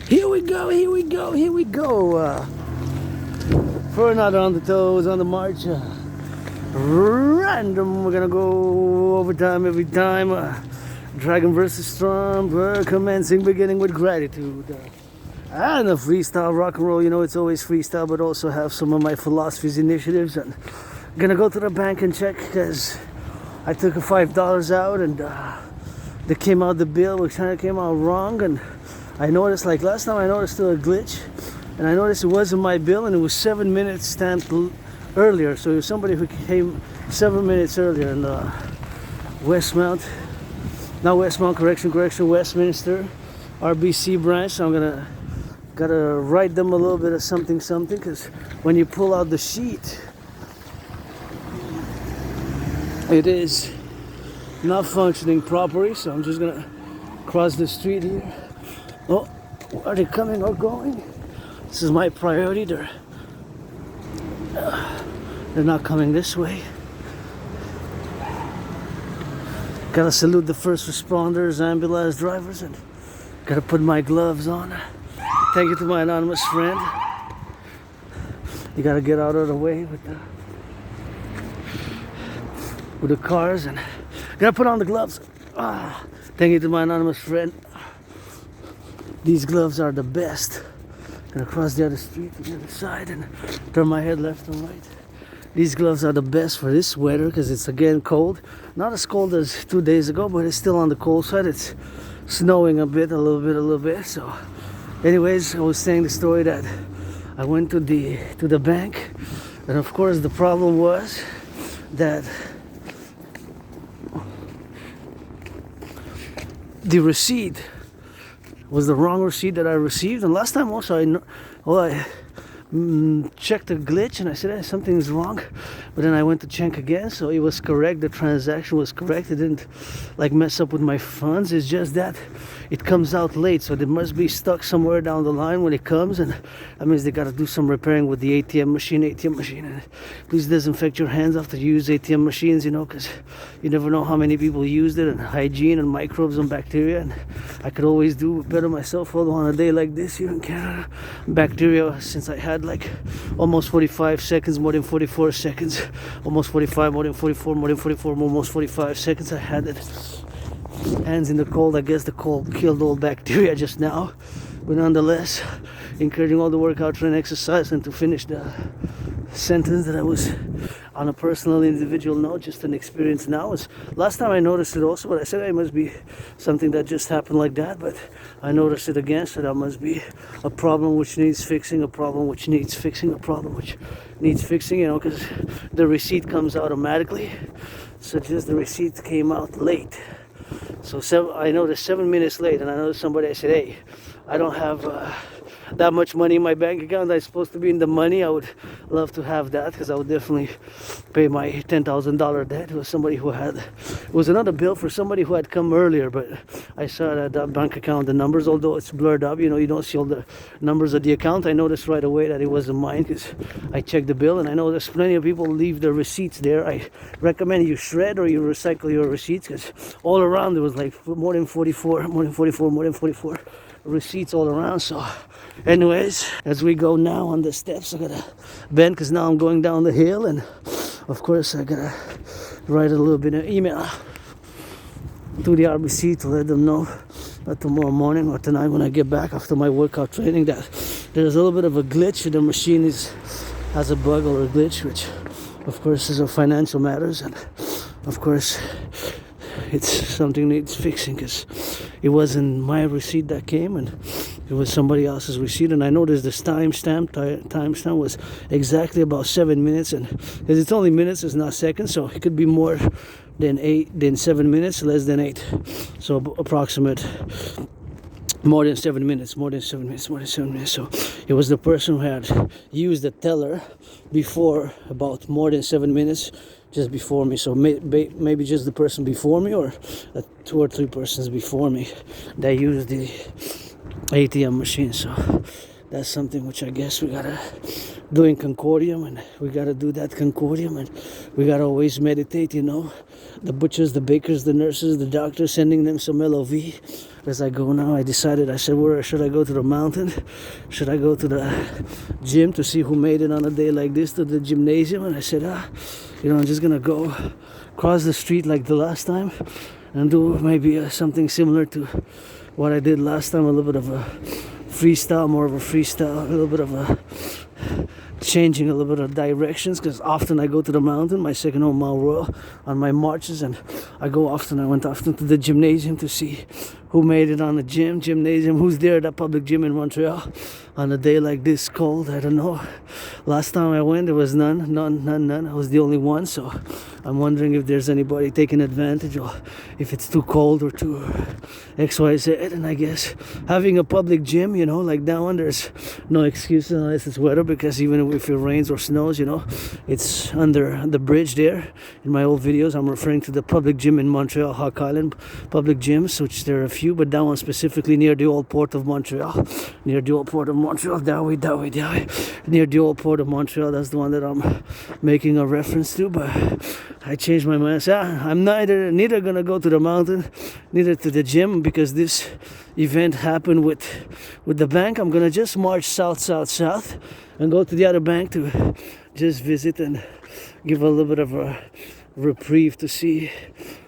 Here we go, here we go, here we go. For another on the toes, on the march. Random, we're gonna go overtime every time. Dragon versus Storm, we're commencing, beginning with gratitude. And a freestyle rock and roll, you know, it's always freestyle, but also have some of my philosophies, initiatives. And gonna go to the bank and check because I took a $5 out and they came out the bill, which kind of came out wrong. And I noticed, like last time, I noticed still a glitch. And I noticed it wasn't my bill and it was 7 minutes stamped earlier. So it was somebody who came 7 minutes earlier in the Westmount, Westminster RBC branch. So I'm gotta write them a little bit of something because when you pull out the sheet, it is not functioning properly. So I'm just gonna cross the street here. Oh, are they coming or going? This is my priority. They're not coming this way. Gotta salute the first responders, ambulance drivers, and gotta put my gloves on. Thank you to my anonymous friend. You gotta get out of the way with the cars, and gotta put on the gloves. Thank you to my anonymous friend. These gloves are the best. Gonna cross the other street to the other side and turn my head left and right. These gloves are the best for this weather because it's again cold. Not as cold as 2 days ago, but it's still on the cold side. It's snowing a little bit. So anyways, I was saying the story that I went to the bank, and of course the problem was that the receipt was the wrong receipt that I received. And last time also I checked the glitch and I said, hey, something's wrong, but then I went to check again, so it was correct. The transaction was correct. It didn't like mess up with my funds. It's just that it comes out late, so they must be stuck somewhere down the line when it comes, and that means they got to do some repairing with the ATM machine. And please disinfect your hands after you use ATM machines, you know, because you never know how many people used it, and hygiene and microbes and bacteria. And I could always do better myself, although on a day like this here in Canada, bacteria, since I had like almost 45 seconds, more than 44 seconds, almost 45, more than 44, more than 44, almost 45 seconds, I had it. Hands in the cold. I guess the cold killed all bacteria just now, but nonetheless, encouraging all the workout and exercise. And to finish the sentence that I was on a personal individual note, just an experience now, is last time I noticed it also, but I said it must be something that just happened like that, but I noticed it again, so that must be a problem which needs fixing, a problem which needs fixing, a problem which needs fixing, you know, because the receipt comes automatically, so just the receipt came out late. So I noticed 7 minutes late, and I noticed somebody, I said, hey, I don't have that much money in my bank account. I'm supposed to be in the money. I would love to have that, because I would definitely pay my $10,000 debt. It was somebody who had, it was another bill for somebody who had come earlier, but I saw that bank account, the numbers, although it's blurred up, you know, you don't see all the numbers of the account. I noticed right away that it wasn't mine, because I checked the bill, and I know there's plenty of people leave their receipts there. I recommend you shred or you recycle your receipts, because all around there was like more than 44 receipts all around. So anyways, as we go now on the steps, I gotta bend because now I'm going down the hill, and of course I gotta write a little bit of email to the RBC to let them know that tomorrow morning or tonight when I get back after my workout training that there's a little bit of a glitch. The machine has a bug or a glitch, which of course is a financial matters, and of course it's something needs fixing because it wasn't my receipt that came, and it was somebody else's receipt. And I noticed this timestamp was exactly about 7 minutes, and because it's only minutes, it's not seconds, so it could be more than 7 minutes, less than 8, so approximate more than 7 minutes. So it was the person who had used the teller before about more than 7 minutes, just before me. So maybe just the person before me, or 2 or 3 persons before me that used the ATM machine. So that's something which I guess we gotta do in Concordium, and we gotta do that Concordium, and we gotta always meditate, you know, the butchers, the bakers, the nurses, the doctors, sending them some LOV, as I go now. I decided, I said, where should I go, to the mountain? Should I go to the gym to see who made it on a day like this, to the gymnasium? And I said, I'm just gonna go cross the street like the last time and do maybe something similar to what I did last time, a little bit of a freestyle, more of a freestyle, a little bit of a changing a little bit of directions, because often I go to the mountain, my second home, Mount Royal, on my marches, and I went often to the gymnasium to see who made it on the gymnasium, who's there at that public gym in Montreal on a day like this, cold. I don't know. Last time I went, there was none. I was the only one, so I'm wondering if there's anybody taking advantage, or if it's too cold or too XYZ. And I guess having a public gym, like that one, there's no excuses unless it's weather, because even if it rains or snows, it's under the bridge there. In my old videos, I'm referring to the public gym in Montreal, Hawk Island public gyms, which there are a few, but that one specifically near the old port of Montreal. Near the old port of Montreal, near the old port of Montreal, that's the one that I'm making a reference to. But I changed my mind. I'm neither gonna go to the mountain, neither to the gym, because this event happened with the bank. I'm gonna just march south and go to the other bank to just visit and give a little bit of a reprieve to see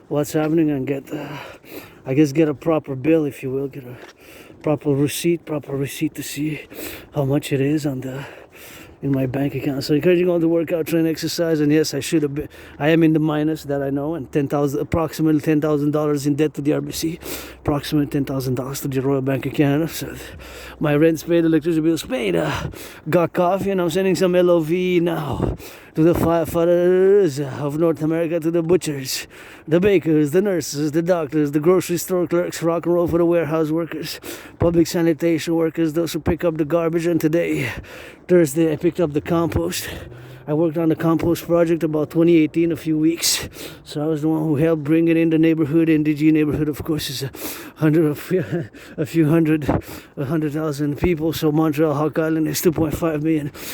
what's happening, and get a proper bill, if you will, get a proper receipt to see how much it is in my bank account. So encouraging all to work out, train, exercise, and yes, I am in the minus, that I know, and approximately $10,000 in debt to the RBC, approximately $10,000 to the Royal Bank of Canada. So my rent's paid, electricity bill's paid, got coffee, and I'm sending some LOV now to the firefighters of North America, to the butchers, the bakers, the nurses, the doctors, the grocery store clerks, rock and roll for the warehouse workers, public sanitation workers, those who pick up the garbage. And today, Thursday, I picked up the compost. I worked on the compost project about 2018, a few weeks. So I was the one who helped bring it in the neighborhood. Integree neighborhood, of course, is a few hundred, 100,000 people. So Montreal, Hawk Island is 2.5 million people,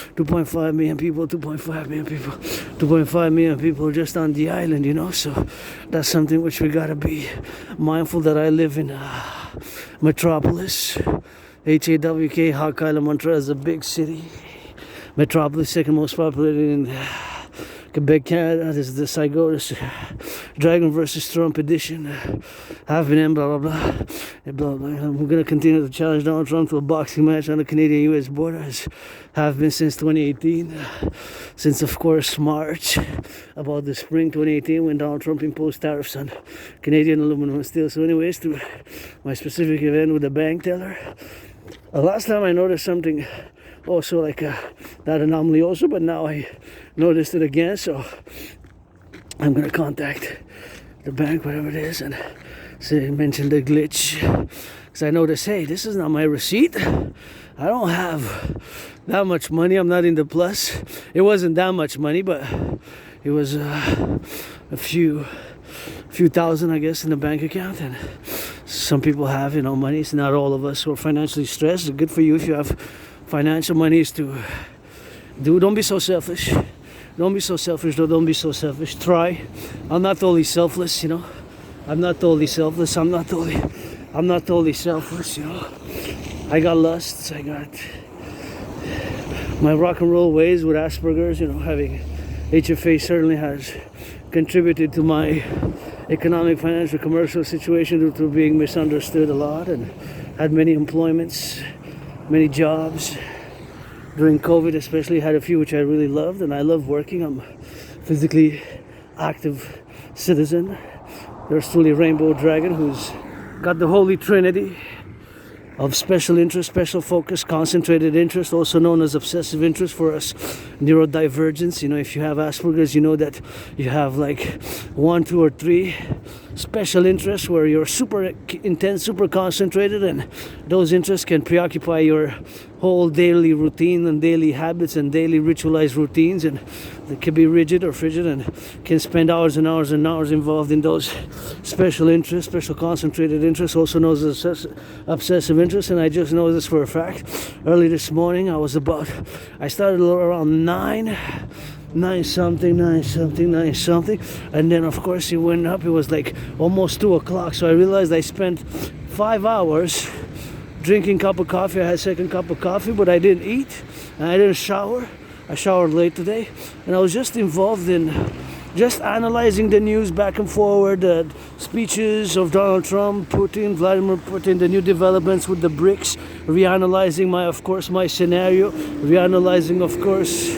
2.5 million people just on the island, So that's something which we gotta be mindful, that I live in metropolis. HAWK, Hawk Island, Montreal is a big city. Metropolis, second most populated in Quebec, Canada. This is the Saigo, Dragon versus Trump edition. Have been in, blah, blah, blah. I'm going to continue to challenge Donald Trump to a boxing match on the Canadian-US border, as have been since 2018. Since, of course, March, about the spring 2018, when Donald Trump imposed tariffs on Canadian aluminum and steel. So anyways, to my specific event with the bank teller. Last time I noticed something also like that anomaly also, but now I noticed it again, so I'm gonna contact the bank, whatever it is, and mention the glitch, because I noticed, hey, this is not my receipt. I don't have that much money. I'm not in the plus. It wasn't that much money, but it was a few thousand, I guess, in the bank account. And some people have, money. It's not all of us who are financially stressed. It's good for you if you have financial monies to do. Don't be so selfish. Don't be so selfish, though. Don't be so selfish. Try. I'm not totally selfless, I'm not totally selfless. I'm not totally selfless, I got lusts. I got my rock and roll ways with Asperger's. Having HFA certainly has contributed to my economic, financial, commercial situation due to being misunderstood a lot, and had many employments, many jobs. During COVID especially, had a few which I really loved, and I love working. I'm a physically active citizen. There's truly Rainbow Dragon, who's got the holy trinity of special interest, special focus, concentrated interest, also known as obsessive interest for us neurodivergence. If you have Asperger's, that you have like 1, 2, or 3 special interests where you're super intense, super concentrated, and those interests can preoccupy your whole daily routine and daily habits and daily ritualized routines, and they can be rigid or frigid, and can spend hours and hours and hours involved in those special interests, special concentrated interests, also known as obsessive interest. And I just know this for a fact. Early this morning, I started around 9, 9 something, 9 something, 9 something. And then of course it went up. It was like almost 2 o'clock. So I realized I spent 5 hours drinking cup of coffee. I had second cup of coffee, but I didn't eat and I didn't shower. I showered late today, and I was just involved in just analyzing the news back and forward, the speeches of Donald Trump, Putin, Vladimir Putin, the new developments with the BRICS, reanalyzing my scenario, reanalyzing of course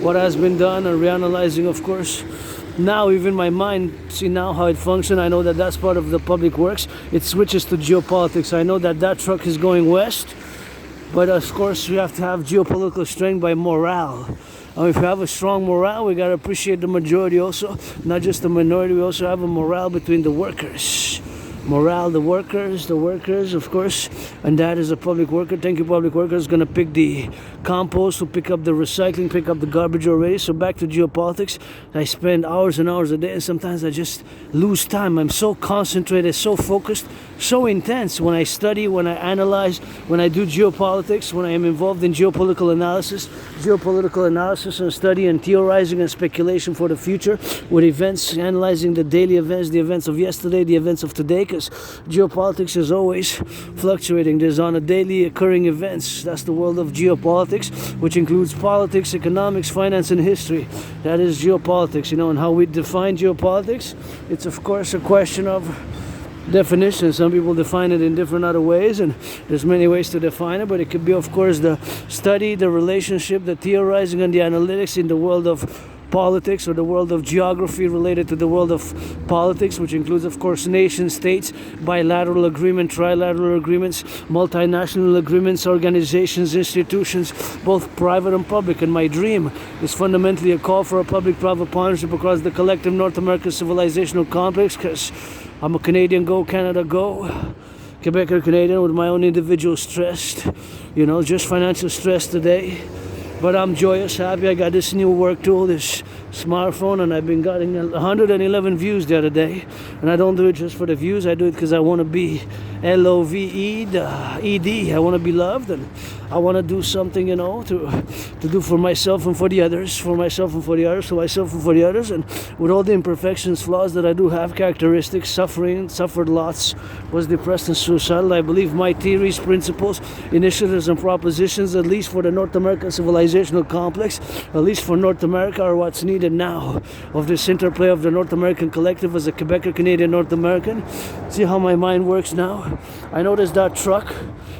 what has been done, and reanalyzing of course now even my mind, see now how it functions. I know that that's part of the public works. It switches to geopolitics. I know that that truck is going west, but of course we have to have geopolitical strength by morale. If we have a strong morale, we got to appreciate the majority also, not just the minority. We also have a morale between the workers. Morale, the workers, of course, and that is a public worker. Thank you, public workers. Gonna pick the compost, to pick up the recycling, pick up the garbage already. So back to geopolitics. I spend hours and hours a day, and sometimes I just lose time. I'm so concentrated, so focused, so intense when I study, when I analyze, when I do geopolitics, when I am involved in geopolitical analysis and study and theorizing and speculation for the future, with events, analyzing the daily events, the events of yesterday, the events of today, because geopolitics is always fluctuating. There's on a daily occurring events. That's the world of geopolitics, which includes politics, economics, finance, and history. That is geopolitics, and how we define geopolitics. It's of course a question of definition. Some people define it in different other ways, and there's many ways to define it, but it could be of course the study, the relationship, the theorizing, and the analytics in the world of politics, or the world of geography related to the world of politics, which includes of course nation states, bilateral agreement, trilateral agreements, multinational agreements, organizations, institutions, both private and public. And my dream is fundamentally a call for a public-private partnership across the collective North American civilizational complex, because I'm a Canadian, go Canada, go. Quebecer Canadian with my own individual stress, just financial stress today. But I'm joyous, happy. I got this new work tool, this smartphone, and I've been getting 111 views the other day. And I don't do it just for the views. I do it because I want to be LOVED. I want to be loved, and I want to do something, to do for myself and for the others, for myself and for the others, and with all the imperfections, flaws that I do have, characteristics, suffered lots, was depressed and suicidal. I believe my theories, principles, initiatives, and propositions, at least for the North American civilizational complex, at least for North America, are what's needed now, of this interplay of the North American collective as a Quebecer Canadian North American. See how my mind works now? I noticed that truck,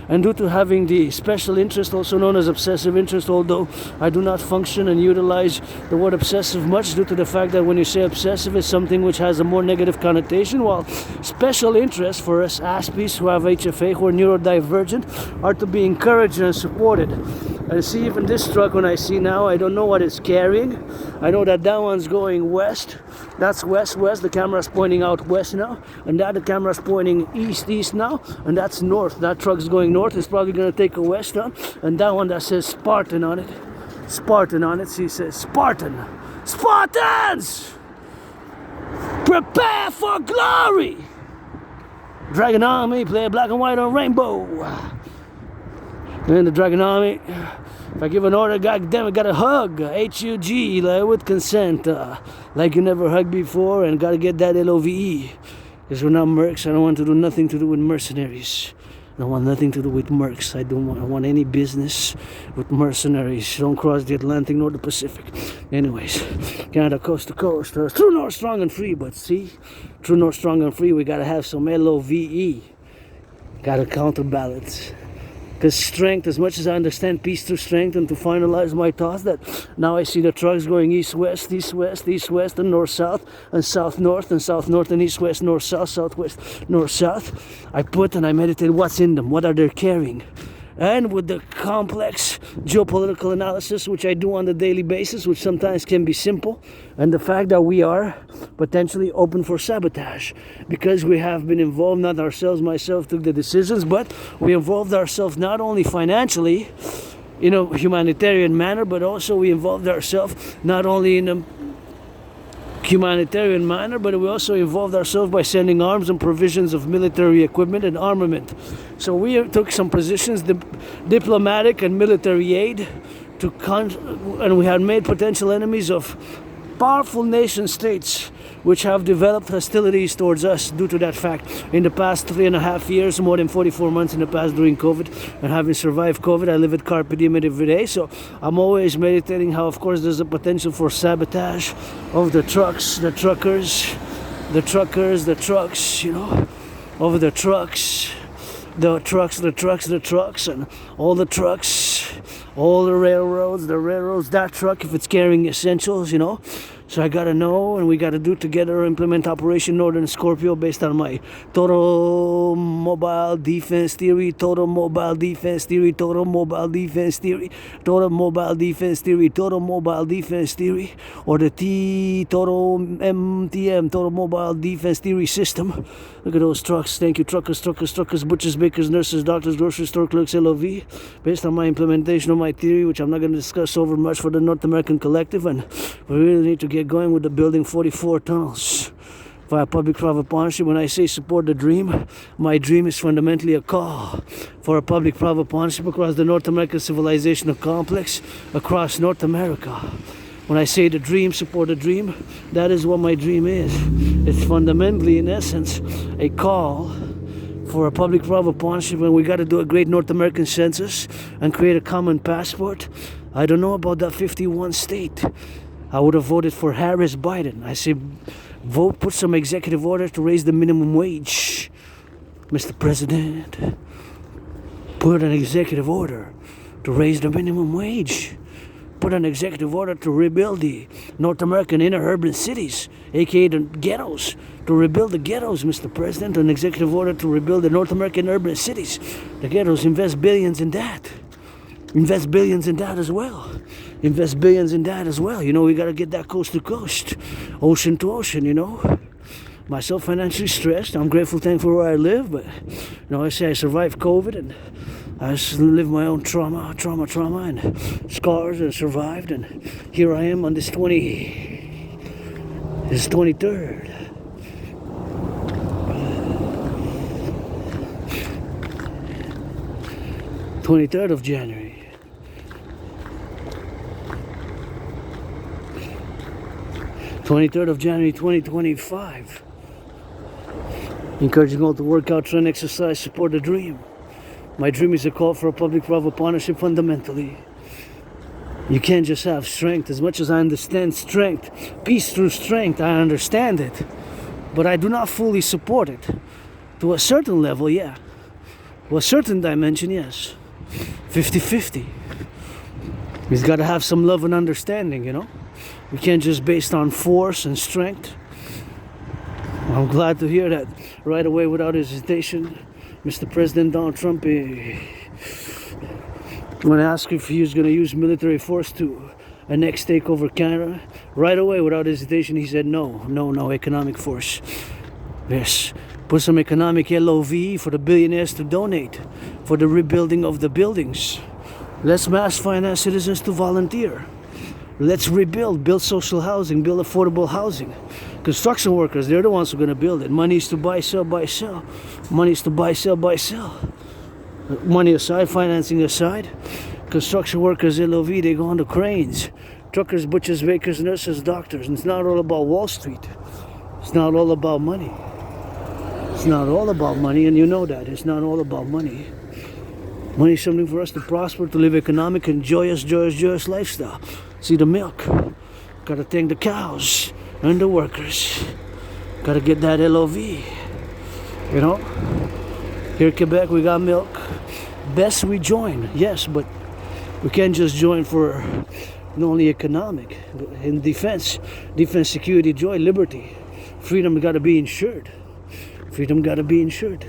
and due to having the special interest, also known as obsessive interest, although I do not function and utilize the word obsessive much, due to the fact that when you say obsessive, it's something which has a more negative connotation, while special interest for us Aspies who have HFA, who are neurodivergent, are to be encouraged and supported. And see, even this truck, when I see now, I don't know what it's carrying. I know that one's going west. That's west. The camera's pointing out west now, and the camera's pointing east now, and that's north. That truck's going north. It's probably going to take a west on, and that one that says Spartan on it. She says Spartans, prepare for glory. Dragon Army, play black and white on rainbow. And the Dragon Army, if I give an order, God damn it, gotta hug. HUG, like with consent, like you never hugged before, and gotta get that LOVE. Because we're not mercs. I don't want to do nothing to do with mercenaries. I want nothing to do with mercs. I want any business with mercenaries. Don't cross the Atlantic nor the Pacific. Anyways, Canada coast to coast. True north, strong and free. But see, true north, strong and free, we gotta have some LOVE. Gotta counterbalance. Because strength, as much as I understand peace through strength, and to finalize my thoughts, that now I see the trucks going east-west, and north-south, and south-north, and east-west, north-south, southwest, north-south. I put and I meditate what's in them, what are they carrying. And with the complex geopolitical analysis, which I do on a daily basis, which sometimes can be simple, and the fact that we are potentially open for sabotage, because we have been involved, not ourselves, myself took the decisions, but we involved ourselves not only financially, in a humanitarian manner, but also we involved ourselves not only in a humanitarian manner, but we also involved ourselves by sending arms and provisions of military equipment and armament. So we took some positions, diplomatic and military aid, and we had made potential enemies of powerful nation states which have developed hostilities towards us due to that fact. In the past 3.5 years, more than 44 months in the past during COVID, and having survived COVID, I live at Carpe Diem every day. So I'm always meditating how, of course, there's a potential for sabotage of the trucks, the truckers, you know, of the trucks, and all the trucks, all the railroads, that truck, if it's carrying essentials, you know. So I gotta know, and we gotta do together, implement Operation Northern Scorpio based on my total mobile defense theory, total mobile defense theory, total mobile defense theory, total mobile defense theory, total mobile defense theory, or the total MTM, total mobile defense theory system. Look at those trucks. Thank you, truckers, butchers, bakers, nurses, doctors, grocery store clerks, LOV. Based on my implementation of my theory, which I'm not going to discuss over much for the North American Collective, and we really need to get going with the building 44 tunnels via public-private partnership. When I say support the dream, my dream is fundamentally a call for a public-private partnership across the North American civilization complex, across North America. When I say the dream, support the dream, that is what my dream is. It's fundamentally, in essence, a call for a public-private partnership, and we got to do a great North American census and create a common passport. I don't know about that 51 state. I would have voted for Harris Biden. I say put some executive order to raise the minimum wage. Mr. President, put an executive order to raise the minimum wage. Put an executive order to rebuild the North American inner urban cities, aka the ghettos, to rebuild the ghettos, Mr. President. An executive order to rebuild the North American urban cities. The ghettos, invest billions in that. Invest billions in that as well. Invest billions in that as well. You know, we got to get that coast to coast, ocean to ocean, you know. Myself financially stressed. I'm grateful, thankful where I live, but, you know, I say I survived COVID and I lived my own trauma and scars and survived, and here I am on this 23rd. 23rd of January. 23rd of January 2025. Encouraging all to work out, train, exercise, support the dream. My dream is a call for a public-private partnership fundamentally. You can't just have strength. As much as I understand strength, peace through strength, I understand it. But I do not fully support it. To a certain level, yeah. To a certain dimension, yes. 50-50. We've got to have some love and understanding, you know. We can't just based on force and strength. I'm glad to hear that right away without hesitation. Mr. President Donald Trump, when I asked if he was going to use military force to annex, take over Canada, right away without hesitation he said no, economic force. Yes, put some economic LOV for the billionaires to donate for the rebuilding of the buildings. Let's mass finance citizens to volunteer. Let's build social housing, build affordable housing. Construction workers, they're the ones who are going to build it. Money is to buy, sell, buy, sell. Money is to buy, sell, buy, sell. Money aside, financing aside. Construction workers, LOV, they go on the cranes. Truckers, butchers, bakers, nurses, doctors. And it's not all about Wall Street. It's not all about money. It's not all about money, and you know that. It's not all about money. Money is something for us to prosper, to live economic and joyous lifestyle. See the milk. Gotta thank the cows and the workers. Gotta get that LOV. You know? Here in Quebec, we got milk. Best we join, yes, but we can't just join for not only economic. In defense, security, joy, liberty. Freedom gotta be insured. Freedom gotta be insured.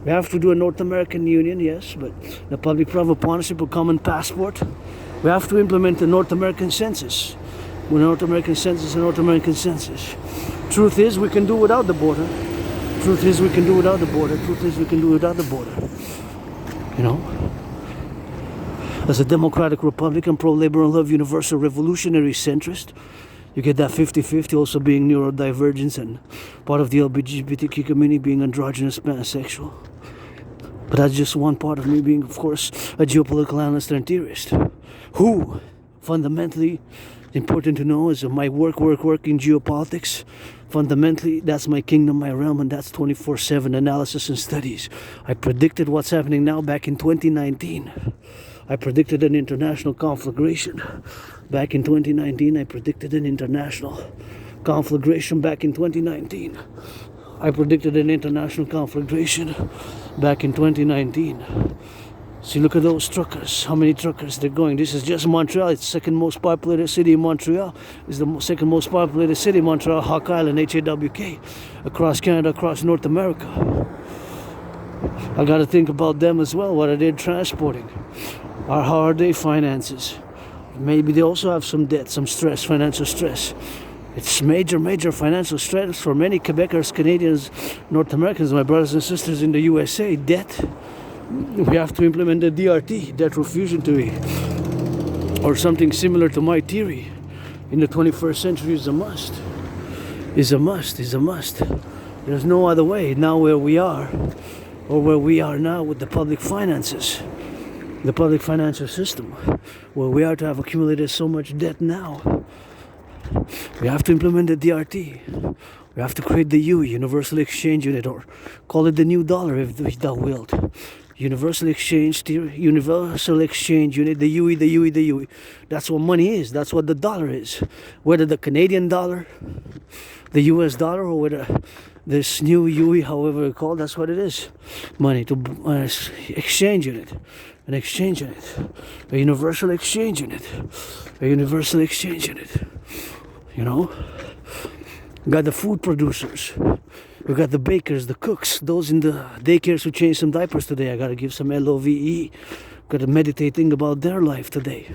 We have to do a North American Union, yes, but the public-private partnership, a common passport. We have to implement the North American census. North American census. Truth is, we can do without the border. Truth is, we can do without the border. You know? As a democratic Republican, pro-labor and love universal revolutionary centrist, You get that 50-50 also being neurodivergent and part of the LGBTQ community being androgynous pansexual. But that's just one part of me being, of course, a geopolitical analyst and theorist. Who, fundamentally, important to know is my work in geopolitics. Fundamentally, that's my kingdom, my realm, and that's 24/7 analysis and studies. I predicted what's happening now back in 2019. I predicted an international conflagration. Back in 2019, I predicted an international conflagration back in 2019. I predicted an international conflagration back in 2019. See, look at those truckers. How many truckers they're going? This is just Montreal. It's the second most populated city in Montreal. It's the second most populated city in Montreal, Hawk Island, HAWK. Across Canada, across North America. I got to think about them as well. What are they transporting? How are their finances? Maybe they also have some debt, some stress, financial stress. It's major financial stress for many Quebecers, Canadians, North Americans, my brothers and sisters in the USA. Debt. We have to implement the DRT, debt refusion theory, or something similar to my theory in the 21st century is a must. Is a must. There's no other way. Now where we are, or where we are now with the public finances, the public financial system, where we are to have accumulated so much debt now. We have to implement the DRT. We have to create the UE, Universal Exchange Unit, or call it the new dollar if thou wilt. Universal Exchange Theory, Universal Exchange Unit, the UE. That's what money is. That's what the dollar is. Whether the Canadian dollar, the US dollar, or whether this new UE, however it's called, that's what it is. Money to exchange unit. An exchange unit. A universal exchange unit. A universal exchange unit. You know? Got the food producers. We got the bakers, the cooks, those in the daycares who changed some diapers today. I gotta give some LOVE. Gotta meditating about their life today.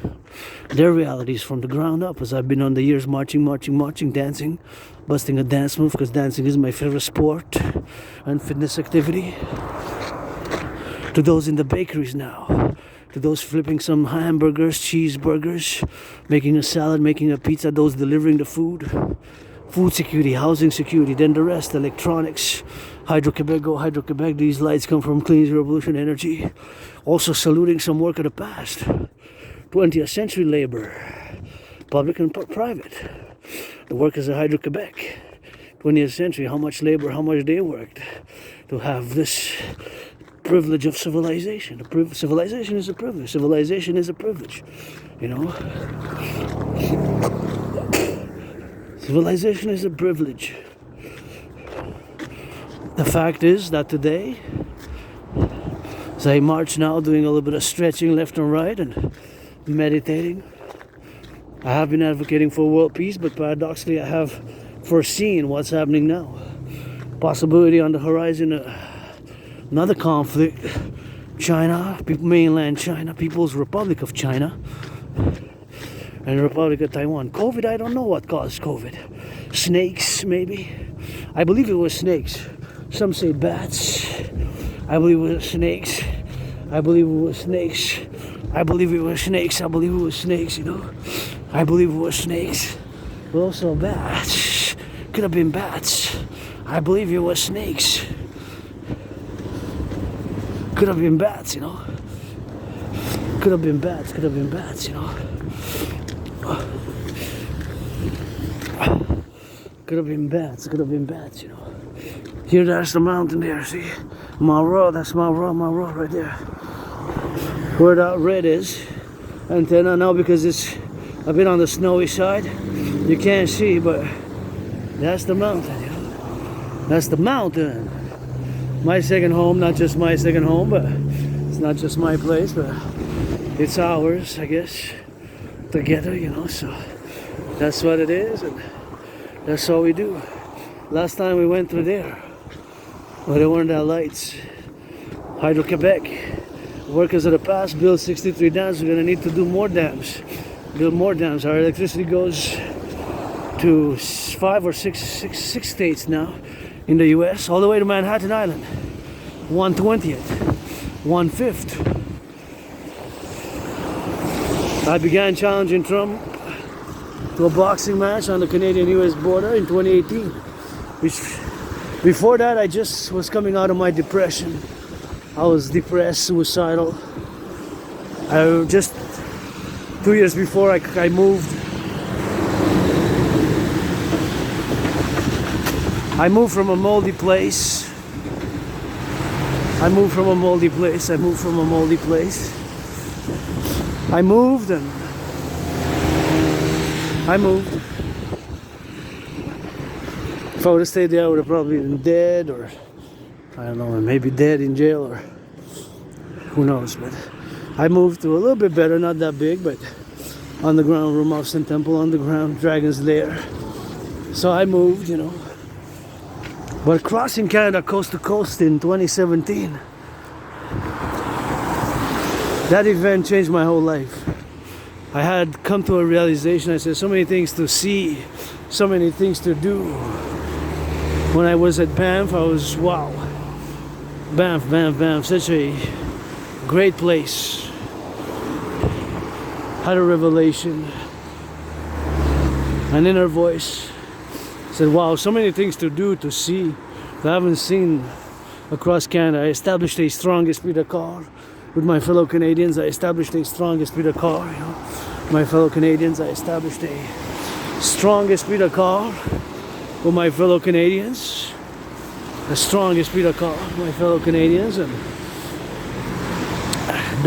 Their realities from the ground up, as I've been on the years marching, dancing, busting a dance move, because dancing is my favorite sport and fitness activity. To those in the bakeries now. To those flipping some hamburgers, cheeseburgers, making a salad, making a pizza, those delivering the food. Food security, housing security, then the rest, electronics, Hydro-Quebec, go Hydro-Quebec, these lights come from Clean Revolution Energy. Also saluting some work of the past, 20th century labor, public and private. The workers of Hydro-Quebec, 20th century, how much labor, how much they worked to have this privilege of civilization. Civilization is a privilege, civilization is a privilege, you know. Civilization is a privilege. The fact is that today, as I march now, doing a little bit of stretching left and right and meditating, I have been advocating for world peace, but paradoxically I have foreseen what's happening now. Possibility on the horizon, another conflict. China, mainland China, People's Republic of China, and the Republic of Taiwan. COVID, I don't know what caused COVID. Snakes, maybe. I believe it was snakes. Some say bats. I believe it was snakes. I believe it was snakes. I believe it was snakes. I believe it was snakes, you know. I believe it was snakes. But also bats. Could have been bats. I believe it was snakes. Could have been bats, you know. Could have been bats, you know. Could have been bats, you know. Here, there's the mountain there, see? Marua, that's Marua right there. Where that red is, antenna now, because it's a bit on the snowy side, you can't see, but that's the mountain, you know. That's the mountain. My second home, not just my second home, but it's not just my place, but it's ours, I guess, together, you know, so that's what it is, and that's all we do. Last time we went through there, where there weren't that lights. Hydro-Quebec, workers of the past, build 63 dams. We're gonna need to do more dams. Build more dams. Our electricity goes to 5 or 6 states now in the US, all the way to Manhattan Island. 1/20th, 1/5. I began challenging Trump to a boxing match on the Canadian-US border in 2018. Before that, I just was coming out of my depression. I was depressed, suicidal. Just 2 years before I moved. I moved from a moldy place. I moved from a moldy place. I moved from a moldy place. I moved and I moved. If I would have stayed there, I would have probably been dead, or I don't know, maybe dead in jail, or who knows. But I moved to a little bit better, not that big, but underground room, Austin Temple, underground Dragon's Lair. So I moved, you know. But crossing Canada coast to coast in 2017, that event changed my whole life. I had come to a realization. I said, so many things to see, so many things to do. When I was at Banff, I was, wow. Banff, such a great place. Had a revelation, an inner voice. Said, wow, so many things to do, to see, that I haven't seen across Canada. I established a strong esprit de corps with my fellow Canadians. I established a strong esprit de corps, you know. My fellow Canadians, I established a strong esprit de corps with my fellow Canadians. A strong esprit de corps with my fellow Canadians, and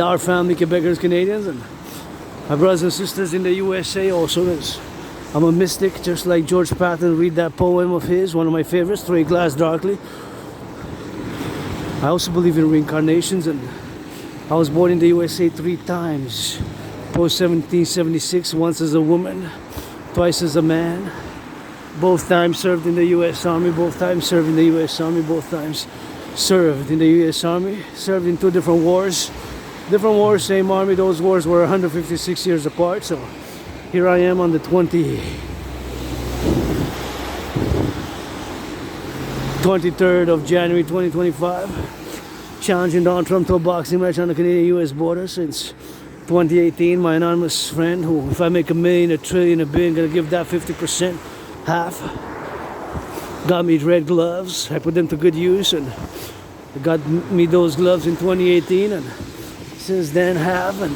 our family, Quebecers, Canadians, and my brothers and sisters in the USA also. I'm a mystic, just like George Patton. Read that poem of his, one of my favorites, Through a Glass Darkly. I also believe in reincarnations, and I was born in the USA 3 times. Post 1776, once as a woman, twice as a man. Both times served in the US Army, both times served in the US Army, both times served in the US Army. Served in 2 different wars. Different wars, same army. Those wars were 156 years apart, so here I am on the 23rd of January 2025, challenging Donald Trump to a boxing match on the Canadian-US border since 2018. My anonymous friend, who, if I make $1 million, $1 trillion, $1 billion, gonna give that 50%, half. Got me red gloves. I put them to good use, and got me those gloves in 2018, and since then have, and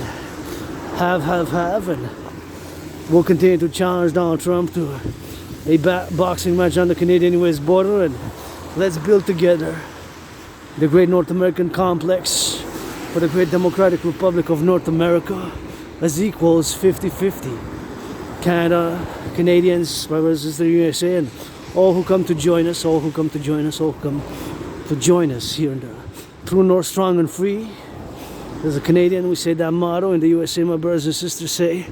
we'll continue to challenge Donald Trump to a boxing match on the Canadian-US border, and let's build together the great North American complex for the great Democratic Republic of North America as equals 50-50. Canada, Canadians, my brothers and sisters in the USA, and all who come to join us, all who come to join us, all who come to join us here in the True North, Strong and Free. As a Canadian, we say that motto. In the USA, my brothers and sisters say,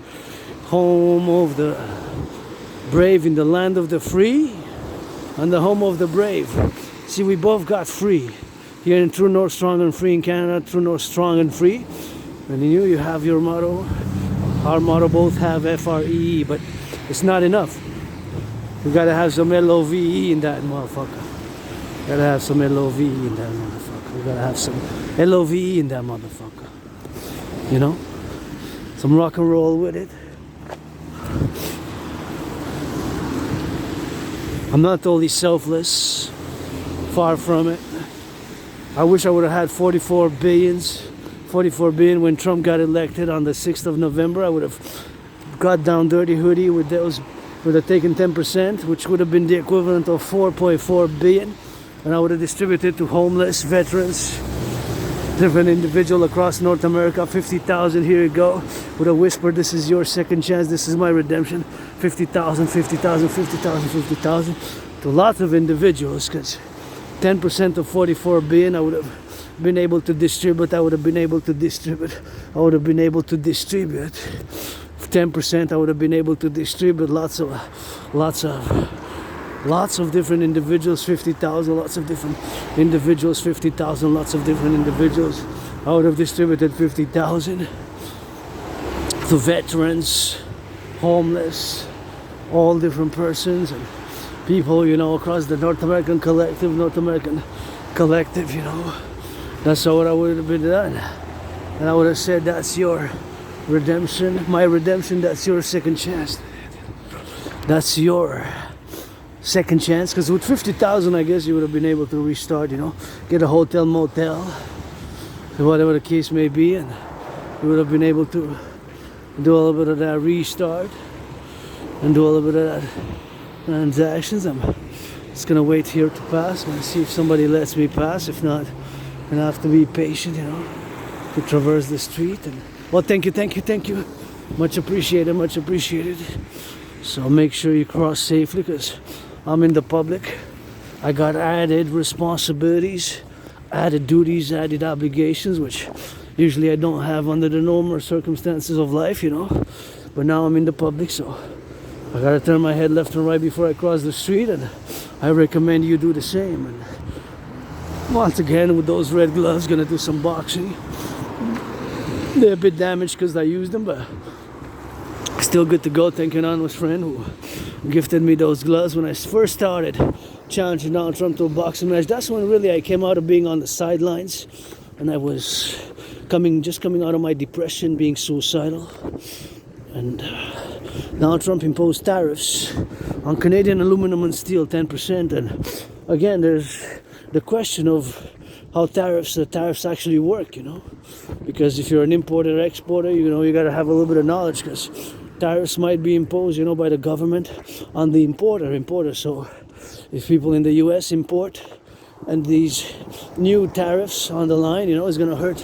home of the brave in the land of the free, and the home of the brave. See, we both got free here in True North, Strong and Free in Canada. True North, Strong and Free. And you have your motto. Our motto both have FREE, but it's not enough. We gotta have some LOVE in that motherfucker. Gotta have some LOVE in that motherfucker. We gotta have some LOVE in that motherfucker. You know? Some rock and roll with it. I'm not totally selfless. Far from it. I wish I would have had 44 billion when Trump got elected on the 6th of November. I would have got down dirty hoodie with those, would have taken 10%, which would have been the equivalent of 4.4 billion. And I would have distributed to homeless, veterans, different individuals across North America. 50,000, here you go. Would have whispered, this is your second chance, this is my redemption. 50,000, 50,000, 50,000, 50,000 to lots of individuals, because 10% of 44 billion I would have been able to distribute. I would have been able to distribute. I would have been able to distribute. 10% I would have been able to distribute lots of different individuals. 50,000, lots of different individuals. 50,000, lots of different individuals. I would have distributed 50,000 to veterans, homeless, all different persons and people, you know, across the North American collective, you know. That's what I would have been done. And I would have said, that's your redemption, my redemption, that's your second chance. that's your second chance. Because with 50,000, I guess you would have been able to restart, you know, get a hotel, motel, whatever the case may be, and you would have been able to do a little bit of that restart and do a little bit of that transactions. I'm just gonna wait here to pass and see if somebody lets me pass. If not, I'm gonna have to be patient, you know, to traverse the street. And well, thank you, much appreciated, much appreciated. So make sure you cross safely, because I'm in the public. I got added responsibilities, added duties, added obligations, which usually I don't have under the normal circumstances of life, you know. But now I'm in the public, so I gotta turn my head left and right before I cross the street, and I recommend you do the same. And once again, with those red gloves, gonna do some boxing. They're a bit damaged because I used them, but still good to go. Thank you, anonymous friend who gifted me those gloves when I first started challenging Donald Trump to a boxing match. That's when really I came out of being on the sidelines, and I was just coming out of my depression, being suicidal. And Donald Trump imposed tariffs on Canadian aluminum and steel, 10%. And again, there's the question of how the tariffs actually work, you know. Because if you're an importer or exporter, you know, you got to have a little bit of knowledge, because tariffs might be imposed, you know, by the government on the importer. So if people in the US import, and these new tariffs on the line, you know, is going to hurt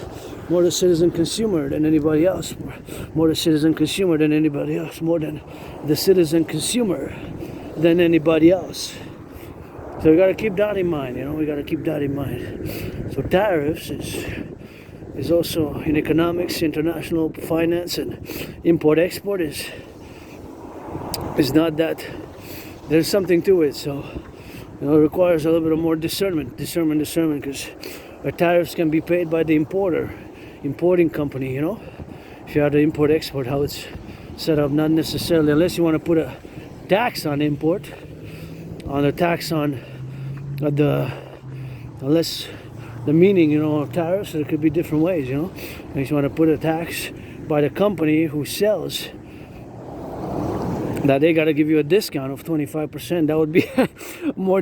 more the citizen consumer than anybody else. More the citizen consumer than anybody else. More than the citizen consumer than anybody else. So we got to keep that in mind, you know, we got to keep that in mind. So tariffs is also in economics, international finance, and import-export is not that, there's something to it. So, you know, it requires a little bit of more discernment, because tariffs can be paid by the importing company, you know. If you have the import-export, how it's set up, not necessarily, unless you want to put a tax on import, on a tax on unless the meaning, you know, of tariffs, there could be different ways, you know. If you want to put a tax by the company who sells, that they got to give you a discount of 25%, that would be more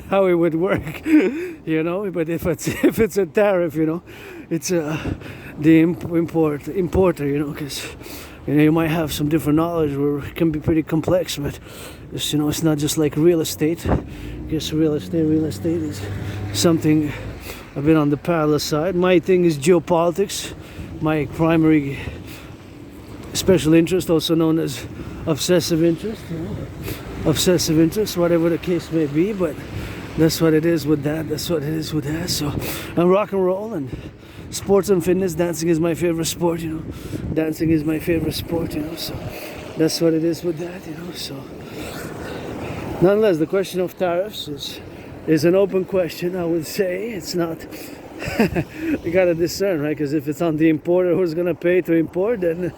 how it would work, you know. But if it's a tariff, you know, it's the importer, you know, because, you know, you might have some different knowledge where it can be pretty complex, but it's, you know, it's not just like real estate. I guess real estate is something a bit on the parallel side. My thing is geopolitics. My primary special interest, also known as obsessive interest, you know? Obsessive interest, whatever the case may be, but that's what it is with that. So, and rock and roll and sports and fitness. Dancing is my favorite sport, you know. So that's what it is with that, you know. So nonetheless, the question of tariffs is an open question. I would say it's not. You gotta discern, right? Because if it's on the importer who's gonna pay to import, then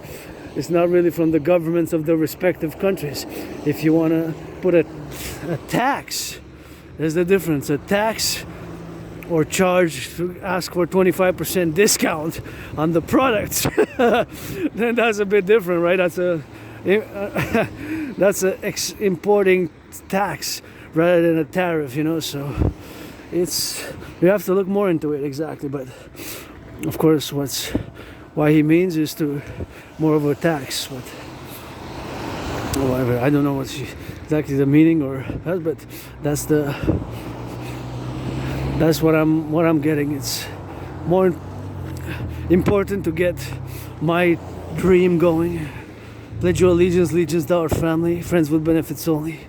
it's not really from the governments of the respective countries. If you wanna put a tax, there's the difference. A tax or charge to ask for 25% discount on the products, then that's a bit different, right? That's a importing tax rather than a tariff, you know. So you have to look more into it exactly. But of course, why he means is to more of a tax. But whatever, I don't know what's exactly the meaning but that's what I'm getting. It's more important to get my dream going. Pledge your allegiance to our family, friends with benefits only.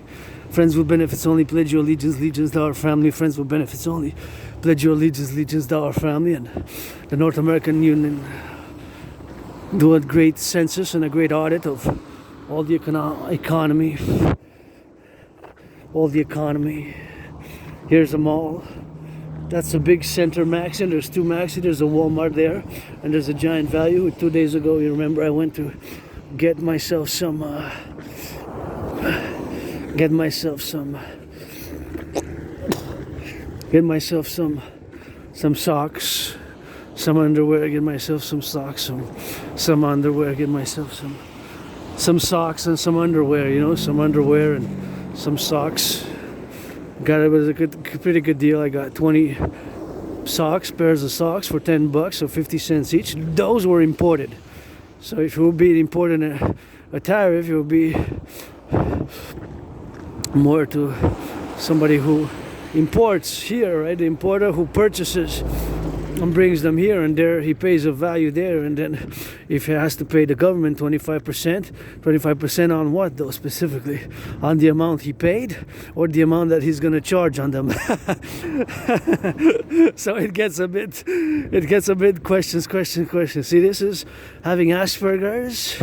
Friends with benefits only, pledge your allegiance to our family, friends with benefits only. Pledge your allegiance to our family. And the North American Union do a great census and a great audit of all the economy. Here's a mall. That's a big center Maxi, and there's two Maxi. There's a Walmart there, and there's a Giant Value. 2 days ago, you remember, I went to get myself some socks, some underwear, get myself some socks, some underwear, get myself some some socks and some underwear, you know, some underwear and some socks. Got it was a pretty good deal. I got 20 pairs of socks for $10, so 50 cents each. Those were imported. So if it would be imported a tariff, it would be more to somebody who imports here, right? The importer who purchases and brings them here, and there he pays a value there, and then if he has to pay the government 25% on what though, specifically on the amount he paid or the amount that he's going to charge on them. So it gets a bit questions. See, this is having Asperger's,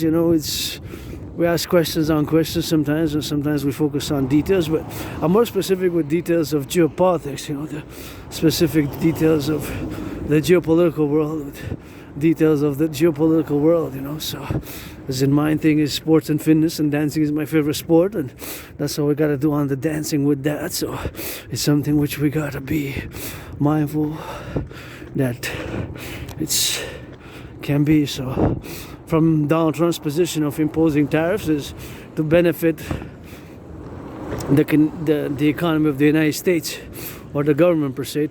you know. It's we ask questions on questions sometimes, and sometimes we focus on details, but I'm more specific with details of geopolitics, you know, the specific details of the geopolitical world, with details of the geopolitical world, you know. So, as in, my thing is sports and fitness, and dancing is my favorite sport, and that's what we gotta do on the dancing with that. So, it's something which we gotta be mindful that can be. So, from Donald Trump's position of imposing tariffs is to benefit the economy of the United States, or the government per se,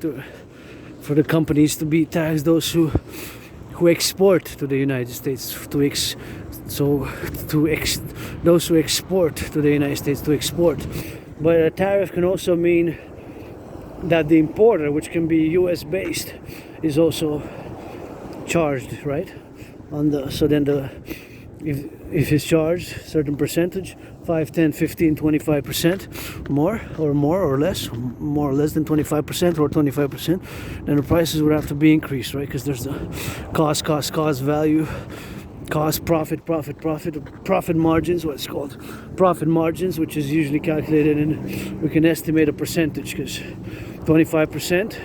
for the companies to be taxed, those who export to the United States, those who export to the United States to export. But a tariff can also mean that the importer, which can be US based, is also charged, right? So then if it's charged a certain percentage, 5, 10, 15, 25% more or less than 25% or 25%, then the prices would have to be increased, right? Because there's the cost value, cost, profit margins, what it's called, profit margins, which is usually calculated in, we can estimate a percentage, because 25%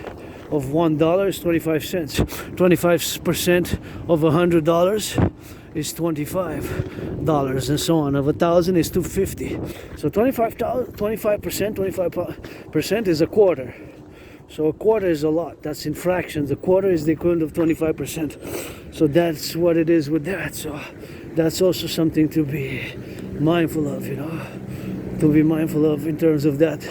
of $1 is 25 cents. 25% of $100 is $25, and so on. Of 1,000 is $250. So 25% is a quarter. So a quarter is a lot. That's in fractions. A quarter is the equivalent of 25%. So that's what it is with that. So that's also something to be mindful of, you know. To be mindful of in terms of that.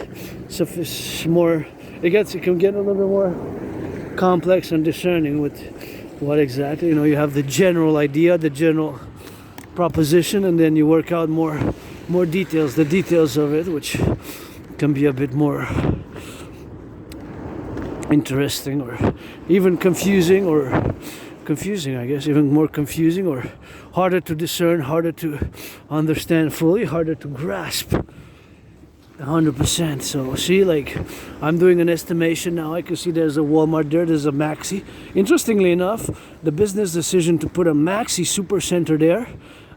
So it's more. It can get a little bit more complex and discerning with what exactly, you know, you have the general idea, the general proposition, and then you work out more details, the details of it, which can be a bit more interesting, or even confusing, I guess, even more confusing, or harder to discern, harder to understand fully, harder to grasp. 100%. So see, like, I'm doing an estimation now. I can see there's a Walmart there, there's a Maxi. Interestingly enough, the business decision to put a Maxi super center there,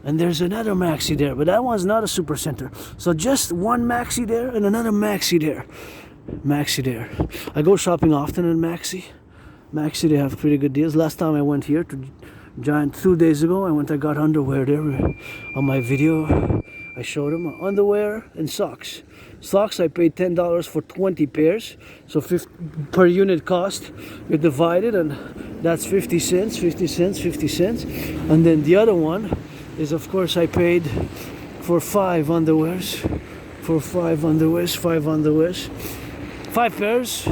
and there's another Maxi there, but that one's not a super center. So just one Maxi there and another Maxi there. I go shopping often in Maxi. They have pretty good deals. Last time I went here to Giant 2 days ago, I got underwear there on my video. I showed them underwear and socks. Socks, I paid $10 for 20 pairs, so per unit cost, you divide it, and that's 50 cents. And then the other one is, of course, I paid for 5 underwears. 5 pairs.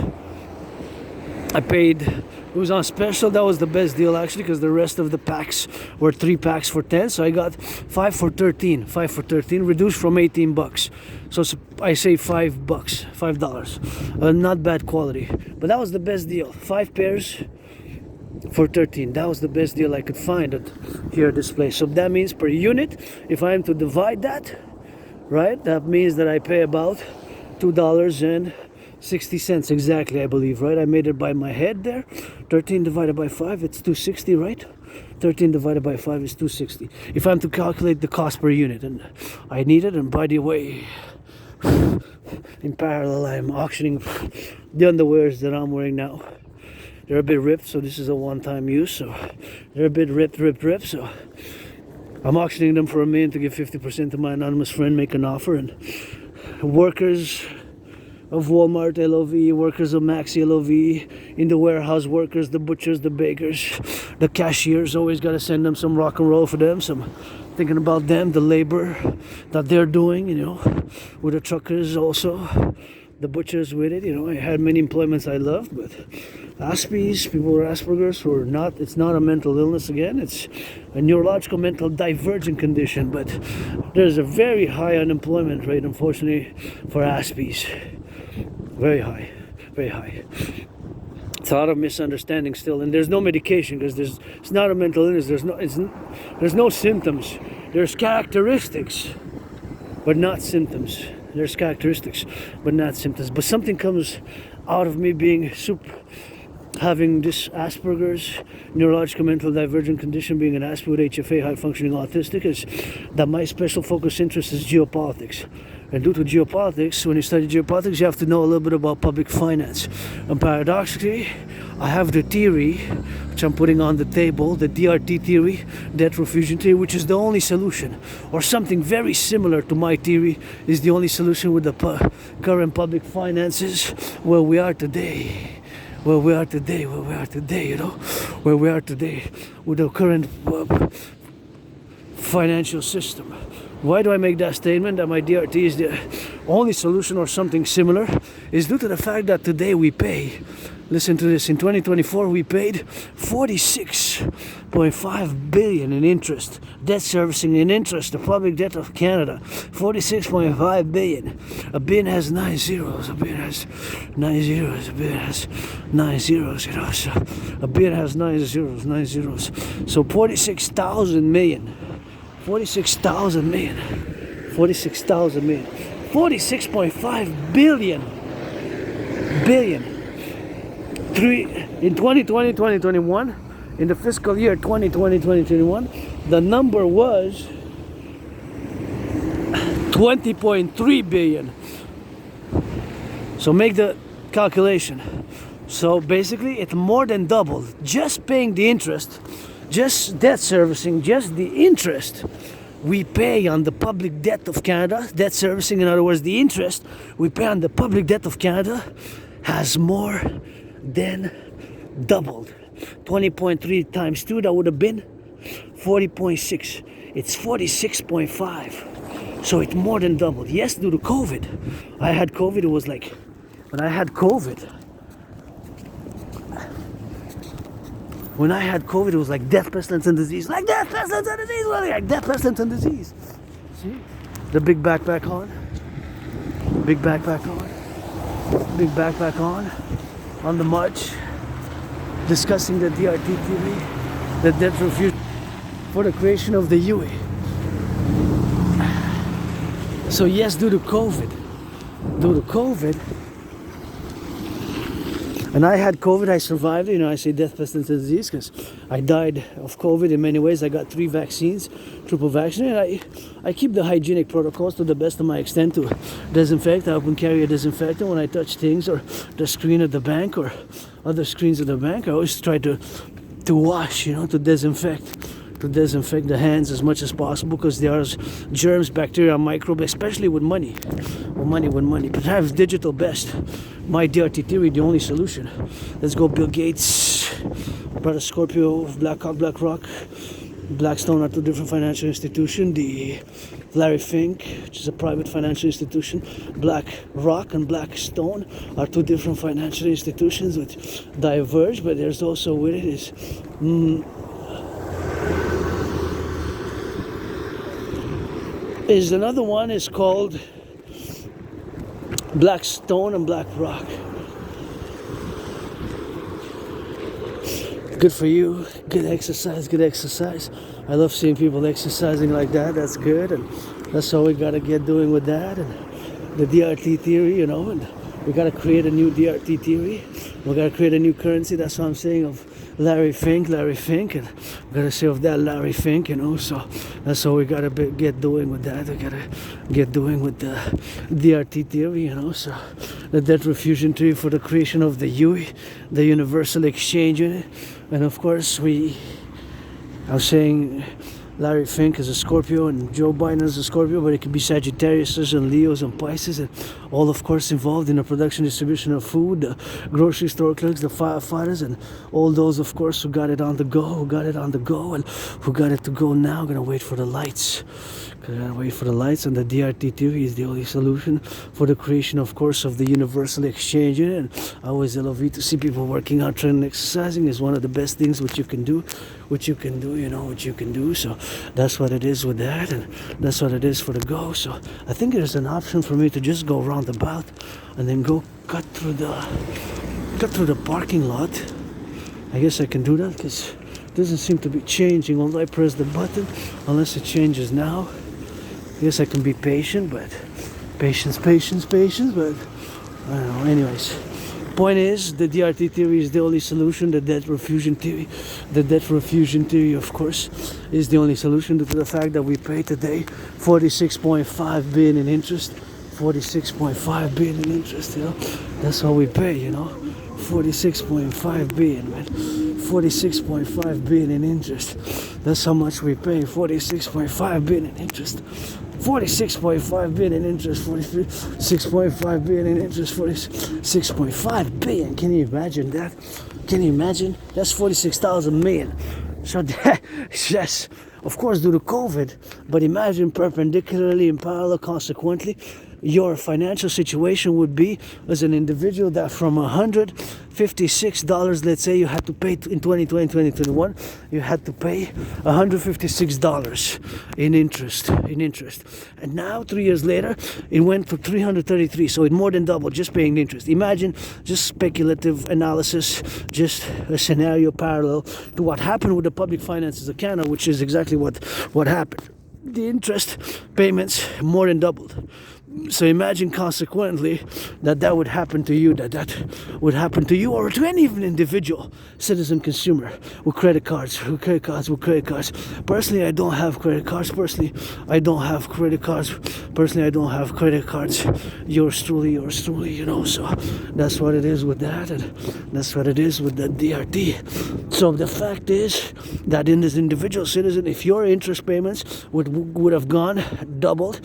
I paid, it was on special. That was the best deal, actually, because the rest of the packs were 3 packs for 10. So I got 5 for 13, reduced from $18. So I saved $5. Not bad quality, but that was the best deal. 5 pairs for 13. That was the best deal I could find here at this place. So that means per unit, if I am to divide that, right, that means that I pay about $2.60 exactly, I believe, right? I made it by my head there. 13 divided by 5, it's $2.60, right? 13 divided by 5 is $2.60. If I'm to calculate the cost per unit, and I need it, and by the way, in parallel, I'm auctioning the underwears that I'm wearing now. They're a bit ripped, so this is a one-time use, so they're a bit ripped, so I'm auctioning them for $1 million to give 50% to my anonymous friend, make an offer, and workers of Walmart LOV, workers of Maxi LOV, in the warehouse workers, the butchers, the bakers, the cashiers. Always got to send them some rock and roll for them, some thinking about them, the labor that they're doing, with the truckers also, the butchers with it. I had many employments I loved, but Aspies, people with Asperger's, who are not, it's not a mental illness again, it's a neurological mental divergent condition, but there's a very high unemployment rate, unfortunately, for Aspies. Very high, very high. It's a lot of misunderstanding still, and there's no medication because it's not a mental illness. There's no symptoms. There's characteristics, but not symptoms. There's characteristics, but not symptoms. But something comes out of me being having this Asperger's, neurological mental divergent condition, being an Asperger with HFA, high functioning autistic, is that my special focus interest is geopolitics. And due to geopolitics, when you study geopolitics, you have to know a little bit about public finance. And paradoxically, I have the theory, which I'm putting on the table, the DRT theory, debt refusion theory, which is the only solution, or something very similar to my theory, is the only solution with the current public finances where we are today. Where we are today, where we are today with the current financial system. Why do I make that statement that my DRT is the only solution or something similar? Is due to the fact that today we pay, listen to this, in 2024 we paid 46.5 billion in interest, debt servicing in interest, the public debt of Canada, 46.5 billion. A bin has 9 zeros, a bin has 9 zeros, a bin has 9 zeros, so a bin has 9 zeros, 9 zeros. So 46,000 million. 46,000 million, 46,000 million, 46.5 billion, in 2020, 2021, in the fiscal year 2020, 2021, the number was 20.3 billion. So make the calculation. So basically it more than doubled, just paying the interest, just debt servicing, just the interest we pay on the public debt of Canada, debt servicing, in other words, the interest we pay on the public debt of Canada has more than doubled. 20.3 times 2, that would have been 40.6. It's 46.5. So it more than doubled. Yes, due to COVID. I had COVID, it was like, when I had COVID, it was like death, pestilence, and disease. Like death, pestilence, and disease. Like death, pestilence, and disease. See? The big backpack on. Big backpack on. Big backpack on the march. Discussing the DRT theory, the debt refuge for the creation of the UE. So yes, due to COVID, and I had COVID, I survived, I say death, pestilence, and disease because I died of COVID in many ways. I got 3 vaccines, triple vaccinated. I keep the hygienic protocols to the best of my extent to disinfect. I often carry a disinfectant when I touch things or the screen at the bank or other screens at the bank. I always try to wash, to disinfect the hands as much as possible because there are germs, bacteria, microbes, especially with money. But I have digital best. My DRT theory, the only solution. Let's go Bill Gates, Brother Scorpio, Black Rock, Blackstone are 2 different financial institutions. The Larry Fink, which is a private financial institution, Black Rock and Blackstone are 2 different financial institutions which diverge, but there's also with it is another one is called Blackstone and Black Rock. Good for you. Good exercise. I love seeing people exercising like that. That's good, and that's all we gotta get doing with that. And the DRT theory, and we gotta create a new DRT theory. We gotta create a new currency. That's what I'm saying of Larry Fink, and we gotta say of that Larry Fink, So that's all we gotta get doing with that. We gotta get doing with the DRT theory, So the debt refusion theory for the creation of the UE, the Universal Exchange Unit, and of course I'm saying Larry Fink is a Scorpio and Joe Biden is a Scorpio, but it could be Sagittarius and Leos and Pisces, and all of course involved in the production distribution of food, the grocery store clerks, the firefighters, and all those of course who got it on the go, and who got it to go now, gonna wait for the lights. Gotta wait for the lights, and the DRT theory is the only solution for the creation, of course, of the universal exchange. And I always love to see people working out, training, exercising is one of the best things which you can do, So that's what it is with that, and that's what it is for the go. So I think there's an option for me to just go roundabout and then go cut through the parking lot. I guess I can do that because it doesn't seem to be changing although I press the button, unless it changes now. I guess I can be patient, but patience, but I don't know. Anyways, point is, the DRT theory is the only solution. The debt refusion theory, of course, is the only solution due to the fact that we pay today 46.5 billion in interest. 46.5 billion in interest, That's all we pay, 46.5 billion, man. 46.5 billion in interest. That's how much we pay. 46.5 billion in interest. 46.5 billion in interest, 46.5 billion in interest, 46.5 billion. Can you imagine that? That's 46,000 million. So that, yes, of course, due to COVID, but imagine perpendicularly in parallel, consequently, your financial situation would be as an individual that from $156, let's say you had to pay in 2020, 2021, you had to pay $156 in interest. And now, 3 years later, it went to 333, so it more than doubled just paying the interest. Imagine just speculative analysis, just a scenario parallel to what happened with the public finances of Canada, which is exactly what happened. The interest payments more than doubled. So imagine consequently that would happen to you, that would happen to you or to any even individual citizen consumer with credit cards. Personally, I don't have credit cards. Yours truly, so that's what it is with that, and that's what it is with the DRT. So the fact is that in this individual citizen, if your interest payments would have gone doubled,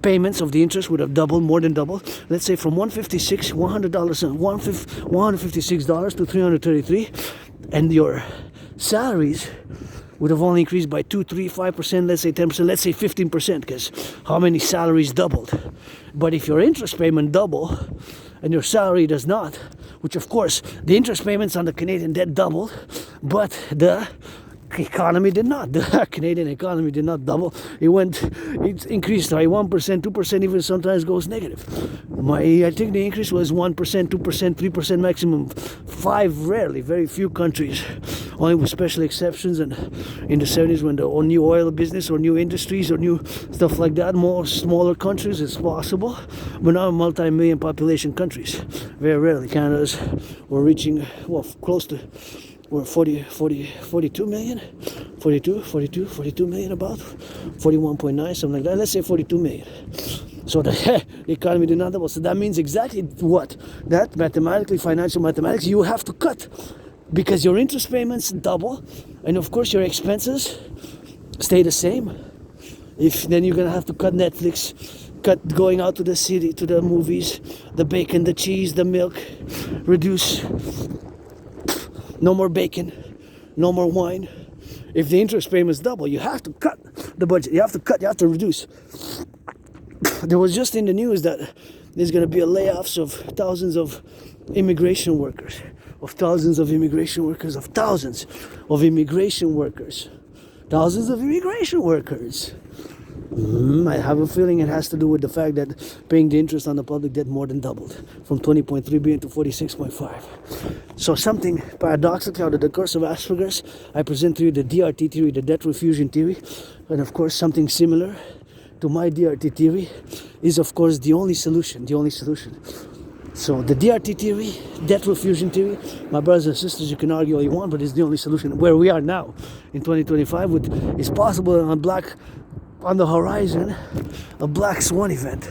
payments of the interest would have doubled, more than doubled. Let's say from $156 to $333, and your salaries would have only increased by 2, 3, 5%, let's say 10%, let's say 15%, because how many salaries doubled? But if your interest payment double and your salary does not, which of course the interest payments on the Canadian debt doubled, but the economy did not. The Canadian economy did not double. It increased by 1%, 2%, even sometimes goes negative. I think the increase was 1%, 2%, 3% maximum. 5 rarely, very few countries, only with special exceptions. And in the 70s, when the new oil business or new industries or new stuff like that, more smaller countries, it's possible. But now multi-million population countries, very rarely. Canada's, we're reaching, close to, we're 42 million, 42 million about, 41.9, something like that. Let's say 42 million. So the economy did not double. So that means exactly what? That mathematically, financial mathematics, you have to cut because your interest payments double, and of course your expenses stay the same. Then you're gonna have to cut Netflix, cut going out to the city, to the movies, the bacon, the cheese, the milk, reduce. No more bacon, no more wine. If the interest payments double, you have to cut the budget. You have to reduce. There was just in the news that there's going to be a layoffs of thousands of immigration workers. Thousands of immigration workers. I have a feeling it has to do with the fact that paying the interest on the public debt more than doubled from 20.3 billion to 46.5. So something paradoxical out of the curse of Asperger's, I present to you the DRT theory, the debt refusion theory, and of course something similar to my DRT theory is of course the only solution. So the DRT theory, debt refusion theory, my brothers and sisters, you can argue all you want, but it's the only solution. Where we are now in 2025, it's possible on the horizon, a black swan event.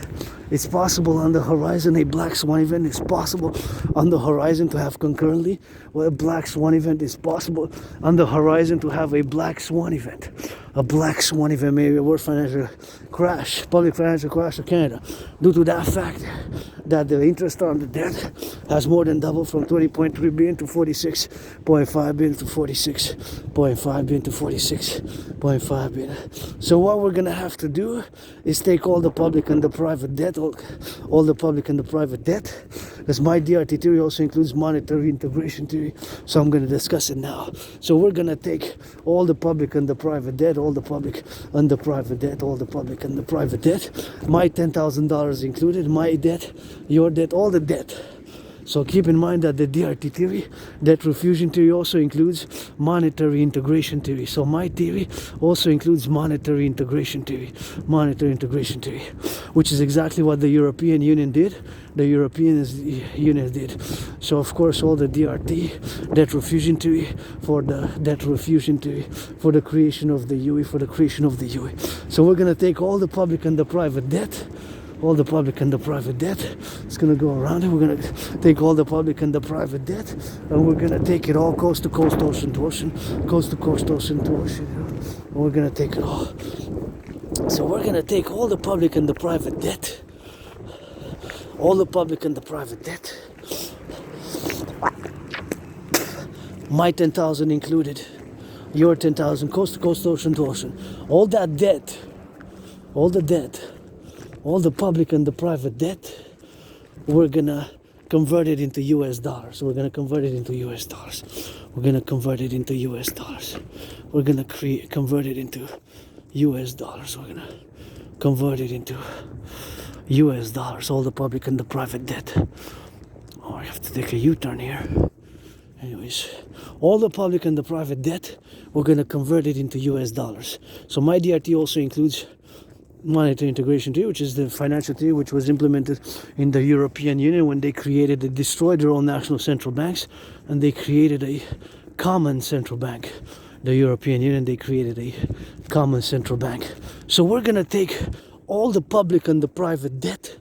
It's possible on the horizon a black swan event. It's possible on the horizon to have concurrently a black swan event. It's possible on the horizon to have a black swan event. a black swan, if I may, a worst financial crash, public financial crash of Canada, due to that fact that the interest on the debt has more than doubled from 20.3 billion to 46.5 billion to 46.5 billion to 46.5 billion. So what we're gonna have to do is take all the public and the private debt, all the public and the private debt, because my DRT theory also includes monetary integration theory, so I'm going to discuss it now. So we're going to take all the public and the private debt, all the public and the private debt, all the public and the private debt, my $10,000 included, my debt, your debt, all the debt. So keep in mind that the DRT theory, debt refusion theory, also includes monetary integration theory. So my theory also includes monetary integration theory, which is exactly what the European Union did. The European Union did. So of course all the DRT, debt refusion theory, for the debt refusion theory, for the creation of the UE, So we're going to take all the public and the private debt, all the public and the private debt. It's going to go around it. We're going to take all the public and the private debt, and we're going to take it all coast to coast, ocean to ocean, coast to coast, ocean to ocean. And we're going to take it all. So we're going to take all the public and the private debt, all the public and the private debt, my 10,000 included, your 10,000, coast to coast, ocean to ocean. All that debt, all the debt, all the public and the private debt, we're gonna convert it into US dollars. We're gonna convert it into US dollars. We're gonna convert it into US dollars. We're gonna convert it into US dollars. We're gonna convert it into US dollars. All the public and the private debt. Oh, I have to take a U-turn here. Anyways, all the public and the private debt, we're gonna convert it into US dollars. So my DRT also includes monetary integration theory, which is the financial theory which was implemented in the European Union when they destroyed their own national central banks, and they created a common central bank. The European Union, they created a common central bank. So we're gonna take all the public and the private debt,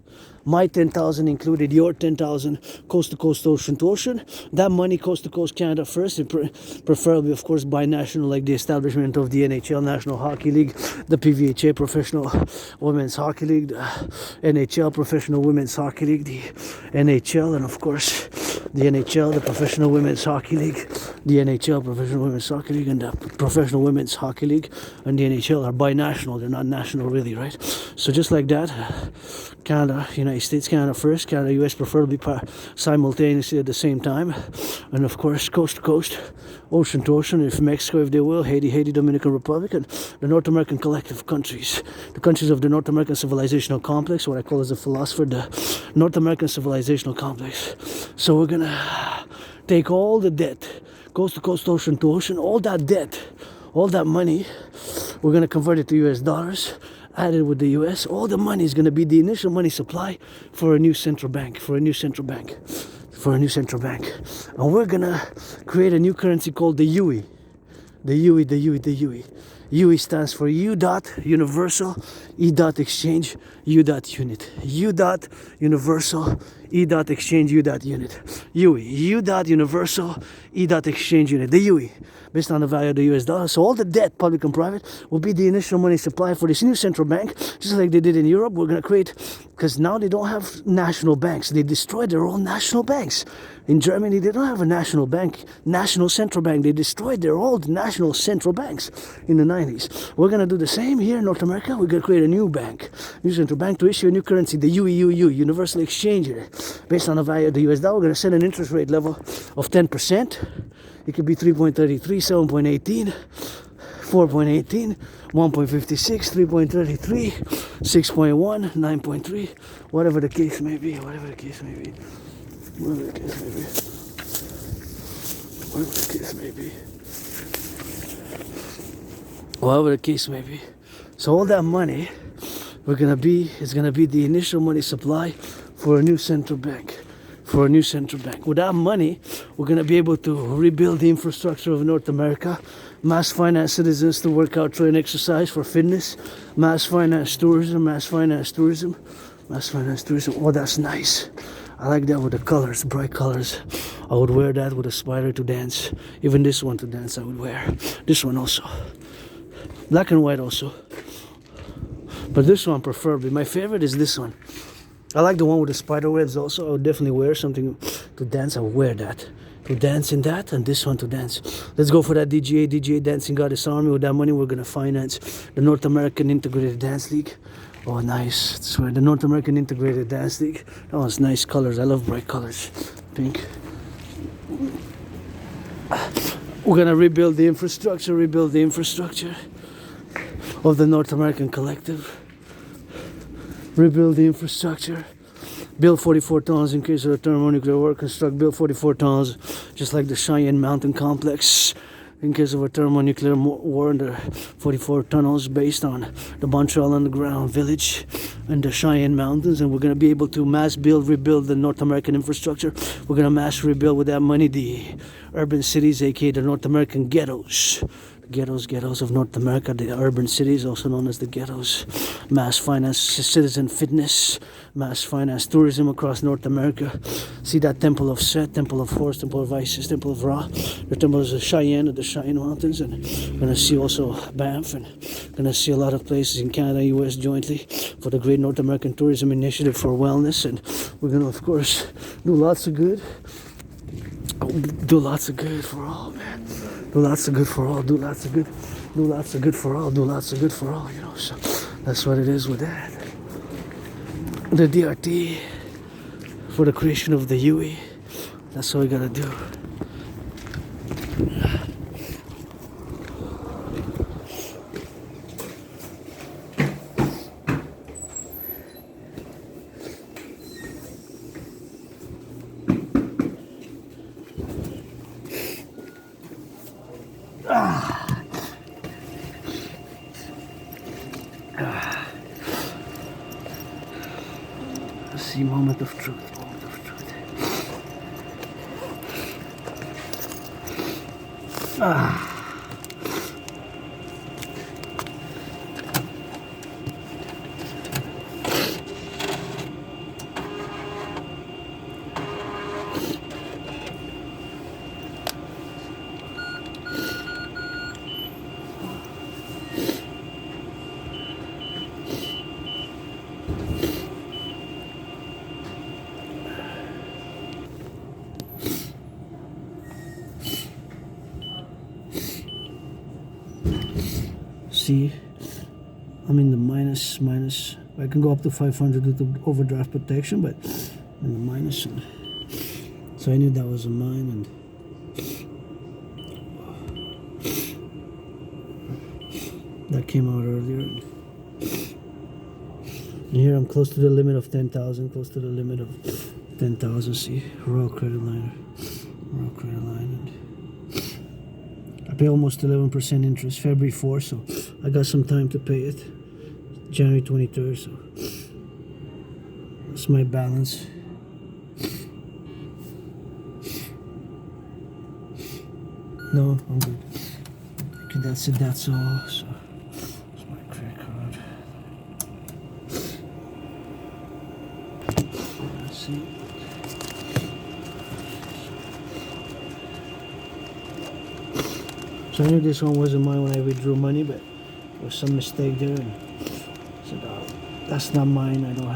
my 10,000 included, your 10,000, coast to coast, ocean to ocean. That money, coast to coast, Canada first, preferably, of course, binational, like the establishment of the NHL, National Hockey League, the PVHA, Professional Women's Hockey League, the NHL, Professional Women's Hockey League, the NHL, and of course, the NHL, the Professional Women's Hockey League, the NHL, Professional Women's Hockey League, and the Professional Women's Hockey League, and the NHL are binational. They're not national, really, right? So just like that, Canada, United States, Canada first, Canada, US preferably simultaneously at the same time, and of course coast to coast, ocean to ocean, if Mexico, if they will, Haiti, Dominican Republic, and the North American collective countries, the countries of the North American civilizational complex, what I call as a philosopher, the North American civilizational complex. So we're gonna take all the debt, coast to coast, ocean to ocean, all that debt, all that money, we're gonna convert it to US dollars, added with the US. All the money is going to be the initial money supply for a new central bank, and we're going to create a new currency called the UE. UE stands for U dot universal, E dot exchange, U dot unit. U dot universal, E dot exchange, U dot unit. UE. U dot universal, E dot exchange unit. The UE, based on the value of the US dollar. So all the debt, public and private, will be the initial money supply for this new central bank, just like they did in Europe. We're going to create, because now they don't have national banks. They destroyed their own national banks. In Germany, they don't have a national bank, national central bank. They destroyed their old national central banks in the 90s. We're going to do the same here in North America. We're going to create a new bank, new central bank, to issue a new currency, the UEUU, Universal Exchange Unit. Based on the value of the US dollar, we're going to set an interest rate level of 10%. It could be 3.33, 7.18, 4.18, 1.56, 3.33, 6.1, 9.3, whatever the case may be, whatever the case may be. So all that money is gonna be the initial money supply for a new central bank. With that money, we're going to be able to rebuild the infrastructure of North America, mass finance citizens to work out, train, exercise for fitness, mass finance tourism. Oh, that's nice. I like that with the colors, bright colors. I would wear that with a spider to dance. Even this one to dance I would wear. This one also. Black and white also. But this one preferably. My favorite is this one. I like the one with the spider webs also. I would definitely wear something to dance. I would wear that. To dance in that, and this one to dance. Let's go for that DGA Dancing Goddess Army. With that money, we're gonna finance the North American Integrated Dance League. Oh, nice. That's right, the North American Integrated Dance League. Oh, it's nice colors. I love bright colors. Pink. We're gonna rebuild the infrastructure of the North American Collective. Rebuild the infrastructure. Build 44 tunnels in case of a thermonuclear war. Construct, build 44 tunnels, just like the Cheyenne Mountain Complex. In case of a thermonuclear war, and the 44 tunnels based on the Montreal Underground Village and the Cheyenne Mountains. And we're going to be able to mass build, rebuild the North American infrastructure. We're going to mass rebuild with that money the urban cities, aka the North American ghettos. Ghettos of North America, the urban cities, also known as the ghettos. Mass finance citizen fitness, mass finance tourism across North America. See that Temple of Set, Temple of Horse, Temple of Isis, Temple of Ra, the temples of Cheyenne and the Cheyenne Mountains, and we're gonna see also Banff, and gonna see a lot of places in Canada and US jointly for the Great North American Tourism Initiative for Wellness. And we're gonna, of course, do lots of good. Do lots of good for all, man. Do lots of good for all. Do lots of good. Do lots of good for all. Do lots of good for all. You know, so that's what it is with that. The DRT for the creation of the UE. That's what we gotta do. See, moment of truth. See, I'm in the minus. I can go up to 500 with the overdraft protection, but I'm in the minus. And so I knew that was a mine, and that came out earlier. And here I'm close to the limit of 10,000. Close to the limit of 10,000. See, Royal Credit Line. And I pay almost 11% interest, February 4th, so I got some time to pay it. January 23rd, so that's my balance. No, I'm good. Okay, that's it, that's all. So that's my credit card. Let's see. So I knew this one wasn't mine when I withdrew money, but there was some mistake there, and I said, oh, that's not mine. I don't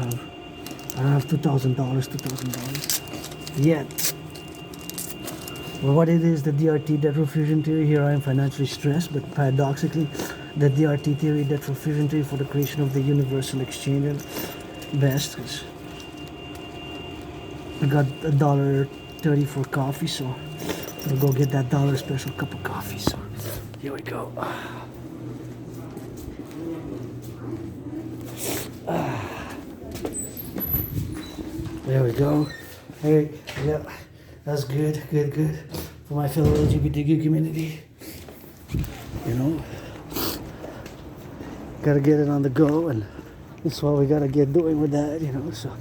have $2,000 yet. Well, what it is, the DRT, debt refusion theory. Here I am financially stressed, but paradoxically, the DRT theory, debt refusion theory for the creation of the universal exchange rate, best, because I got $1.30 for coffee, so I'll go get that $1 special cup of coffee. So here we go. There we go. Hey, yeah, that's good. For my fellow LGBTQ community. You know, gotta get it on the go, and that's what we gotta get doing with that, you know. So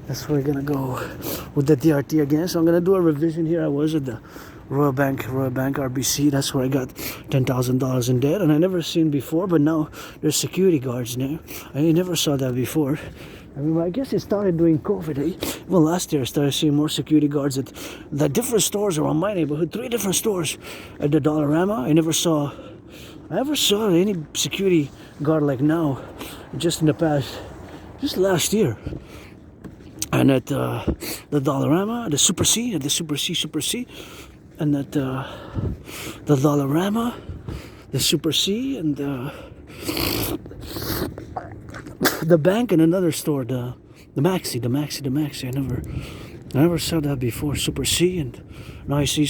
that's where we're gonna go with the DRT again. So I'm gonna do a revision here. I was at the Royal Bank RBC. That's where I got $10,000 in debt, and I never seen before, but now there's security guards there. I never saw that before. I mean, I guess it started during COVID, eh? Well, last year I started seeing more security guards at the different stores around my neighborhood. 3 different stores at the Dollarama. I never saw I ever saw any security guard like now, just in the past, just last year. And at the Dollarama, the Super C, and at the Dollarama, the Super C, and the bank, and another store, the Maxi. I never saw that before. Super C, and now I see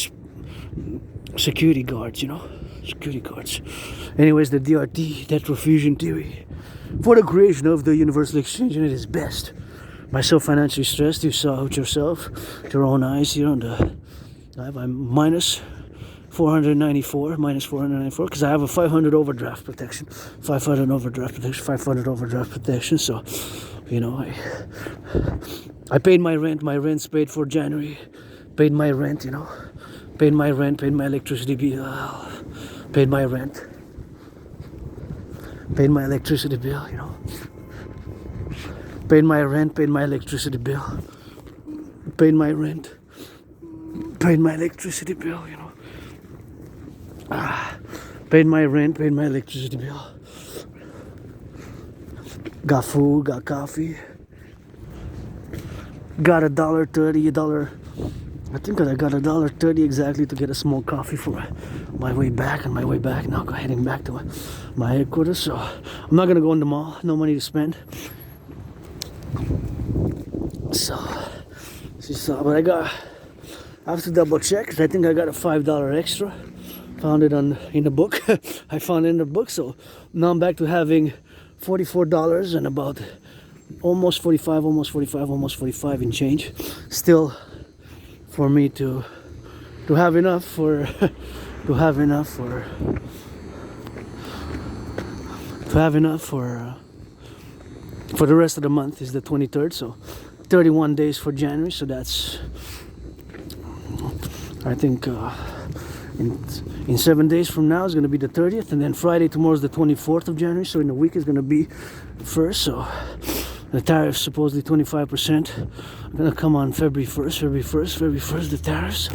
security guards, security guards. Anyways, the DRT, debt refusion theory, for the creation of the universal exchange unit is best. Myself financially stressed, you saw it yourself with your own eyes here on the. I'm minus 494, because I have a 500 overdraft protection. 500 overdraft protection. So, I paid my rent. My rent's paid for January. Paid my rent, Paid my rent, paid my electricity bill. Paid my rent. Paid my electricity bill, Paid my rent, paid my electricity bill. Paid my rent. Paid my electricity bill, Paid my rent, paid my electricity bill. Got food, got coffee. Got $1.30. I think I got $1.30 exactly to get a small coffee for my way back. On my way back now, heading back to my headquarters. So I'm not gonna go in the mall. No money to spend. So but I have to double check, because I think I got a $5 extra. Found it in the book. I found it in the book. So now I'm back to having $44 and about almost 45 in change. Still, for me to have enough for the rest of the month is the 23rd. So 31 days for January. So that's, I think, in 7 days from now is going to be the 30th, and then Friday tomorrow is the 24th of January. So in a week is going to be first. So the tariffs supposedly 25% are going to come on February 1st, the tariffs.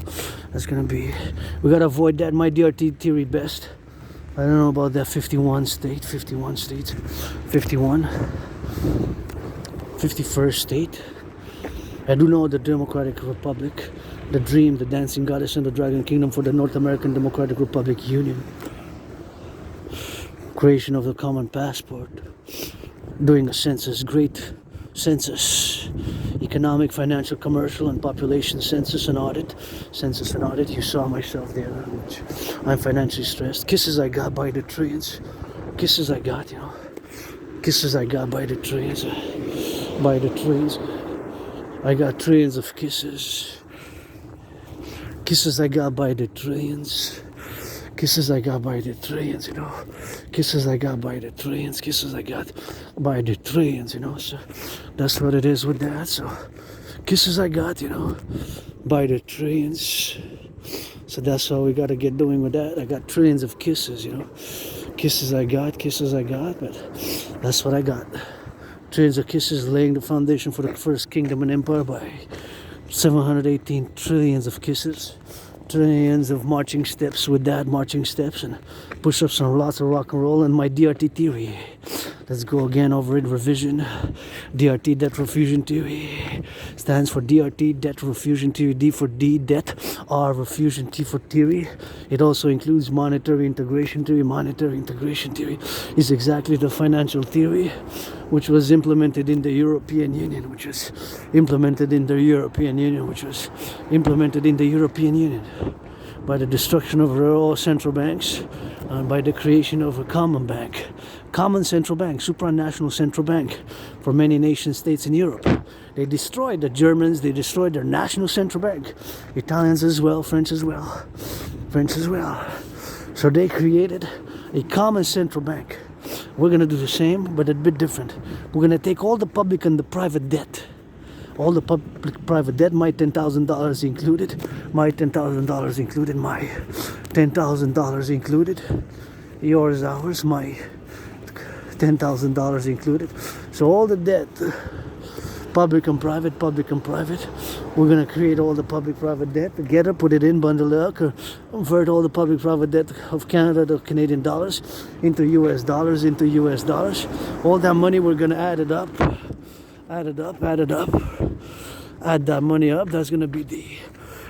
That's going to be, we got to avoid that. My DRT theory best. I don't know about that 51 states, 51st state. I do know the Democratic Republic, the dream, the dancing goddess, and the dragon kingdom for the North American Democratic Republic Union. Creation of the common passport. Doing a census, great census. Economic, financial, commercial, and population census and audit. You saw myself there, which I'm financially stressed. Kisses I got by the trillions. Kisses I got by the trillions. I got trillions of kisses. Kisses I got by the trillions. Kisses I got by the trillions, Kisses I got by the trillions. So that's what it is with that. So kisses I got, by the trillions. So that's how we gotta get doing with that. I got trillions of kisses, Kisses I got, but that's what I got. Trillions of kisses, laying the foundation for the first kingdom and empire by 718 trillions of kisses. Trillions of marching steps with that, and push-ups and lots of rock and roll, and my DRT theory. Let's go again over it, revision. DRT, debt refusion theory, stands for DRT, debt refusion theory. D for D, debt. R, refusion. T for theory. It also includes monetary integration theory. Monetary integration theory is exactly the financial theory which was implemented in the European Union, by the destruction of all central banks and by the creation of a common central bank, supranational central bank for many nation states in Europe. They destroyed the Germans, they destroyed their national central bank. Italians as well, French as well. So they created a common central bank. We're going to do the same, but a bit different. We're going to take all the public and the private debt. All the public private debt, my $10,000 included. My $10,000 included. My $10,000 included. Yours, ours, my $10,000 included. So all the debt, public and private, public and private. We're going to create all the public-private debt together, put it in, bundle it up, convert all the public-private debt of Canada to Canadian dollars, into US dollars, into US dollars. All that money, we're going to add it up, add it up, add it up, add that money up. That's going to be the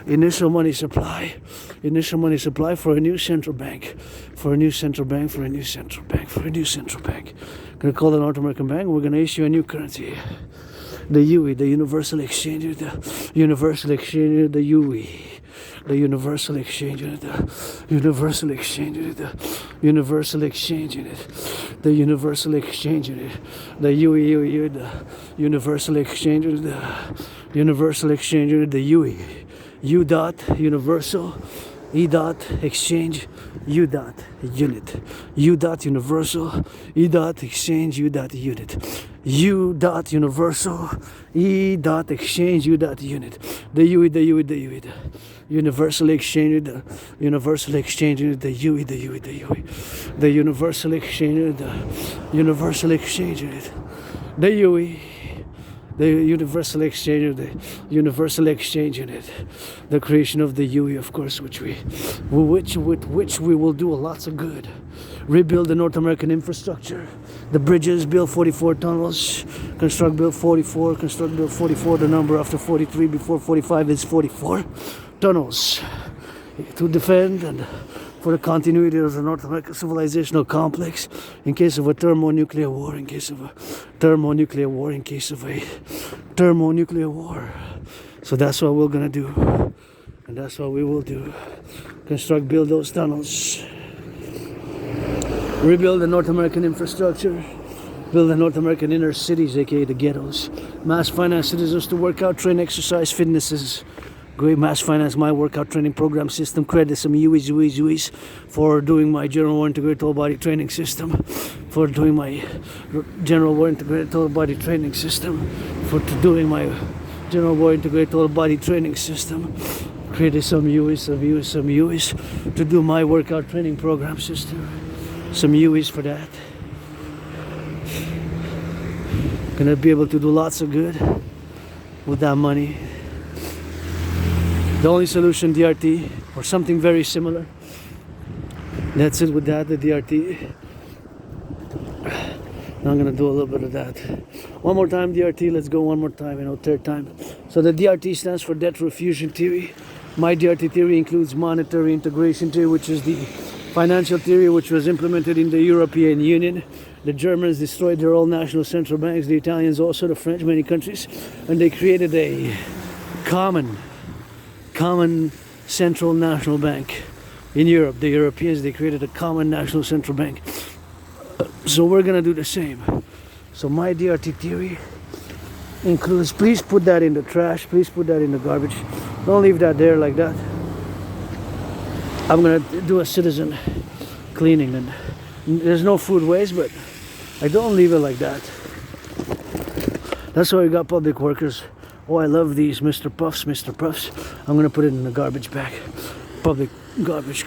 initial money supply for a new central bank, for a new central bank, for a new central bank, for a new central bank. Going to call the North American Bank. We're going to issue a new currency, the UE, the Universal Exchange, the Universal Exchange, the UE, the Universal Exchange, the Universal Exchange, the Universal Exchange, the Universal Exchange, the UE, the Universal Exchange, the Universal Exchange, the UE. U dot universal, E dot exchange, U dot unit, U dot universal, E dot exchange, U dot unit, U dot universal, E dot exchange, U dot unit, the UE, the UE, the UE, the universal exchange, the universal exchange, the UE, the UE, the UE, the universal exchange, the universal exchange, the UE. The universal exchange, the universal exchange unit, the creation of the UE, of course, with which we will do lots of good. Rebuild the North American infrastructure, the bridges, build 44 tunnels, construct, build 44, construct, build 44. The number after 43, before 45 is 44 tunnels to defend and for the continuity of the North American civilizational complex in case of a thermonuclear war, in case of a thermonuclear war, in case of a thermonuclear war. So that's what we're going to do. And that's what we will do. Construct, build those tunnels. Rebuild the North American infrastructure. Build the North American inner cities, aka the ghettos. Mass finance citizens to work out, train, exercise, fitnesses. Great mass finance, my workout training program system, credit some UEs for doing my general war integrated total body training system, for doing my general war integrated total body training system, for doing my general war integrated total body training system, created some UEs to do my workout training program system, some UEs for that. Gonna be able to do lots of good with that money. The only solution, DRT, or something very similar. That's it with that, the DRT. Now I'm going to do a little bit of that. One more time, DRT, let's go one more time, third time. So the DRT stands for debt refusion theory. My DRT theory includes monetary integration theory, which is the financial theory which was implemented in the European Union. The Germans destroyed their own national central banks, the Italians also, the French, many countries, and they created a common central national bank. In Europe, the Europeans, they created a common national central bank. So we're gonna do the same. So my DRT theory includes, please put that in the trash, please put that in the garbage. Don't leave that there like that. I'm gonna do a citizen cleaning, and there's no food waste, but I don't leave it like that. That's why we got public workers. Oh, I love these Mr. Puffs, Mr. Puffs. I'm gonna put it in the garbage bag. Public garbage.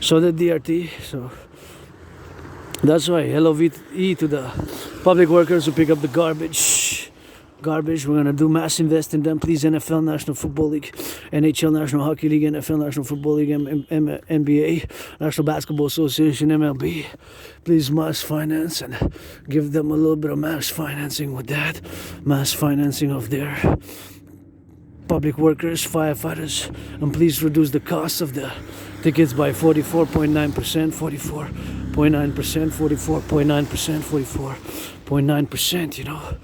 So the DRT, so that's why LOVE to the public workers who pick up the garbage. We're gonna do mass invest in them, please. NFL, National Football League, NHL, National Hockey League, NFL, National Football League, NBA, National Basketball Association, MLB. Please mass finance and give them a little bit of mass financing with that. Mass financing of their public workers, firefighters, and please reduce the cost of the tickets by 44.9%, 44.9%, 44.9%, 44.9%,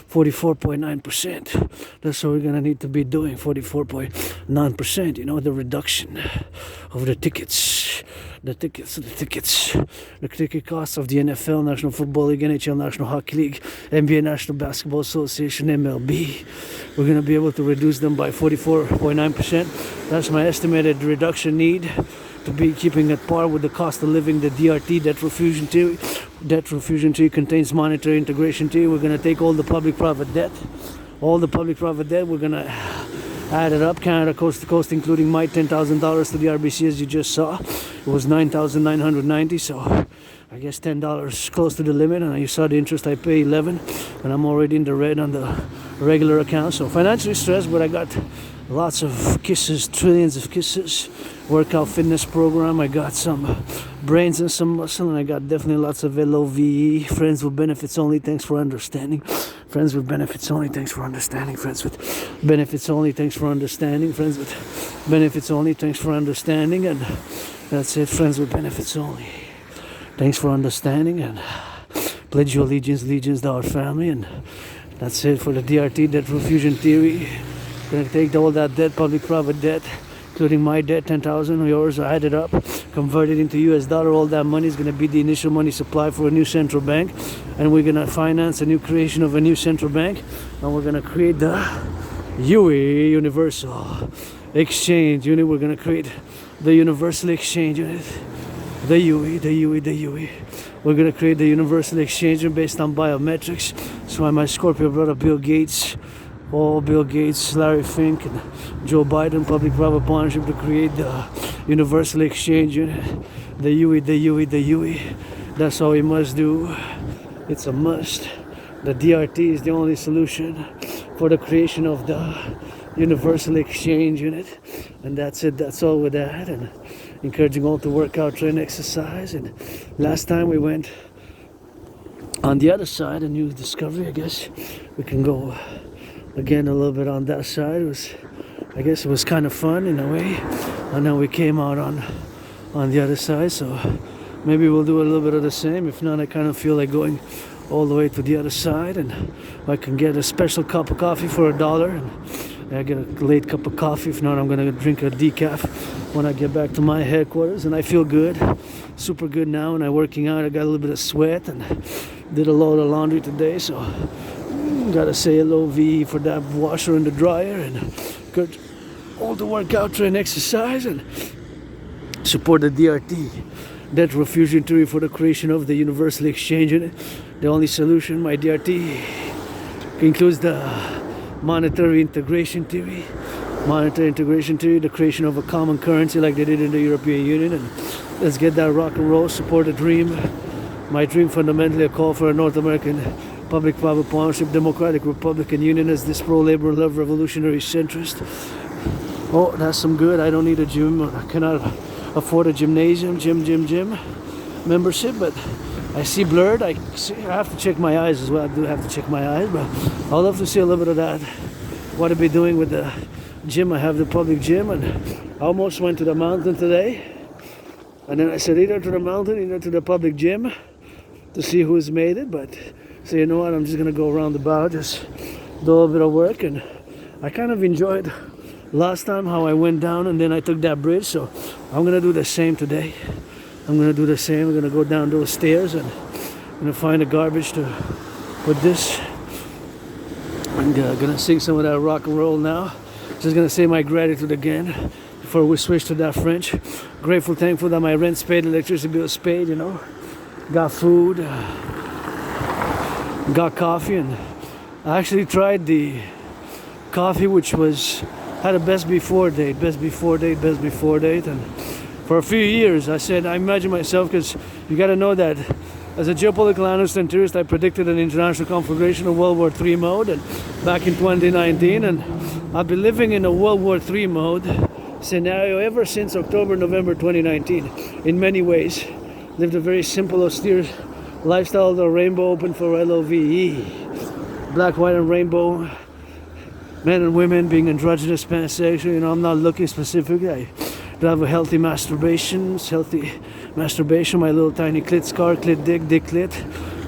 44.9%. That's what we're gonna need to be doing. 44.9%, the reduction of the tickets. The ticket costs of the NFL, National Football League, NHL, National Hockey League, NBA, National Basketball Association, MLB. We're going to be able to reduce them by 44.9%. That's my estimated reduction need to be keeping at par with the cost of living. The DRT, debt refusion theory. Debt refusion theory contains monetary integration theory. We're going to take all the public-private debt. We're going to add it up, Canada coast to coast, including my $10,000 to the RBC, as you just saw. It was $9,990, so I guess $10 close to the limit, and you saw the interest I pay 11, and I'm already in the red on the regular account. So financially stressed, but I got lots of kisses, trillions of kisses. Workout fitness program. I got some brains and some muscle, and I got definitely lots of LOVE. Friends with benefits only. Thanks for understanding. Friends with benefits only. Thanks for understanding. Friends with benefits only. Thanks for understanding. Friends with benefits only. Thanks for understanding. And that's it. Friends with benefits only. Thanks for understanding, and pledge your allegiance to our family. And that's it for the DRT, debt refusion theory. Gonna take all that debt, public-private debt, including my debt, 10,000, yours, I add it up, convert it into US dollar. All that money is gonna be the initial money supply for a new central bank, and we're gonna finance a new creation of a new central bank, and we're gonna create the UE, Universal Exchange Unit. We're gonna create the Universal Exchange Unit. The UE. We're gonna create the Universal Exchange Unit based on biometrics. That's why my Scorpio brother Bill Gates, Larry Fink, and Joe Biden, public-private partnership to create the Universal Exchange Unit. The UE. That's all we must do. It's a must. The DRT is the only solution for the creation of the Universal Exchange Unit. And that's it. That's all with that. And encouraging all to work out, train, exercise. And last time we went on the other side, a new discovery. I guess we can go again a little bit on that side. I guess it was kind of fun in a way. And then we came out on the other side. So maybe we'll do a little bit of the same. If not, I kind of feel like going all the way to the other side, and I can get a special cup of coffee for $1, and I get a late cup of coffee. If not, I'm gonna drink a decaf when I get back to my headquarters. And I feel good, super good now. And I'm working out. I got a little bit of sweat and did a load of laundry today, so gotta say LOVE for that washer and the dryer, and good all the workout, train, exercise, and support the DRT, debt refusion theory, for the creation of the Universal Exchange Unit. The only solution, my DRT, includes the monetary integration theory. The creation of a common currency like they did in the European Union. And let's get that rock and roll, support the dream. My dream, fundamentally a call for a North American public-private partnership, democratic Republican Union as this pro-labor, love, revolutionary centrist. Oh, that's some good. I don't need a gym. I cannot afford a gymnasium, gym membership, but I see blurred. I have to check my eyes as well. I do have to check my eyes, but I'd love to see a little bit of that. What I'll be doing with the gym. I have the public gym, and I almost went to the mountain today. And then I said either to the mountain, either to the public gym to see who's made it. But so you know what, I'm just gonna go around the bar, just do a little bit of work. And I kind of enjoyed last time how I went down and then I took that bridge, so I'm gonna do the same today. I'm gonna go down those stairs, and I'm gonna find the garbage to put this. I'm gonna sing some of that rock and roll now. Just gonna say my gratitude again before we switch to that French. Grateful, thankful that my rent's paid, electricity bill's paid, you know. Got food, got coffee, and I actually tried the coffee which had a best before date, and for a few years I said, I imagine myself, because you got to know that as a geopolitical analyst and theorist, I predicted an international conflagration of World War III mode, and back in 2019, and I've been living in a World War III mode scenario ever since October, November 2019. In many ways, lived a very simple, austere lifestyle. The rainbow open for LOVE, black, white, and rainbow. Men and women being androgynous, pansexual. You know, I'm not looking specifically. I do have a healthy masturbation. My little tiny clit scar, clit dick clit.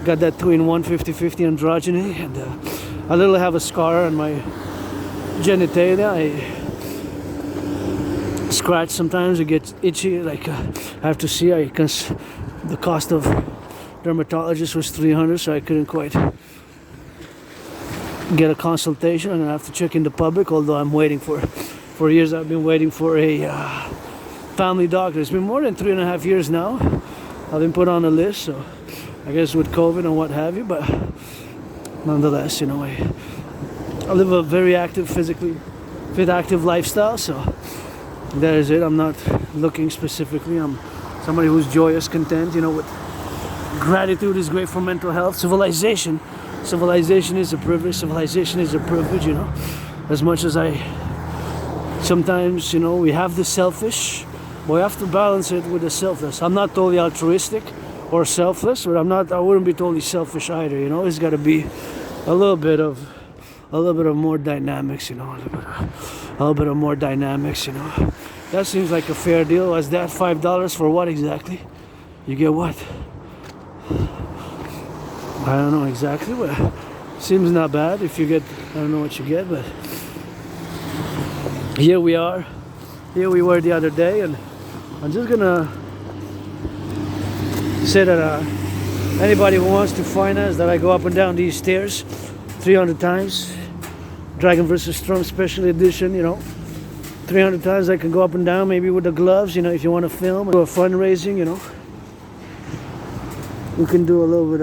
Got that 2-in-1 50-50 androgyny, and I literally have a scar on my genitalia. I scratch sometimes, it gets itchy, like I have to see. The cost of dermatologist was $300, so I couldn't quite get a consultation. I'm gonna have to check in the Publik, although I'm waiting for years. I've been waiting for a family doctor. It's been more than 3.5 years now. I've been put on a list, so I guess with COVID and what have you, but nonetheless, you know, I live a very active, physically fit, active lifestyle, so that is it. I'm not looking specifically. I'm somebody who's joyous, content, you know, with Gratitude is great for mental health. Civilization is a privilege. Civilization is a privilege, you know. As much as I sometimes, you know, we have the selfish, but we have to balance it with the selfless. I'm not totally altruistic or selfless, but I wouldn't be totally selfish either, you know. It's got to be a little bit of more dynamics, you know. A little bit of more dynamics, you know. That seems like a fair deal. Was that $5 for what exactly? You get what? I don't know exactly, but seems not bad if you get, I don't know what you get, but here we are. Here we were the other day, and I'm just gonna say that anybody who wants to finance that I go up and down these stairs 300 times, Dragon vs. Storm special edition, you know, 300 times I can go up and down, maybe with the gloves, you know, if you want to film, do a fundraising, you know. We can do a little bit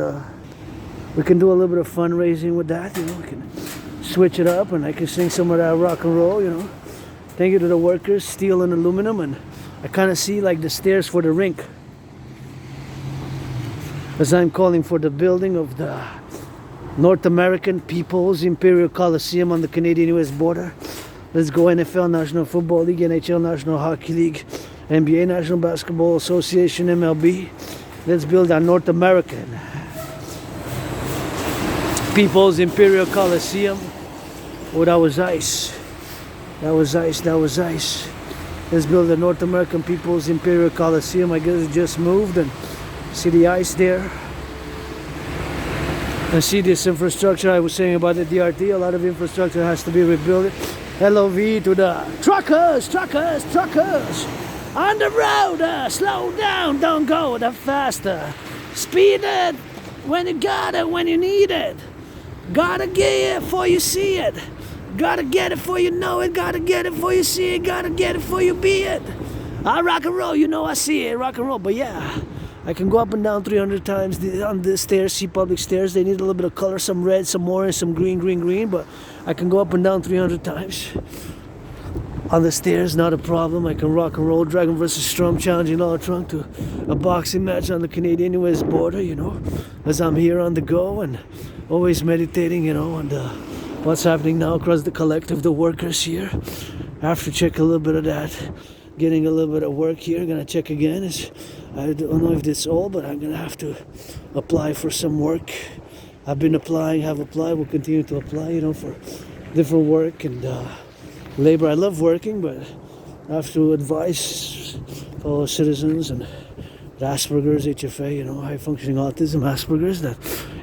of fundraising with that, you know. We can switch it up, and I can sing some of that rock and roll, you know. Thank you to the workers, steel and aluminum, and I kind of see like the stairs for the rink, as I'm calling for the building of the North American People's Imperial Coliseum on the Canadian-US border. Let's go NFL, National Football League, NHL, National Hockey League, NBA, National Basketball Association, MLB. Let's build a North American People's Imperial Coliseum. Oh, that was ice. That was ice. Let's build the North American People's Imperial Coliseum. I guess it just moved, and see the ice there. And see this infrastructure I was saying about the DRT. A lot of infrastructure has to be rebuilt. LOV to the truckers. On the road, slow down, don't go the faster. Speed it when you got it, when you need it. Gotta get it before you see it. Gotta get it before you know it. Gotta get it before you see it. Gotta get it before you be it. I rock and roll, you know I see it, rock and roll. But yeah, I can go up and down 300 times on the stairs, see public stairs. They need a little bit of color, some red, some orange, some green. But I can go up and down 300 times. On the stairs, not a problem. I can rock and roll. Dragon vs. Storm challenging Law Trunk to a boxing match on the Canadian-US border, you know, as I'm here on the go and always meditating, you know, on what's happening now across the collective, the workers here. I have to check a little bit of that. Getting a little bit of work here. Gonna check again. I don't know if it's all, but I'm gonna have to apply for some work. I've been applying, have applied, will continue to apply, you know, for different work and labor. I love working, but I have to advise fellow citizens and Asperger's, HFA, you know, high functioning autism, Asperger's, that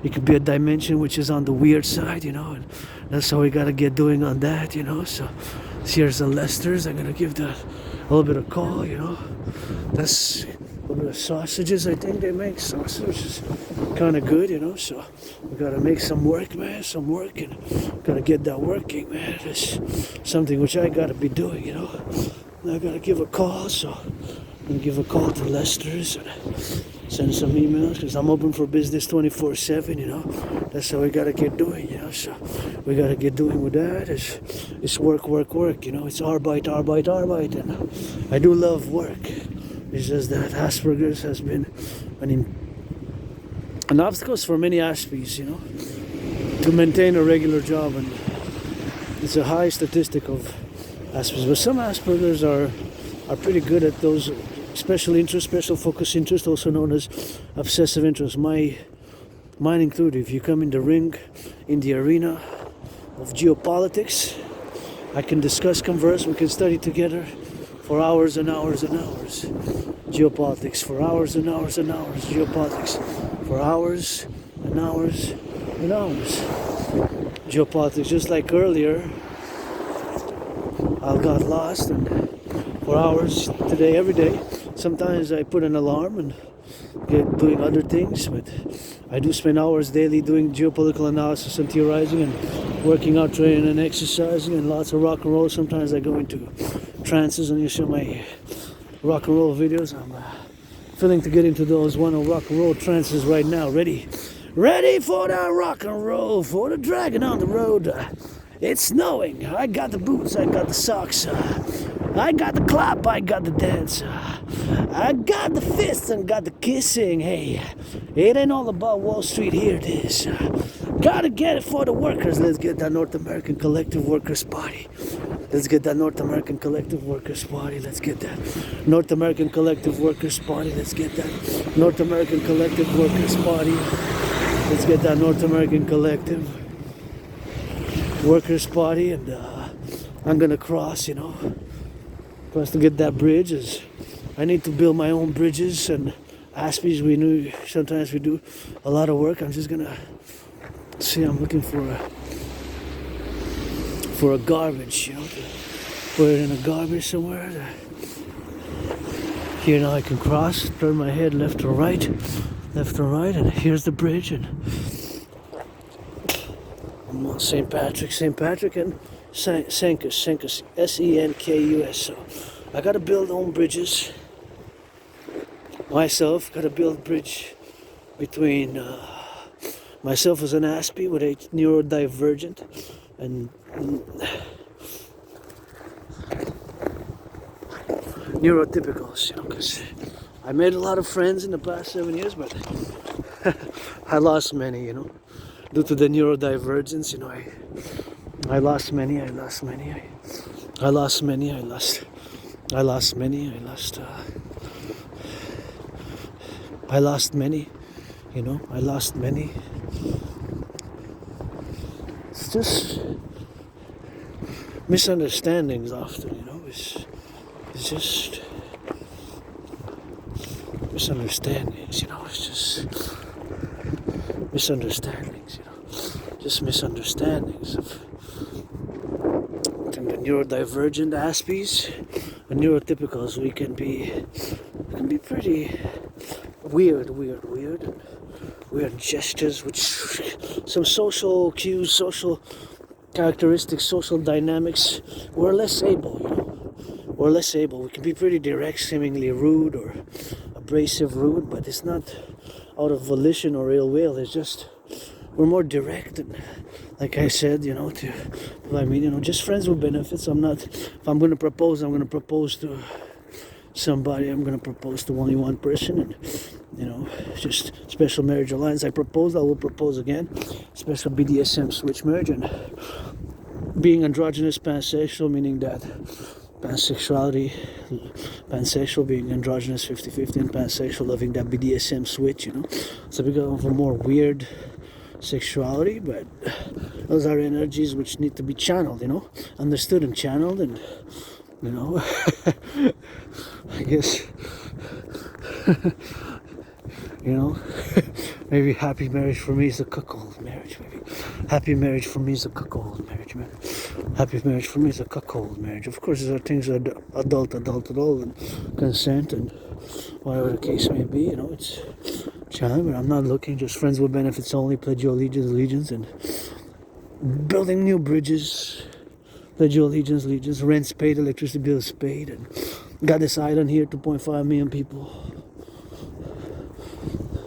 it could be a dimension which is on the weird side, you know, and that's how we gotta get doing on that, you know. So here's the Lesters. I'm gonna give that a little bit of call, you know. That's a little bit of sausages, I think they make. Sausage is kind of good, you know. So we gotta make some work, man, some work, and gotta get that working, man. It's something which I gotta be doing, you know. I gotta give a call, so I'm gonna give a call to Lester's and send some emails, because I'm open for business 24/7, you know. That's how we gotta get doing, you know. So we gotta get doing with that. It's work, you know. It's Arbeit, and I do love work. It's just that Asperger's has been an obstacle for many aspects, you know, to maintain a regular job, and it's a high statistic of Asperger's. But some Asperger's are pretty good at those special interest, special focus interest, also known as obsessive interest. Mine included. If you come in the ring, in the arena of geopolitics, I can discuss, converse, we can study together for hours and hours and hours. Geopolitics for hours and hours and hours. Geopolitics for hours and hours and hours. Geopolitics, just like earlier, I got lost, and for hours today, every day. Sometimes I put an alarm and get doing other things, but I do spend hours daily doing geopolitical analysis and theorizing and working out, training and exercising, and lots of rock and roll. Sometimes I go into trances, and you show my rock and roll videos. I'm feeling to get into those one of rock and roll trances right now. Ready for the rock and roll, for the dragon on the road. It's snowing. I got the boots, I got the socks. I got the clap, I got the dance. I got the fists and got the kissing. Hey, it ain't all about Wall Street, here it is. Gotta get it for the workers. Let's get that North American Collective Workers Party. Let's get that North American Collective Workers Party. Let's get that North American Collective Workers Party. Let's get that North American Collective Workers Party. Let's get that North American Collective Workers Party. And I'm gonna cross, cross to get that bridge. Is I need to build my own bridges and aspies. We knew sometimes we do a lot of work. I'm just gonna see. I'm looking for a garbage, to put it in a garbage somewhere. Here now I can cross, turn my head left to right, and here's the bridge. And I'm on St. Patrick and Senkus, Senkus. So I gotta build own bridges myself. Gotta build a bridge between myself as an aspie with a neurodivergent and neurotypicals, because I made a lot of friends in the past 7 years, but I lost many, due to the neurodivergence. I lost many, I lost many, I lost many, I lost many, I lost many, I lost many. It's just misunderstandings often, it's just misunderstandings, it's just misunderstandings, just misunderstandings of the neurodivergent aspies and neurotypicals. We can be pretty weird gestures, which some social cues, social characteristics, social dynamics. We're less able, We're less able. We can be pretty direct, seemingly rude or abrasive rude, but it's not out of volition or ill will. It's just we're more direct, and like I said, just friends with benefits. If I'm gonna propose, I'm gonna propose to somebody. I'm gonna propose to only one person, and just special marriage alliance. I will propose again. Special BDSM switch marriage, and being androgynous pansexual, meaning that pansexual being androgynous 50-50, and pansexual loving that BDSM switch, So we go for more weird sexuality, but those are energies which need to be channeled, understood and channeled, and I guess maybe happy marriage for me is a cuckold marriage. Maybe happy marriage for me is a cuckold marriage, man. Happy marriage for me is a cuckold marriage. Of course, these are things that are adult, and consent, and whatever the case may be. It's challenging, but I'm not looking. Just friends with benefits only. Pledge your allegiance, and building new bridges. Pledge your allegiance. Rent's paid, electricity bills paid, and got this island here, 2.5 million people.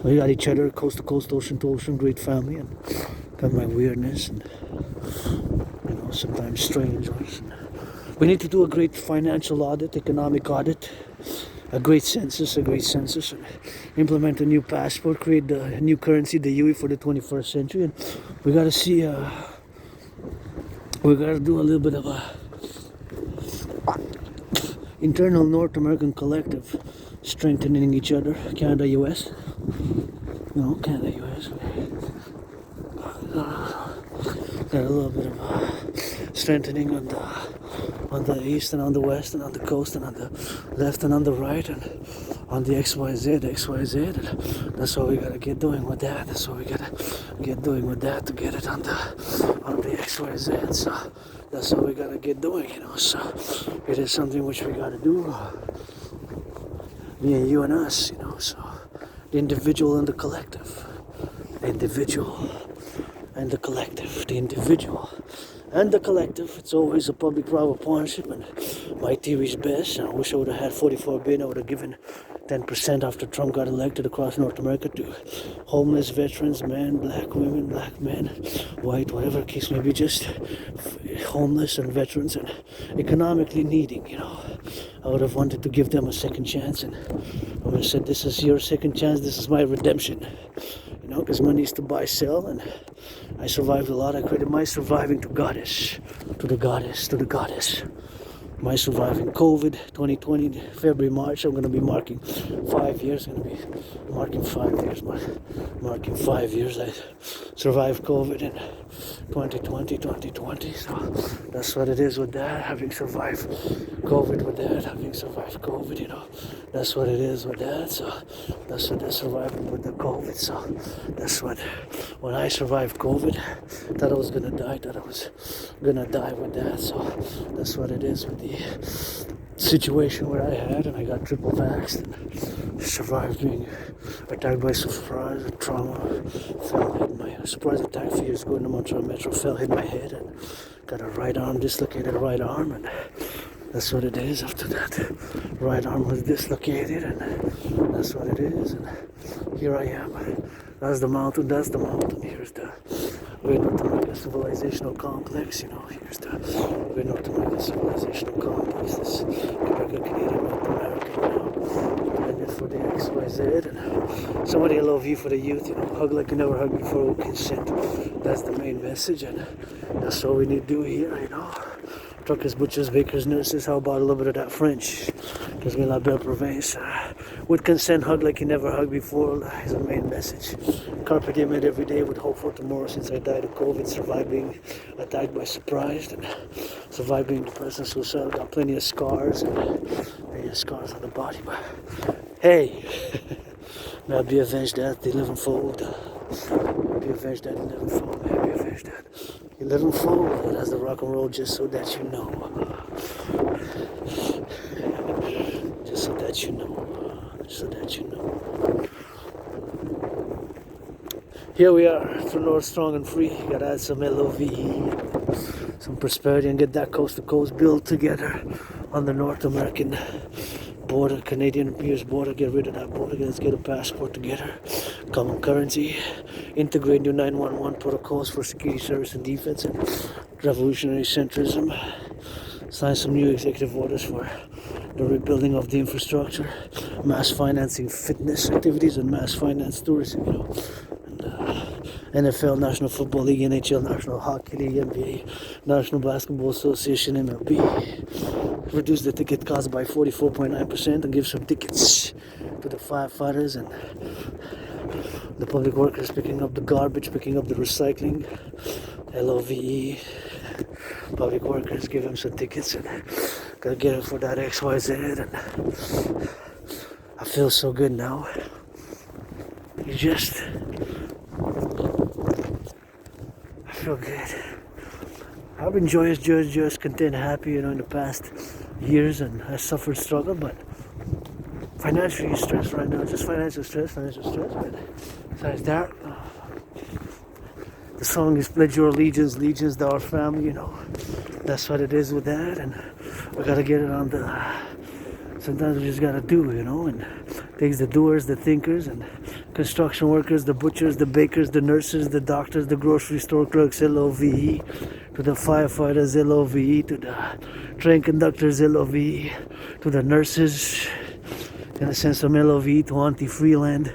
We got each other, coast to coast, ocean to ocean, great family, and got my weirdness, and sometimes strange ones. We need to do a great financial audit, economic audit, a great census, and implement a new passport, create a new currency, the UE, for the 21st century, and we gotta see. We gotta do a little bit of a internal North American collective, strengthening each other. Canada, US. Canada, US. Got a little bit of strengthening on the east and on the west and on the coast and on the left and on the right and on the XYZ. And that's what we gotta get doing with that. That's what we gotta get doing with that, to get it on the XYZ. So that's what we gotta get doing, So it is something which we gotta do. Me and you and us, So the individual and the collective. The individual and the collective. The individual and the collective. It's always a public-private partnership, and my theory's best. And I wish I would have had 44 billion. I would have given 10% after Trump got elected across North America to homeless veterans, men, black women, black men, white, whatever the case may be, just homeless and veterans and economically needing, you know. I would have wanted to give them a second chance, and I would have said, this is your second chance, this is my redemption, you know, because money is to buy, sell, and I survived a lot. I created my surviving to goddess, to the goddess, to the goddess. My surviving COVID 2020 February March. I'm going to be marking 5 years. I'm going to be marking 5 years. Marking 5 years. I survived COVID in 2020. So that's what it is with that. Having survived COVID with that. Having survived COVID, you know. That's what it is with that. So that's what they're surviving with the COVID. So that's what, when I survived COVID, thought I was going to die. Thought I was going to die with that. So that's what it is with the situation where I had, and I got triple vaxxed and survived being attacked by surprise, trauma, hit my surprise attack 4 years ago in the Montreal Metro, hit my head and got a right arm, dislocated right arm, and that's what it is. After that, right arm was dislocated, and that's what it is, and here I am. That's the mountain, here's the Great North American Civilizational Complex, you know, here's the Great North American Civilizational Complex, this Canadian North America, you know, and it for the XYZ, and somebody I love you for the youth, you know, hug like you never hugged before with consent. That's the main message, and that's all we need to do here, you know. Truckers, butchers, bakers, nurses, how about a little bit of that French? Because we're la belle province. With consent, hug like you never hugged before is the main message. Carpe diem it every day with hope for tomorrow. Since I died of COVID, survived being attacked by surprise, and survived being depressed and suicidal. Got plenty of scars, and plenty of scars on the body. But hey, may I be avenged that the living fold. Be avenged that the living fold. May I be avenged that. You live and fold as the rock and roll, just so that you know. Just so that you know. Just so that you know. Here we are, through North Strong and Free. You gotta add some LOV, some prosperity, and get that coast to coast built together on the North American border, Canadian US border. Get rid of that border. Let's get a passport together. Common currency. Integrate new 911 protocols for security, service, and defense, and revolutionary centrism. Sign some new executive orders for the rebuilding of the infrastructure, mass financing fitness activities, and mass finance tourism, you know. And NFL, National Football League, NHL, National Hockey League, NBA, National Basketball Association, MLB. Reduce the ticket cost by 44.9% and give some tickets to the firefighters and the public workers picking up the garbage, picking up the recycling, LOVE, public workers, give them some tickets, and gotta get it for that XYZ, and I feel so good now. I feel good. I've been joyous, content, happy, you know, in the past years, and I suffered struggle, but financially stressed right now, just financial stress, but besides that, the song is Pledge Your Allegiance to our family, you know, that's what it is with that, and we gotta get it on sometimes we just gotta do, you know, and it takes the doers, the thinkers, and construction workers, the butchers, the bakers, the nurses, the doctors, the grocery store clerks, LOVE, to the firefighters, LOVE, to the train conductors, LOVE, to the nurses, in a sense of LOVE to anti-Freeland,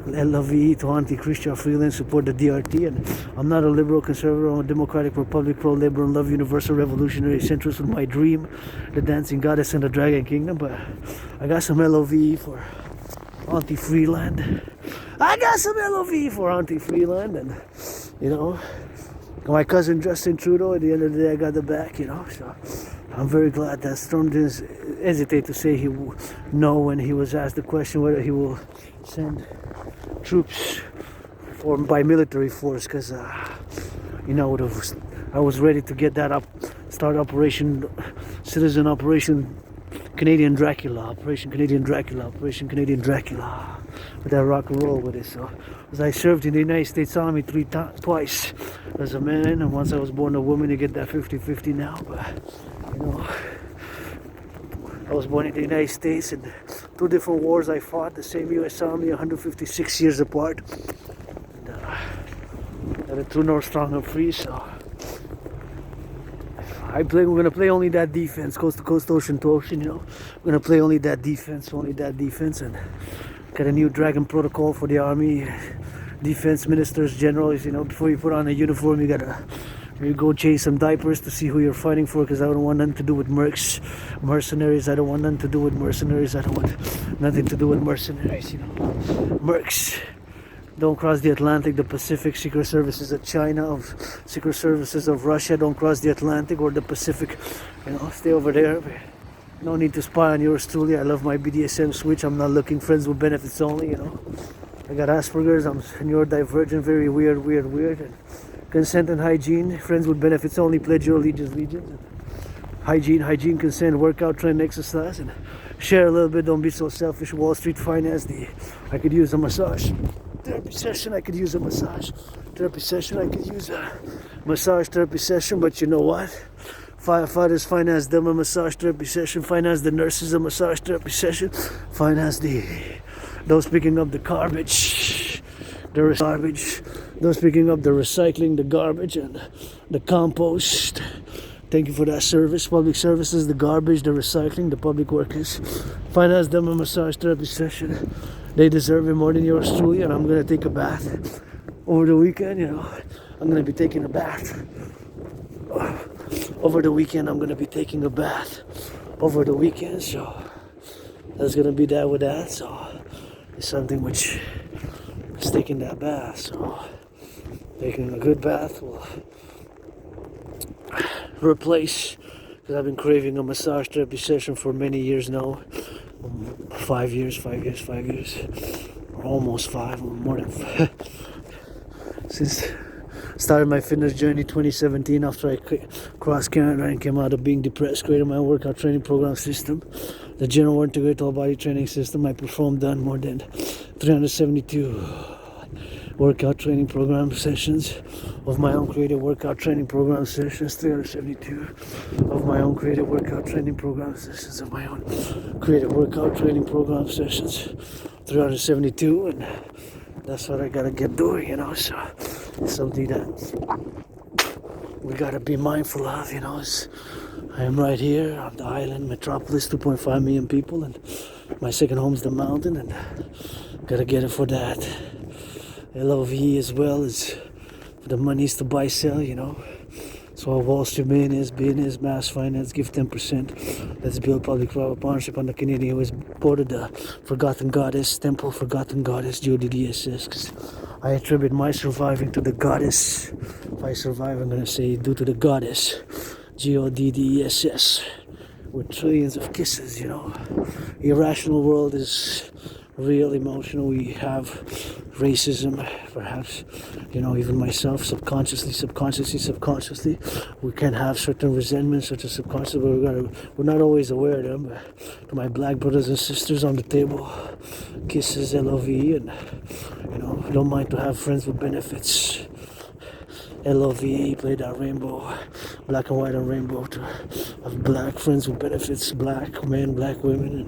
LOVE to anti-Christian Freeland, support the DRT, and I'm not a liberal conservative, I'm a democratic republic, pro-labor and love universal revolutionary centrist with my dream, the dancing goddess and the dragon kingdom, but I got some LOVE for anti-Freeland. I got some LOV for anti-Freeland, and you know, my cousin Justin Trudeau, at the end of the day I got the back, you know, so I'm very glad that Storm didn't hesitate to say no when he was asked the question whether he will send troops by military force, because you know, I was ready to get that up, start Operation Citizen, Operation Canadian Dracula, Operation Canadian Dracula, with that rock and roll with it. So, as I served in the United States Army twice as a man, and once I was born a woman, you get that 50-50 now. But you know, I was born in the United States, and 2 different wars I fought, the same U.S. Army, 156 years apart. And the true north, strong and free. So we're gonna play only that defense, coast to coast, ocean to ocean. We're gonna play only that defense, and got a new dragon protocol for the army. Defense ministers, generals. Before you put on a uniform, you gotta go change some diapers to see who you're fighting for, because I don't want nothing to do with mercenaries. I don't want nothing to do with mercenaries. Mercs don't cross the Atlantic, the Pacific. Secret services of China, secret services of Russia, don't cross the Atlantic or the Pacific. Stay over there. No need to spy on yours truly. I love my BDSM switch. I'm not looking, friends with benefits only. I got Asperger's. I'm neurodivergent, very weird. And consent and hygiene, friends with benefits only. Pledge your allegiance. Hygiene, consent, workout, train, exercise, and share a little bit. Don't be so selfish. Wall Street finance. I could use a massage therapy session. I could use a massage therapy session. But you know what? Firefighters finance them a massage therapy session. Finance the nurses a massage therapy session. Finance those picking up the garbage. Those picking up the recycling, the garbage, and the compost. Thank you for that service. Public services, the garbage, the recycling, the public workers. Finance them a massage therapy session. They deserve it more than yours truly, and I'm gonna take a bath over the weekend. I'm gonna be taking a bath over the weekend. So that's gonna be that with that. So it's something which is taking that bath. So taking a good bath will replace, because I've been craving a massage therapy session for many years now. 5 years, or almost 5, or more than 5. Since started my fitness journey 2017, after I crossed Canada and came out of being depressed, created my workout training program system, the general integrated all body training system. I done more than 372 workout training program sessions of my own creative workout training program sessions. 372 of my own creative workout training program sessions. 372, and that's what I gotta get doing. So it's something that we gotta be mindful of. I am right here on the island metropolis, 2.5 million people, and my second home's the mountain, and gotta get it for that. LOV as well as the monies to buy, sell, So Wall Street billionaires, mass finance, give 10%. Let's build public-private partnership on the Canadian US border, the Forgotten Goddess, Temple Forgotten Goddess, GODDSS, because I attribute my surviving to the goddess. If I survive, I'm going to say due to the goddess, GODDSS, with trillions of kisses, Irrational world is real, emotional. We have racism, perhaps, even myself, subconsciously, we can have certain resentments, such as subconscious, but we're not always aware of them. To my black brothers and sisters on the table, kisses, LOV, and don't mind to have friends with benefits. LOVE, play that rainbow, black and white and rainbow, to have black friends with benefits, black men, black women,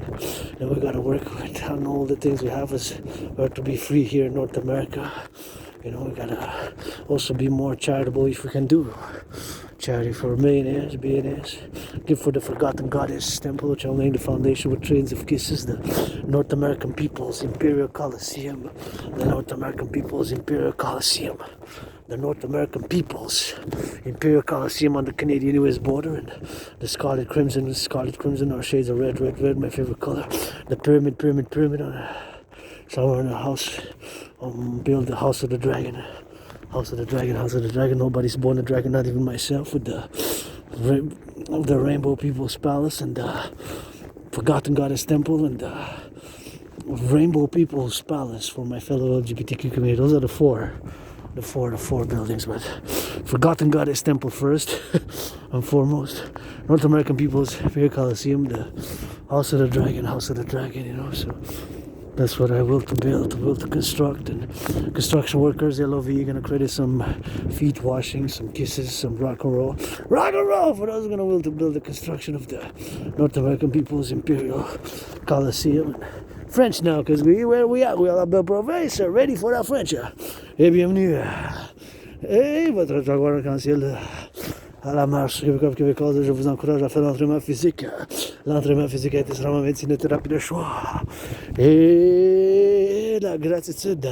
and we gotta work on all the things we have as to be free here in North America. We gotta also be more charitable if we can do charity for millionaires, billionaires. Give for the Forgotten Goddess Temple, which I'll name the foundation with trillions of kisses. The North American People's Imperial Coliseum. The North American People's Imperial Coliseum. The North American People's Imperial Coliseum on the Canadian-US border, and the scarlet crimson are shades of red, my favorite color. The pyramid somewhere in the house. Build the house of the dragon. House of the dragon. Nobody's born a dragon, not even myself, with the Rainbow People's Palace and the Forgotten Goddess Temple and the Rainbow People's Palace for my fellow LGBTQ community. Those are the four buildings, but Forgotten Goddess Temple first and foremost. North American People's Imperial Coliseum, the House of the Dragon, So That's what I will to build, will to construct. And construction workers, LOV, going to credit some feet washing, some kisses, some rock and roll. Rock and roll for those who are going to will to build the construction of the North American People's Imperial Coliseum. French now, because where we at? We are à la province, ready for la French. Et bienvenue. Et votre travailleur arc-en-ciel à la marche québécoise, je vous encourage à faire l'entraînement physique. L'entraînement physique a été extrêmement médecine et thérapie de choix. Et la gratitude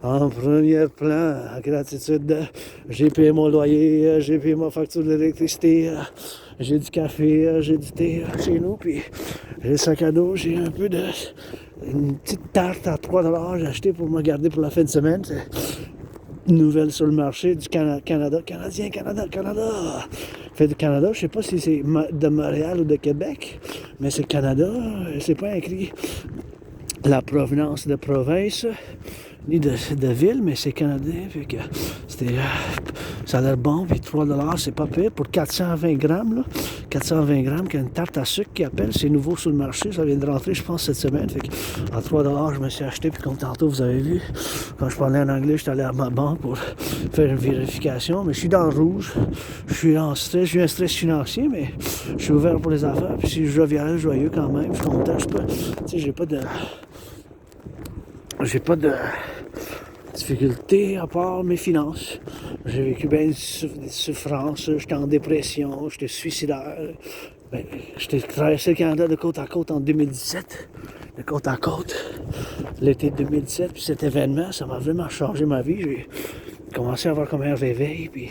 en premier plan. La gratitude. J'ai payé mon loyer, j'ai payé ma facture d'électricité, j'ai du café, j'ai du thé chez nous, puis j'ai le sac à dos, j'ai un peu de... Une petite tarte à 3$ j'ai acheté pour me garder pour la fin de semaine. C'est une nouvelle sur le marché du Canada. Fait du Canada, je sais pas si c'est de Montréal ou de Québec, mais c'est Canada. C'est pas écrit la provenance de province ni de ville, mais c'est canadien. Fait que c'était, ça a l'air bon, puis 3$, c'est pas pire pour 420 grammes. Là. 420 grammes, qui a une tarte à sucre qui appelle, c'est nouveau sur le marché, ça vient de rentrer, je pense, cette semaine. Fait que, à 3$, je me suis acheté, puis comme tantôt, vous avez vu, quand je parlais en anglais, je suis allé à ma banque pour faire une vérification, mais je suis dans le rouge, je suis en stress, j'ai un stress financier, mais je suis ouvert pour les affaires, puis je suis jovial, joyeux quand même, je suis content, je peux, tu sais, j'ai pas de difficultés à part mes finances. J'ai vécu bien des souffrances, j'étais en dépression, j'étais suicidaire. Ben, j'étais traversé le Canada de côte à côte en 2017, de côte à côte, l'été 2017, puis cet événement, ça m'a vraiment changé ma vie. J'ai commencé à avoir comme un réveil, puis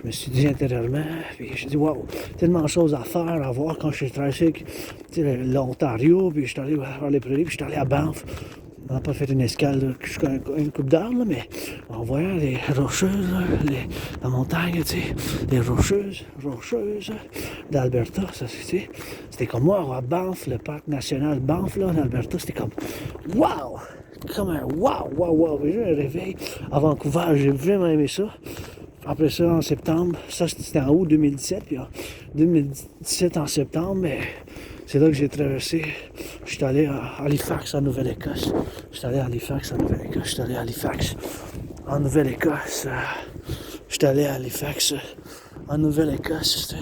je me suis dit intérieurement, puis j'ai dit, wow, tellement de choses à faire, à voir quand je suis traversé l'Ontario, puis je suis allé voir les prairies, puis je suis allé à Banff. On n'a pas fait une escale jusqu'à une coupe d'heure, mais en voyant les rocheuses, la montagne, tu sais, les rocheuses d'Alberta, ça, c'était comme moi, à Banff, le parc national Banff, là, en Alberta, c'était comme, wow! Comme un wow! J'ai eu un réveil à Vancouver, j'ai vraiment aimé ça. Après ça, en septembre, ça c'était en août 2017, puis en 2017 en septembre, mais c'est là que j'ai traversé. Je suis allé à Halifax, en Nouvelle-Écosse. Je suis allé à Halifax, en Nouvelle-Écosse. Je suis allé à Halifax, en Nouvelle-Écosse. Je suis allé à Halifax, en Nouvelle-Écosse.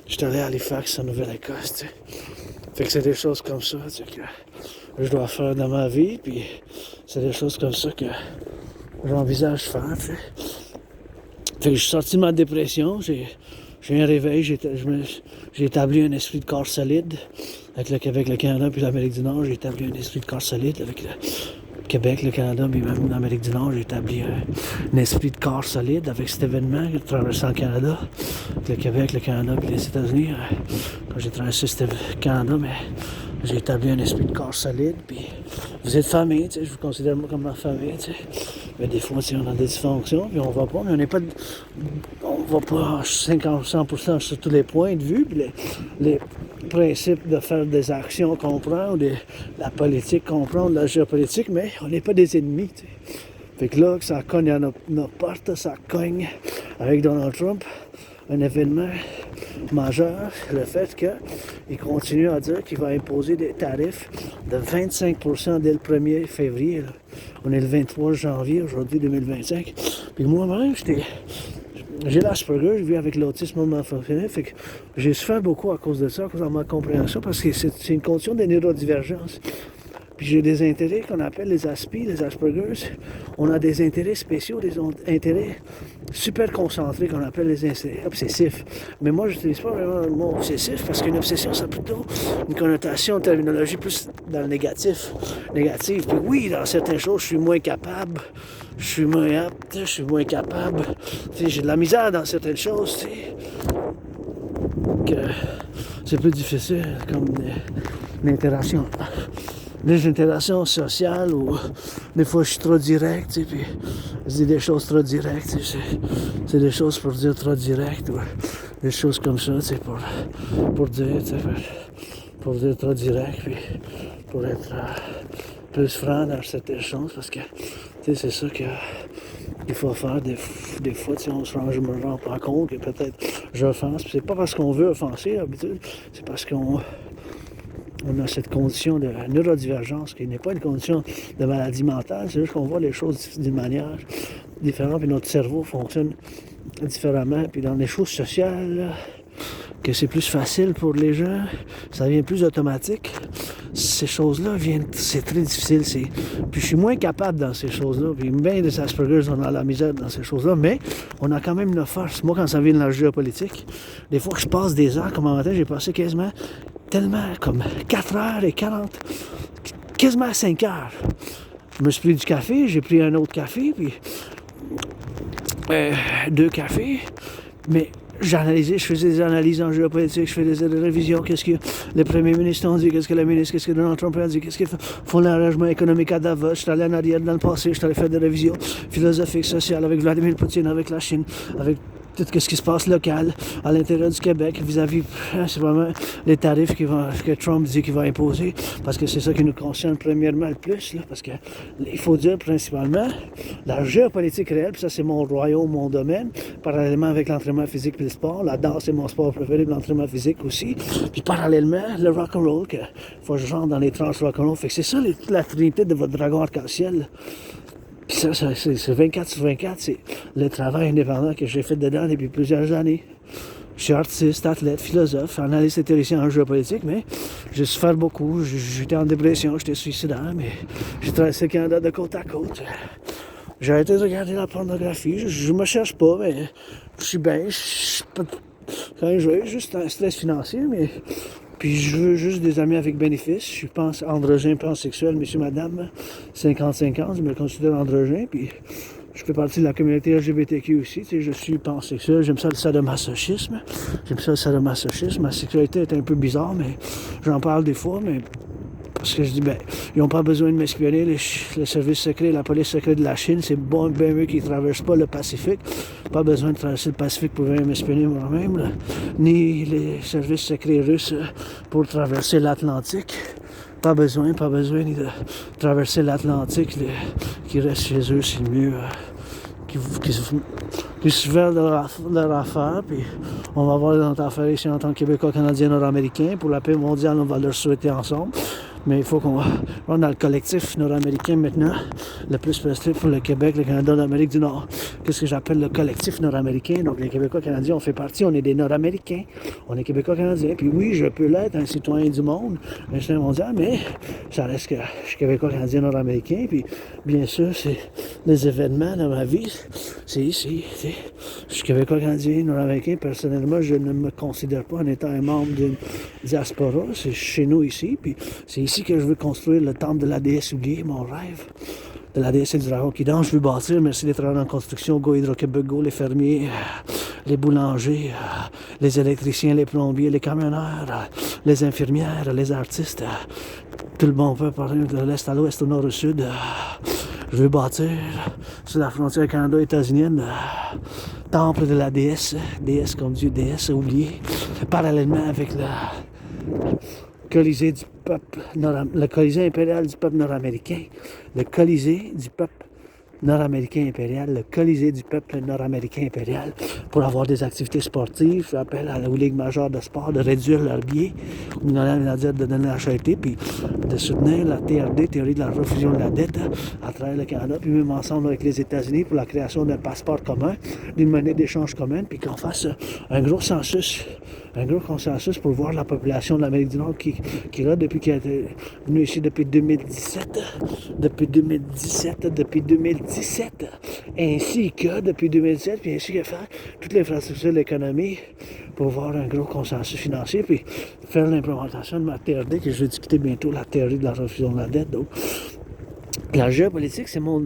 Je suis allé à Halifax, en Nouvelle-Écosse. Fait que c'est des choses comme ça que je dois faire dans ma vie, puis c'est des choses comme ça que j'envisage faire. T'sais. Fait que je suis sorti de ma dépression, j'ai eu un réveil, j'ai établi un esprit de corps solide avec le Québec, le Canada puis l'Amérique du Nord. J'ai établi un esprit de corps solide avec le Québec, le Canada puis même l'Amérique du Nord. J'ai établi un esprit de corps solide avec cet événement que j'ai traversé en Canada, avec le Québec, le Canada puis les États-Unis. Quand j'ai traversé ce Canada, mais j'ai établi un esprit de corps solide. Puis vous êtes famille, tu sais, je vous considère comme ma famille, tu sais. Mais des fois, on a des dysfonctions, puis on va pas, mais on va pas 100% sur tous les points de vue, puis les principes de faire des actions qu'on prend, ou la politique qu'on prend, de la géopolitique, mais on n'est pas des ennemis, tu sais. Fait que là, que ça cogne à nos portes, ça cogne avec Donald Trump, un événement majeur, le fait qu'il continue à dire qu'il va imposer des tarifs de 25% dès le 1er février. Là. On est le 23 janvier, aujourd'hui 2025. Puis moi-même, j'ai l'Asperger, je vis avec l'autisme monofonctionnel, fait que j'ai souffert beaucoup à cause de ça, à cause de ma compréhension, parce que c'est une condition de neurodivergence. Puis j'ai des intérêts qu'on appelle les Aspi, les Aspergers. On a des intérêts spéciaux, des intérêts super concentrés qu'on appelle les intérêts obsessifs. Mais moi, je n'utilise pas vraiment le mot obsessif parce qu'une obsession, ça a plutôt une connotation, une terminologie plus dans le négatif. Négative. Puis oui, dans certaines choses, je suis moins capable, je suis moins apte, je suis moins capable. Tu sais, j'ai de la misère dans certaines choses, tu sais. Que c'est plus difficile comme l'interaction. Des interactions sociales où des fois je suis trop direct, tu sais, puis je dis des choses trop directes, tu sais, c'est des choses pour dire trop direct, ou des choses comme ça, tu sais, pour dire, tu sais, pour dire trop direct, puis pour être plus franc dans certaines choses, parce que, tu sais, c'est ça qu'il faut faire des fois, tu sais, je me rends pas compte que peut-être j'offense, puis c'est pas parce qu'on veut offenser, d'habitude, c'est parce qu'on on a cette condition de neurodivergence qui n'est pas une condition de maladie mentale, c'est juste qu'on voit les choses d'une manière différente, puis notre cerveau fonctionne différemment, puis dans les choses sociales, là, que c'est plus facile pour les gens, ça devient plus automatique. Ces choses-là c'est très difficile. Puis je suis moins capable dans ces choses-là. Puis bien des Aspergers, on a la misère dans ces choses-là, mais on a quand même une force. Moi, quand ça vient de la géopolitique, des fois que je passe des heures, comme un matin, j'ai passé quasiment comme 4h40, quasiment 5h. Je me suis pris du café, j'ai pris un autre café, puis 2 cafés, mais j'analysais, je faisais des analyses en géopolitique, je faisais des révisions, qu'est-ce que le premier ministre a dit, qu'est-ce que la ministre, qu'est-ce que Donald Trump a dit, qu'est-ce qu'ils font l'arrangement économique à Davos, je suis allé en arrière dans le passé, je suis allé faire des révisions philosophiques, sociales avec Vladimir Poutine, avec la Chine, avec tout ce qui se passe local, à l'intérieur du Québec, vis-à-vis, c'est vraiment les tarifs que Trump dit qu'il va imposer, parce que c'est ça qui nous concerne premièrement le plus, là, parce que il faut dire principalement la géopolitique réelle, puis ça c'est mon royaume, mon domaine, parallèlement avec l'entraînement physique et le sport, la danse c'est mon sport préféré, l'entraînement physique aussi, puis parallèlement le rock'n'roll, que faut que je rentre dans les trans rock'n'roll, fait que c'est ça la trinité de votre dragon arc-en-ciel. Puis ça, c'est 24 sur 24, c'est le travail indépendant que j'ai fait dedans depuis plusieurs années. Je suis artiste, athlète, philosophe, analyste et théoricien en géopolitique, mais j'ai souffert beaucoup. J'étais en dépression, j'étais suicidaire, mais j'ai traversé le Canada de côte à côte. J'ai arrêté de regarder la pornographie. Je me cherche pas, mais je suis bien. Quand j'ai juste un stress financier, mais puis je veux juste des amis avec bénéfice. Je pense androgyne, pansexuel, monsieur, madame, 55 ans, je me considère androgyne, puis je fais partie de la communauté LGBTQ aussi, tu sais, je suis pansexuel, j'aime ça le sadomasochisme, ma sexualité est un peu bizarre, mais j'en parle des fois, mais parce que je dis, ils n'ont pas besoin de m'espionner, les services secrets, la police secrète de la Chine, c'est bon, bien mieux qu'ils ne traversent pas le Pacifique. Pas besoin de traverser le Pacifique pour venir m'espionner moi-même, là. Ni les services secrets russes pour traverser l'Atlantique. Pas besoin ni de traverser l'Atlantique, qui restent chez eux, c'est mieux. Qui se veulent leur affaire, puis on va voir notre affaire ici en tant que Québécois, Canadiens, Nord-Américains. Pour la paix mondiale, on va leur souhaiter ensemble. Mais il faut qu'on va dans le collectif nord-américain maintenant, le plus possible pour le Québec, le Canada, l'Amérique du Nord. Qu'est-ce que j'appelle le collectif nord-américain? Donc les Québécois canadiens, on fait partie, on est des Nord-Américains, on est Québécois canadiens. Puis oui, je peux l'être un citoyen du monde, un citoyen mondial, mais ça reste que je suis Québécois canadien nord-américain. Puis bien sûr, c'est les événements dans ma vie, c'est ici. Je suis Québécois canadien nord-américain. Personnellement, je ne me considère pas en étant un membre d'une diaspora. C'est chez nous ici, puis c'est ici que je veux construire le temple de la déesse oubliée, mon rêve. De la déesse et du dragon qui danse, je veux bâtir, merci des travailleurs en construction, Go Hydro-Québec, Go, les fermiers, les boulangers, les électriciens, les plombiers, les camionneurs, les infirmières, les artistes, tout le bon peuple, de l'est à l'ouest, au nord au sud. Je veux bâtir sur la frontière Canada-États-Unienne, temple de la déesse, déesse comme Dieu, déesse oubliée, parallèlement avec le Colisée du peuple le Colisée impérial du peuple nord-américain, le Colisée du peuple nord-américain impérial, le Colisée du peuple nord-américain impérial, pour avoir des activités sportives, appel aux ligues majeures de sport, de réduire leur billet, ou de donner la charité, puis de soutenir la TRD, théorie de la refusion de la dette, à travers le Canada, puis même ensemble avec les États-Unis pour la création d'un passeport commun, d'une monnaie d'échange commune, puis qu'on fasse un gros consensus pour voir la population de l'Amérique du Nord qui est là depuis qu'elle est venue ici depuis 2017, ainsi que depuis 2017, puis ainsi que faire toute l'infrastructure de l'économie pour voir un gros consensus financier, puis faire l'implémentation de ma TRD, que je vais discuter bientôt, la théorie de la refusion de la dette. Donc, la géopolitique, c'est mon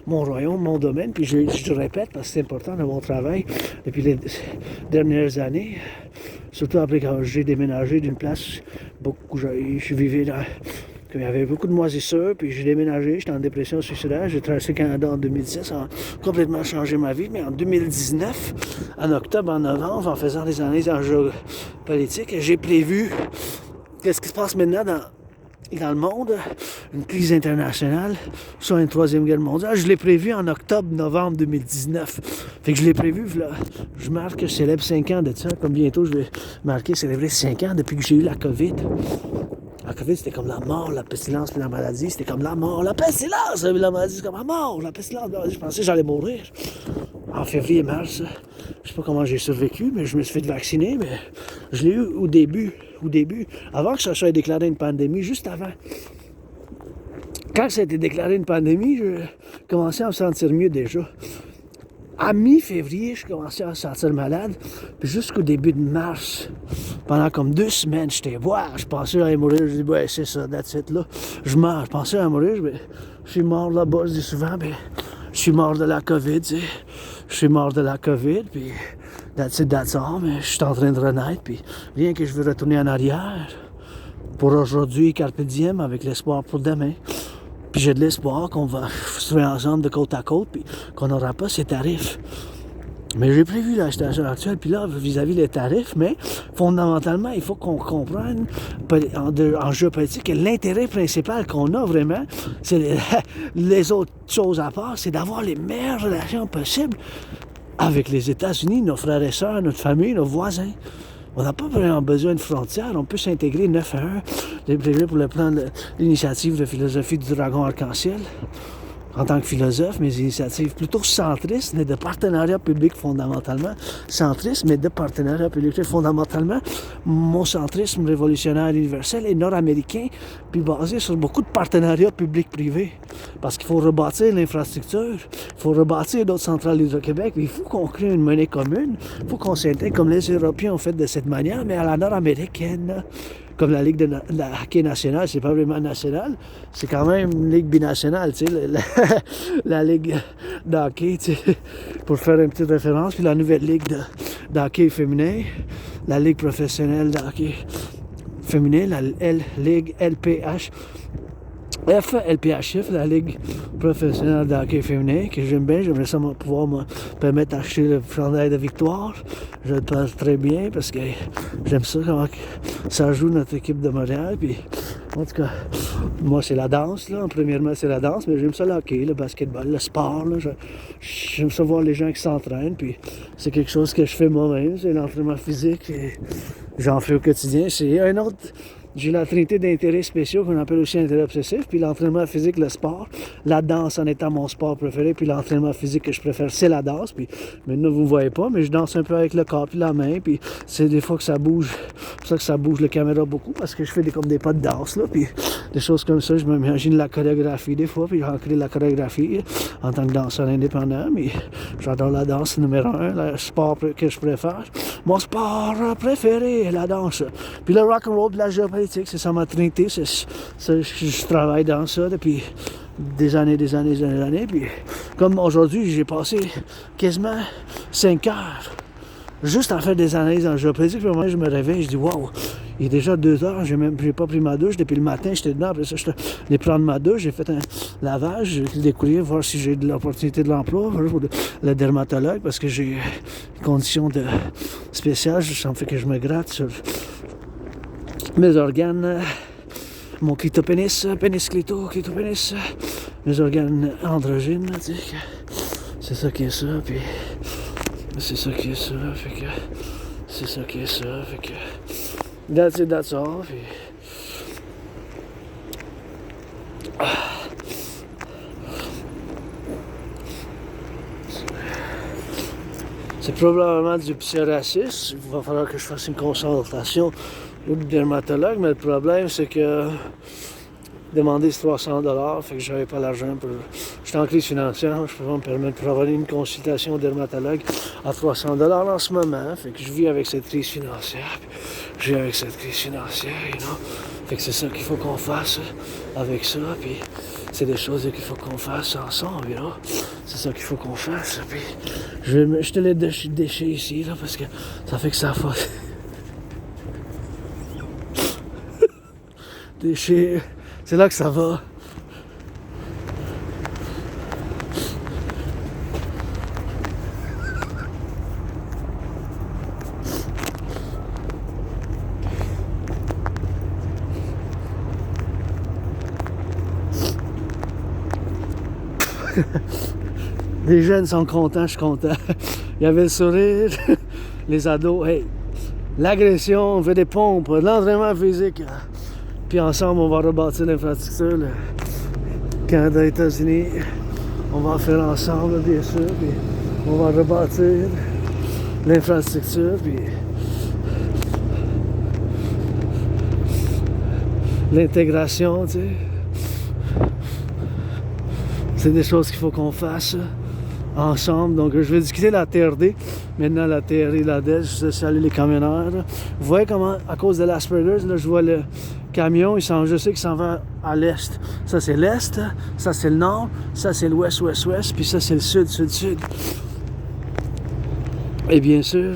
royaume, mon domaine, puis je répète parce que c'est important dans mon travail depuis les dernières années, surtout après quand j'ai déménagé d'une place où je vivais dans... Il y avait beaucoup de moisissures, puis j'ai déménagé, j'étais en dépression suicidaire, j'ai traversé le Canada en 2010, ça a complètement changé ma vie, mais en 2019, en octobre, en novembre, en faisant des analyses en géopolitique, j'ai prévu qu'est-ce qui se passe maintenant dans le monde, une crise internationale, soit une troisième guerre mondiale. Je l'ai prévu en octobre-novembre 2019. Fait que je l'ai prévu, là. Je célèbre 5 ans de ça, comme bientôt je vais célébrer 5 ans depuis que j'ai eu la COVID. La La COVID, c'était comme la mort, la pestilence, puis la maladie, c'était comme la mort, la pestilence, puis la maladie, c'est comme la mort, la pestilence, la maladie. Je pensais que j'allais mourir. En février, mars, je sais pas comment j'ai survécu, mais je me suis fait vacciner, mais je l'ai eu au début, avant que ça soit déclaré une pandémie, juste avant. Quand ça a été déclaré une pandémie, je commençais à me sentir mieux déjà. À mi-février, je commençais à me sentir malade. Puis jusqu'au début de mars, pendant comme 2 semaines, j'étais je pensais à mourir. Je dis, ouais, c'est ça, that's it, là. Je meurs. Je pensais à mourir, mais je suis mort là-bas, je dis souvent, mais je suis mort de la COVID, tu sais. Je suis mort de la COVID, puis that's it, that's all, mais je suis en train de renaître, puis rien que je veux retourner en arrière. Pour aujourd'hui, carpe diem, avec l'espoir pour demain. Puis j'ai de l'espoir qu'on va se faire ensemble de côte à côte, puis qu'on n'aura pas ces tarifs. Mais j'ai prévu la situation actuelle, puis là, vis-à-vis des tarifs, mais fondamentalement, il faut qu'on comprenne en géopolitique que l'intérêt principal qu'on a vraiment, c'est les autres choses à part, c'est d'avoir les meilleures relations possibles avec les États-Unis, nos frères et sœurs, notre famille, nos voisins. On n'a pas vraiment besoin de frontières, on peut s'intégrer 9 à 1. J'ai prévu pour le plan de l'initiative de philosophie du dragon arc-en-ciel. En tant que philosophe, mes initiatives plutôt centristes, mais de partenariat public fondamentalement. Centriste, mais de partenariat public fondamentalement. Mon centrisme révolutionnaire universel est nord-américain, puis basé sur beaucoup de partenariats public-privé. Parce qu'il faut rebâtir l'infrastructure, il faut rebâtir d'autres centrales d'Hydro-Québec, il faut qu'on crée une monnaie commune, il faut qu'on s'intègre comme les Européens ont fait de cette manière, mais à la nord-américaine. Comme la Ligue de hockey nationale, c'est pas vraiment national, c'est quand même une ligue binationale, tu sais, la Ligue de hockey, tu sais, pour faire une petite référence, puis la nouvelle Ligue de hockey féminin, la Ligue professionnelle de hockey féminin, la Ligue LPH, LPHF, la Ligue professionnelle de hockey féminin, que j'aime bien. J'aimerais ça pouvoir me permettre d'acheter le chandail de victoire. Je le pense très bien parce que j'aime ça, comment ça joue notre équipe de Montréal. Puis, en tout cas, moi, c'est la danse. Là. Premièrement, c'est la danse, mais j'aime ça le hockey, le basketball, le sport. Là. J'aime ça voir les gens qui s'entraînent. Puis, c'est quelque chose que je fais moi-même. C'est l'entraînement physique. Et j'en fais au quotidien. C'est un autre... J'ai la trinité d'intérêts spéciaux qu'on appelle aussi intérêts obsessifs, puis l'entraînement physique, le sport, la danse en étant mon sport préféré, puis l'entraînement physique que je préfère, c'est la danse, puis maintenant vous ne voyez pas, mais je danse un peu avec le corps puis la main, puis c'est des fois que ça bouge, c'est pour ça que ça bouge la caméra beaucoup, parce que je fais comme des pas de danse, là, puis des choses comme ça, je m'imagine la chorégraphie des fois, puis j'en crée la chorégraphie en tant que danseur indépendant, mais j'adore la danse numéro 1, le sport que je préfère. Mon sport préféré, la danse, puis le rock'n'roll, puis la géopolitique. C'est ça ma trinité, je travaille dans ça depuis des années, puis comme aujourd'hui, j'ai passé quasiment 5 heures juste à faire des analyses en géopolitique, puis moi je me réveille, je dis wow, il est déjà 2 heures, j'ai pas pris ma douche, depuis le matin j'étais dedans, après ça je allé prendre ma douche, j'ai fait un lavage, j'ai découvert, voir si j'ai de l'opportunité de l'emploi, pour le dermatologue, parce que j'ai une condition spéciale, ça me fait que je me gratte sur mes organes, mon clitopénis, clitopénis, mes organes androgynes, tu sais, c'est ça qui est ça, puis c'est ça qui est ça, fait que c'est ça qui est ça, fait que that's it, that's all, puis c'est probablement du psoriasis, il va falloir que je fasse une consultation au dermatologue, mais le problème c'est que demander c'est 300$, fait que j'avais pas l'argent pour... J'étais en crise financière, je peux pas me permettre pour avoir une consultation au dermatologue à 300$ en ce moment, fait que je vis avec cette crise financière, you know? Fait que c'est ça qu'il faut qu'on fasse avec ça, puis c'est des choses qu'il faut qu'on fasse ensemble, you know? C'est ça qu'il faut qu'on fasse, puis je te l'ai déché ici, là, parce que ça fait que ça fasse... déché... C'est là que ça va. Les jeunes sont contents, je suis content. Il y avait le sourire, les ados, hey, l'agression, on fait des pompes, l'entraînement physique. Puis ensemble, on va rebâtir l'infrastructure, le Canada, États-Unis. On va en faire ensemble, bien sûr. Puis on va rebâtir l'infrastructure. Puis l'intégration, tu sais. C'est des choses qu'il faut qu'on fasse ensemble. Donc, je vais discuter de la TRD. Maintenant, la TRD, la DES, je salue les camionneurs. Là. Vous voyez comment, à cause de l'Asperger's, là, je vois le camion, je sais qu'il s'en va à l'est. Ça, c'est l'est. Ça, c'est le nord. Ça, c'est l'ouest, ouest, ouest. Puis ça, c'est le sud, sud, sud. Et bien sûr,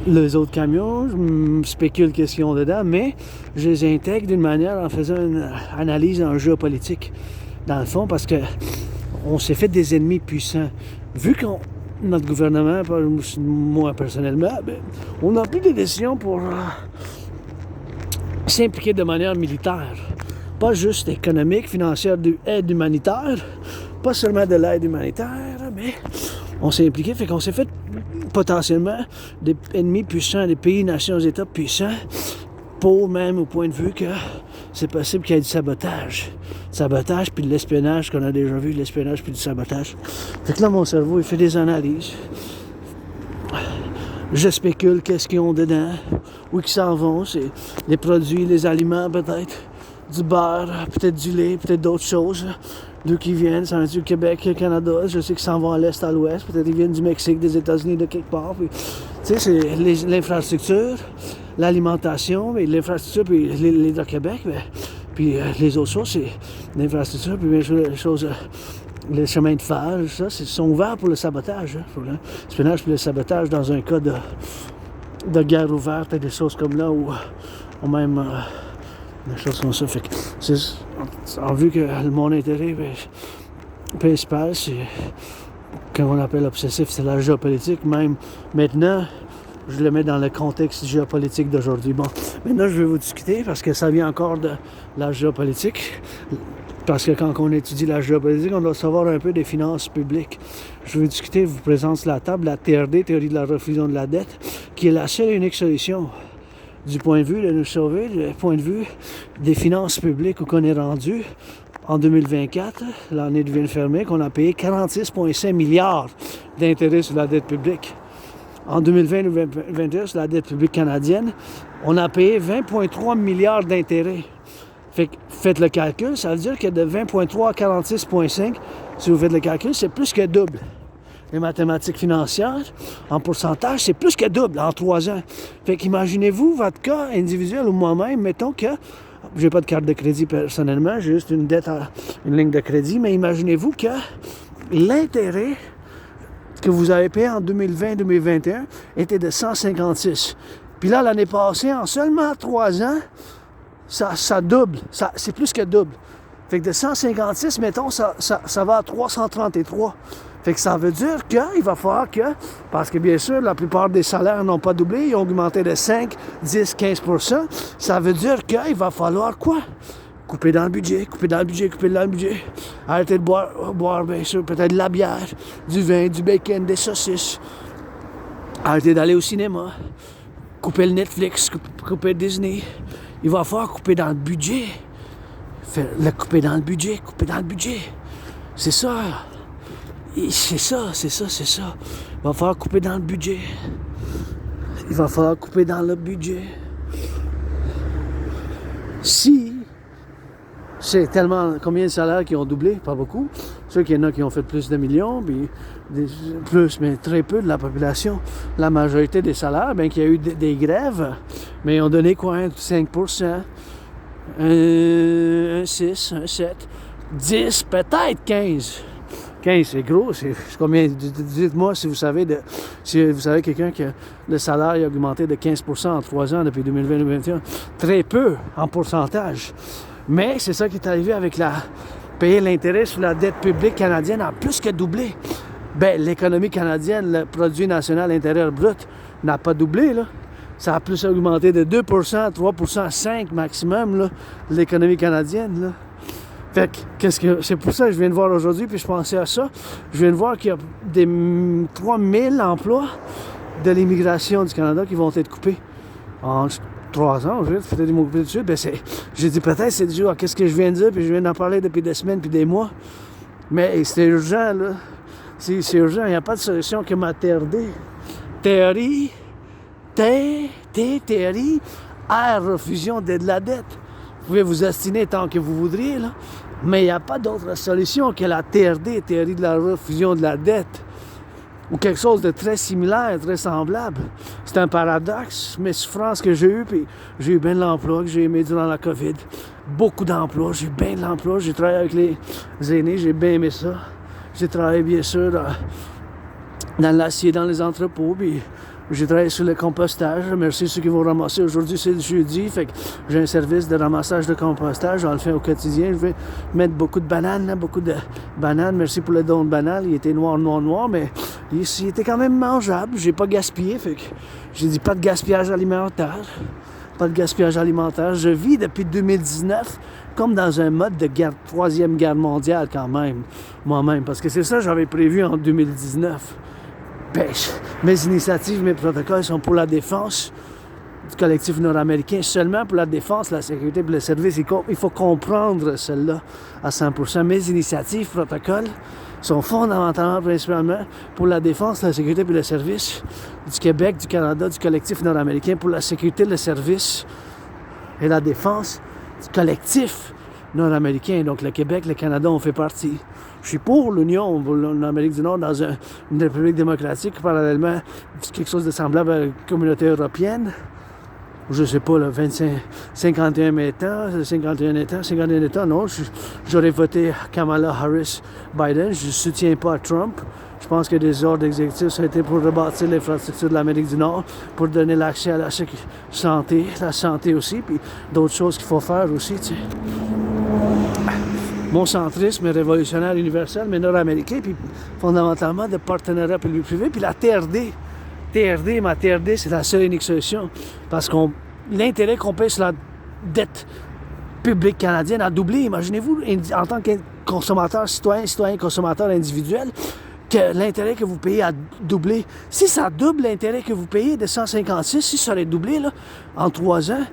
les autres camions, je spécule qu'est-ce qu'ils ont dedans, mais je les intègre d'une manière en faisant une analyse en géopolitique. Dans le fond, parce que on s'est fait des ennemis puissants. Vu que notre gouvernement, moi personnellement, on a pris des décisions pour s'impliquer de manière militaire. Pas juste économique, financière, d'aide humanitaire, pas seulement de l'aide humanitaire, mais on s'est impliqué, fait qu'on s'est fait potentiellement des ennemis puissants, des pays, nations, États puissants, pour même au point de vue que c'est possible qu'il y ait du sabotage. Sabotage puis de l'espionnage qu'on a déjà vu, l'espionnage puis du sabotage. Fait que là, mon cerveau, il fait des analyses. Je spécule qu'est-ce qu'ils ont dedans, où ils s'en vont, c'est les produits, les aliments peut-être, du beurre, peut-être du lait, peut-être d'autres choses. D'où qu'ils viennent, ça vient du Québec, Canada, je sais qu'ils s'en vont à l'est, à l'ouest, peut-être ils viennent du Mexique, des États-Unis, de quelque part. Puis, tu sais, c'est l'infrastructure, l'alimentation, mais l'infrastructure, puis l'Hydro-Québec, puis les autres choses, c'est l'infrastructure, puis bien sûr, les choses, les chemins de fer, ça, ils sont ouverts pour le sabotage. Hein, pour l'espionnage puis le sabotage dans un cas de guerre ouverte et des choses comme là, ou même des choses comme ça. Fait que c'est en vue que mon intérêt principal, c'est qu'on appelle obsessif, c'est la géopolitique. Même maintenant, je le mets dans le contexte géopolitique d'aujourd'hui. Bon, maintenant, je vais vous discuter parce que ça vient encore de la géopolitique. Parce que quand on étudie la géopolitique, on doit savoir un peu des finances publiques. Je vais discuter, vous présente sur la table, la TRD, théorie de la refusion de la dette, qui est la seule et unique solution du point de vue de nous sauver, du point de vue des finances publiques où on est rendu en 2024, l'année vient de fermer, qu'on a payé 46,5 milliards d'intérêts sur la dette publique. En 2020-2021, sur la dette publique canadienne, on a payé 20,3 milliards d'intérêts. Fait que faites le calcul, ça veut dire que de 20,3 à 46,5, si vous faites le calcul, c'est plus que double. Les mathématiques financières, en pourcentage, c'est plus que double en 3 ans. Fait qu'imaginez-vous votre cas individuel ou moi-même, mettons que j'ai pas de carte de crédit personnellement, j'ai juste une dette, une ligne de crédit, mais imaginez-vous que l'intérêt que vous avez payé en 2020-2021 était de 156. Puis là, l'année passée, en seulement 3 ans, ça double, c'est plus que double. Fait que de 156, mettons, ça va à 333. Fait que ça veut dire qu'il va falloir que, parce que bien sûr, la plupart des salaires n'ont pas doublé, ils ont augmenté de 5, 10, 15%, ça veut dire qu'il va falloir quoi? Couper dans le budget, couper dans le budget, couper dans le budget. Arrêter de boire bien sûr, peut-être de la bière, du vin, du bacon, des saucisses. Arrêter d'aller au cinéma. Couper le Netflix, couper Disney. Il va falloir couper dans le budget. Couper dans le budget, couper dans le budget. C'est ça. C'est ça. Il va falloir couper dans le budget. Il va falloir couper dans le budget. Si c'est tellement... Combien de salaires qui ont doublé? Pas beaucoup. Ceux qu'il y en a qui ont fait plus de millions, puis plus, mais très peu de la population. La majorité des salaires, bien qu'il y a eu des grèves, mais ils ont donné quoi? 5%, un 6, un 7, 10, peut-être 15. 15, c'est gros, c'est combien? Dites-moi si vous savez quelqu'un que le salaire a augmenté de 15% en 3 ans depuis 2020-2021. Très peu en pourcentage. Mais c'est ça qui est arrivé avec payer l'intérêt sur la dette publique canadienne a plus que doublé. Ben, l'économie canadienne, le produit national intérieur brut, n'a pas doublé, là. Ça a plus augmenté de 2%, 3%, 5% maximum, là, l'économie canadienne, là. Fait que, c'est pour ça que je viens de voir aujourd'hui, puis je pensais à ça. Je viens de voir qu'il y a des 3000 emplois de l'immigration du Canada qui vont être coupés. 3 ans, je vais m'occuper dessus. Ben j'ai dit peut-être c'est dû à qu'est-ce que je viens de dire, puis je viens d'en parler depuis des semaines puis des mois. Mais c'est urgent, là. C'est urgent, il n'y a pas de solution que ma TRD. Théorie, théorie, R, refusion de la dette. Vous pouvez vous ostiner tant que vous voudriez, là. Mais il n'y a pas d'autre solution que la TRD, théorie de la refusion de la dette. Ou quelque chose de très similaire, très semblable. C'est un paradoxe, mes souffrances que j'ai eues, puis j'ai eu bien de l'emploi que j'ai aimé durant la COVID. Beaucoup d'emplois, j'ai eu bien de l'emploi. J'ai travaillé avec les aînés, j'ai bien aimé ça. J'ai travaillé, bien sûr, dans l'acier, dans les entrepôts, puis j'ai travaillé sur le compostage. Merci ceux qui vont ramasser. Aujourd'hui, c'est le jeudi, fait que j'ai un service de ramassage de compostage. J'en le fais au quotidien. Je vais mettre beaucoup de bananes, là, beaucoup de bananes. Merci pour le don de bananes. Il était noir, mais il était quand même mangeable. J'ai pas gaspillé, fait que j'ai dit pas de gaspillage alimentaire. Pas de gaspillage alimentaire. Je vis depuis 2019 comme dans un mode de troisième guerre mondiale quand même, moi-même. Parce que c'est ça que j'avais prévu en 2019. Pêche. Mes initiatives, mes protocoles sont pour la défense du collectif nord-américain, seulement pour la défense, la sécurité et le service. Il faut comprendre celle-là à 100%. Mes initiatives, protocoles sont fondamentalement, principalement pour la défense, la sécurité et le service du Québec, du Canada, du collectif nord-américain, pour la sécurité, le service et la défense du collectif nord-américain. Donc le Québec, le Canada, on fait partie. Je suis pour l'Union, pour l'Amérique du Nord, dans une république démocratique, parallèlement, quelque chose de semblable à la communauté européenne. Je ne sais pas, là, 51 États, non. J'aurais voté Kamala Harris-Biden. Je ne soutiens pas Trump. Je pense que des ordres exécutifs ont été pour rebâtir l'infrastructure de l'Amérique du Nord, pour donner l'accès à la santé aussi, puis d'autres choses qu'il faut faire aussi, tu sais. Mon centrisme est révolutionnaire universel, mais nord-américain, puis fondamentalement de partenariat public-privé, puis la TRD. Ma TRD, c'est la seule et unique solution, parce que l'intérêt qu'on paye sur la dette publique canadienne a doublé. Imaginez-vous, en tant que consommateur, citoyen, consommateur individuel, que l'intérêt que vous payez a doublé. Si ça double l'intérêt que vous payez de 156, si ça aurait doublé là, en 3 ans,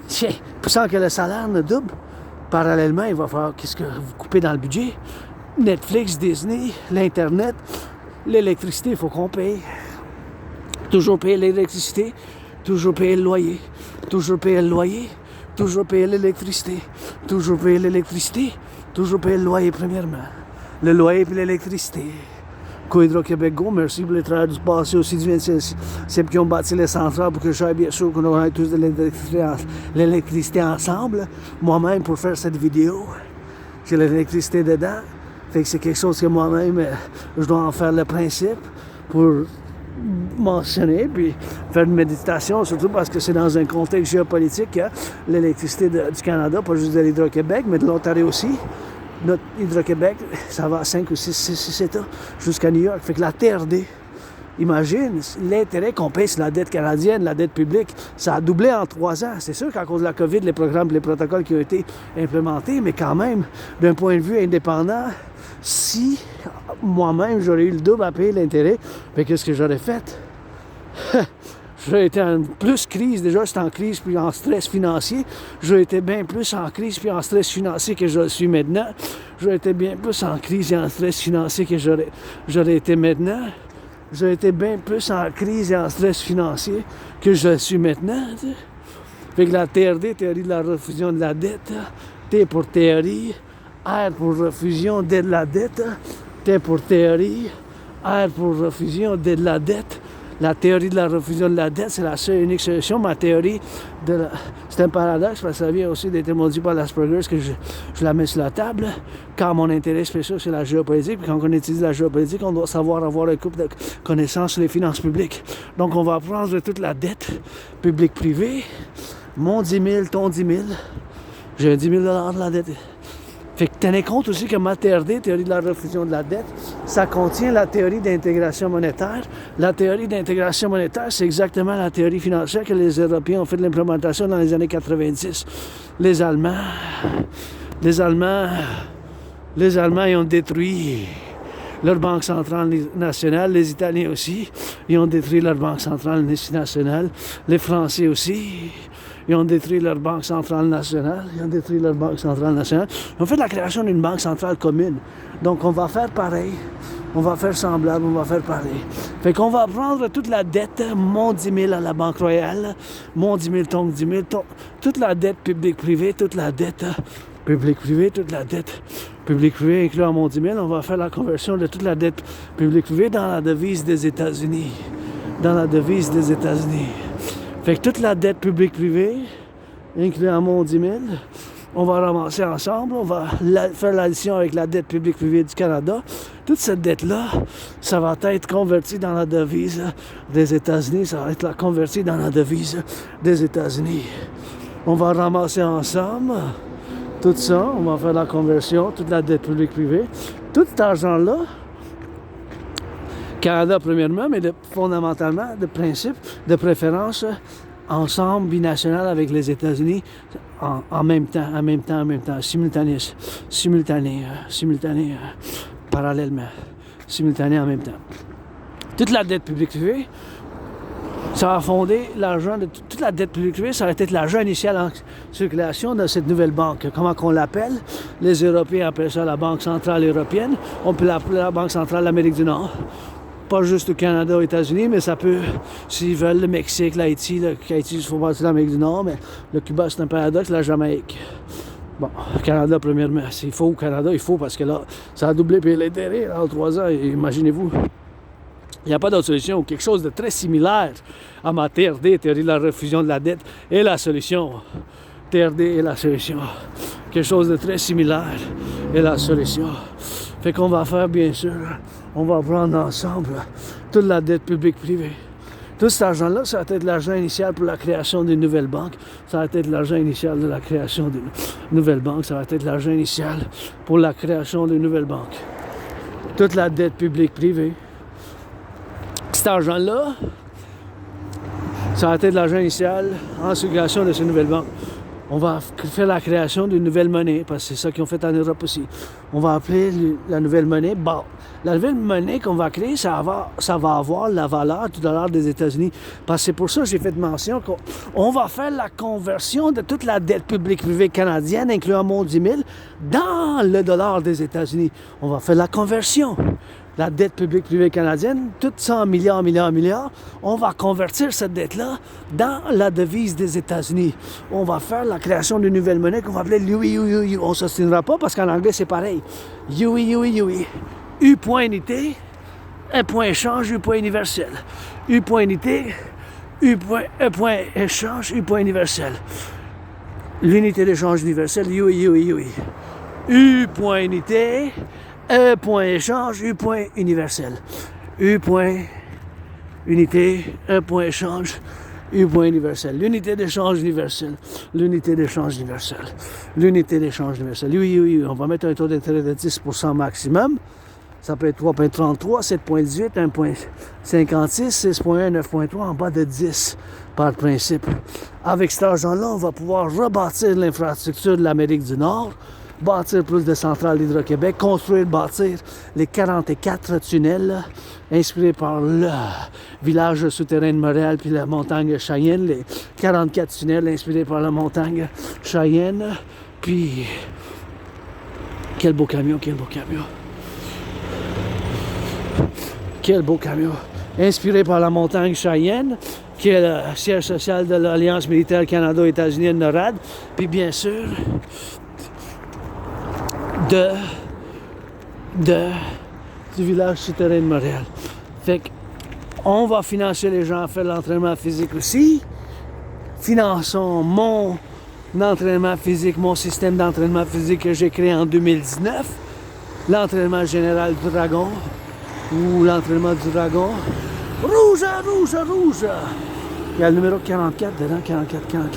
sans que le salaire ne double, parallèlement, il va falloir qu'est-ce que vous coupez dans le budget. Netflix, Disney, l'Internet, l'électricité, il faut qu'on paye. Toujours payer l'électricité, toujours payer le loyer, toujours payer le loyer, toujours payer l'électricité, toujours payer l'électricité, toujours payer le loyer premièrement. Le loyer puis l'électricité. Hydro-Québec Go, merci pour les travailleurs du passé aussi du 26 c'est qui ont bâti les centrales pour que je sois bien sûr qu'on aura tous de l'électricité ensemble. Moi-même, pour faire cette vidéo, j'ai l'électricité dedans. Fait que c'est quelque chose que moi-même, je dois en faire le principe pour mentionner, puis faire une méditation, surtout parce que c'est dans un contexte géopolitique que l'électricité du Canada, pas juste de l'Hydro-Québec, mais de l'Ontario aussi. Notre Hydro-Québec, ça va à 5 ou 6 États jusqu'à New York. Fait que la TRD, imagine l'intérêt qu'on paye sur la dette canadienne, la dette publique, ça a doublé en 3 ans. C'est sûr qu'à cause de la COVID, les programmes, les protocoles qui ont été implémentés, mais quand même, d'un point de vue indépendant, si moi-même j'aurais eu le double à payer l'intérêt, bien qu'est-ce que j'aurais fait? J'aurais été en plus crise, déjà j'étais en crise puis en stress financier. J'aurais été bien plus en crise puis en stress financier que je le suis maintenant. J'aurais été bien plus en crise et en stress financier que j'aurais été maintenant. J'aurais été bien plus en crise et en stress financier que je le suis maintenant. Tu sais. Fait que la TRD, théorie de la refusion de la dette, T pour théorie, R pour refusion de la dette, T pour théorie, R pour refusion de la dette. La théorie de la refusion de la dette, c'est la seule et unique solution. Ma théorie, c'est un paradoxe, parce que ça vient aussi d'être maudit par l'Asperger, que je la mets sur la table. Quand mon intérêt spécial, c'est la géopolitique, puis quand on utilise la géopolitique, on doit savoir avoir un couple de connaissances sur les finances publiques. Donc, on va prendre toute la dette publique-privée, mon 10 000, ton 10 000. J'ai un 10 000 de la dette. Fait que tenez compte aussi que ma TRD, théorie de la refusion de la dette, ça contient la théorie d'intégration monétaire. La théorie d'intégration monétaire, c'est exactement la théorie financière que les Européens ont fait de l'implémentation dans les années 90. Les Allemands, ils ont détruit leur banque centrale nationale. Les Italiens aussi, ils ont détruit leur banque centrale nationale. Les Français aussi. Ils ont détruit leur banque centrale nationale. Ils ont fait la création d'une banque centrale commune. Donc, on va faire pareil. On va faire semblable, on va faire pareil. Fait qu'on va prendre toute la dette, mon 10 000 à la Banque Royale, mon 10 000, ton 10 000, toute la dette publique-privée, toute la dette publique-privée, toute la dette publique-privée, incluant mon 10 000. On va faire la conversion de toute la dette publique-privée dans la devise des États-Unis. Fait que toute la dette publique-privée, incluant mon 10 000, on va ramasser ensemble, on va faire l'addition avec la dette publique privée du Canada. Toute cette dette-là, ça va être converti dans la devise des États-Unis, ça va être converti dans la devise des États-Unis. On va ramasser ensemble tout ça, on va faire la conversion, toute la dette publique privée. Tout cet argent-là, Canada premièrement, mais fondamentalement, de principe, de préférence, ensemble, binational avec les États-Unis, en même temps, simultané, parallèlement, simultané en même temps. Toute la dette publique privée, ça va fonder l'argent de toute la dette publique privée, ça va être l'argent initial en circulation de cette nouvelle banque. Comment qu'on l'appelle? Les Européens appellent ça la Banque centrale européenne. On peut l'appeler la Banque centrale de l'Amérique du Nord. Pas juste au Canada, aux États-Unis, mais ça peut, s'ils veulent, le Mexique, l'Haïti, il faut voir c'est l'Amérique du Nord, mais le Cuba, c'est un paradoxe, la Jamaïque. Bon, Canada, premièrement, s'il faut au Canada, il faut, parce que là, ça a doublé puis l'intérêt en 3 ans, imaginez-vous. Il n'y a pas d'autre solution, ou quelque chose de très similaire à ma TRD, théorie de la refusion de la dette, est la solution. TRD est la solution. Quelque chose de très similaire est la solution. Fait qu'on va faire, bien sûr, on va prendre ensemble toute la dette publique-privée. Tout cet argent-là, ça va être l'argent initial pour la création d'une nouvelle banque. Ça va être l'argent initial de la création d'une nouvelle banque. Ça va être l'argent initial pour la création d'une nouvelle banque. Toute la dette publique-privée. Cet argent-là, ça va être l'argent initial en circulation de cette nouvelle banque. On va faire la création d'une nouvelle monnaie, parce que c'est ça qu'ils ont fait en Europe aussi. On va appeler la nouvelle monnaie BAL. La nouvelle monnaie qu'on va créer, ça va avoir la valeur du dollar des États-Unis. Parce que c'est pour ça que j'ai fait mention qu'on va faire la conversion de toute la dette publique privée canadienne, incluant mon 10 000, dans le dollar des États-Unis. On va faire la conversion. La dette publique privée canadienne, toutes 100 milliards, on va convertir cette dette-là dans la devise des États-Unis. On va faire la création d'une nouvelle monnaie qu'on va appeler l'UI. On ne s'obstinera pas parce qu'en anglais, c'est pareil. UI. U point unité, un point échange, U point universel. U point unité, un point échange, U point universel. L'unité d'échange universelle, UI. U point unité, E point échange, U point universel. U point unité, E point échange, U point universel. L'unité d'échange universel. Oui. On va mettre un taux d'intérêt de 10% maximum. Ça peut être 3,33, 7,18, 1,56, 6,1, 9,3 en bas de 10 par principe. Avec cet argent-là, on va pouvoir rebâtir l'infrastructure de l'Amérique du Nord, bâtir plus de centrales d'Hydro-Québec, bâtir les 44 tunnels inspirés par le village souterrain de Montréal puis la montagne Cheyenne, les 44 tunnels inspirés par la montagne Cheyenne, puis quel beau camion. Inspiré par la montagne Cheyenne, qui est le siège social de l'Alliance militaire Canada-États-Unis de NORAD, puis bien sûr du village souterrain de Montréal. Fait qu'on va financer les gens à faire l'entraînement physique aussi. Finançons mon entraînement physique, mon système d'entraînement physique que j'ai créé en 2019. L'entraînement général du dragon ou l'entraînement du dragon. Rouge! Il y a le numéro 44 dedans, 44 dedans.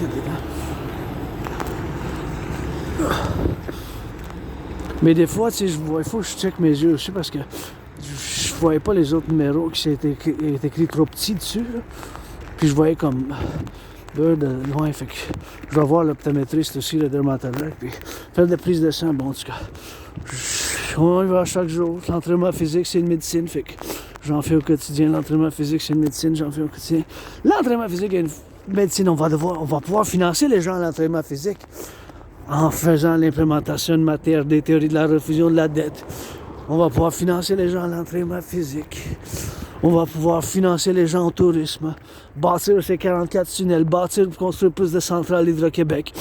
Mais des fois, tu sais, il faut que je check mes yeux aussi parce que je voyais pas les autres numéros qui étaient écrits trop petits dessus. Là. Puis je voyais comme de loin. Fait que je vais voir l'optométriste aussi, le dermatologue, puis faire des prises de sang. Bon, en tout cas, on y va chaque jour. L'entraînement physique, c'est une médecine. Fait que j'en fais au quotidien. L'entraînement physique, c'est une médecine. J'en fais au quotidien. L'entraînement physique médecine, on va pouvoir financer les gens à l'entraînement physique en faisant l'implémentation de matière des théories de la refusion de la dette. On va pouvoir financer les gens à l'entraînement physique. On va pouvoir financer les gens au tourisme, bâtir ces 44 tunnels, bâtir pour construire plus de centrales Hydro-Québec,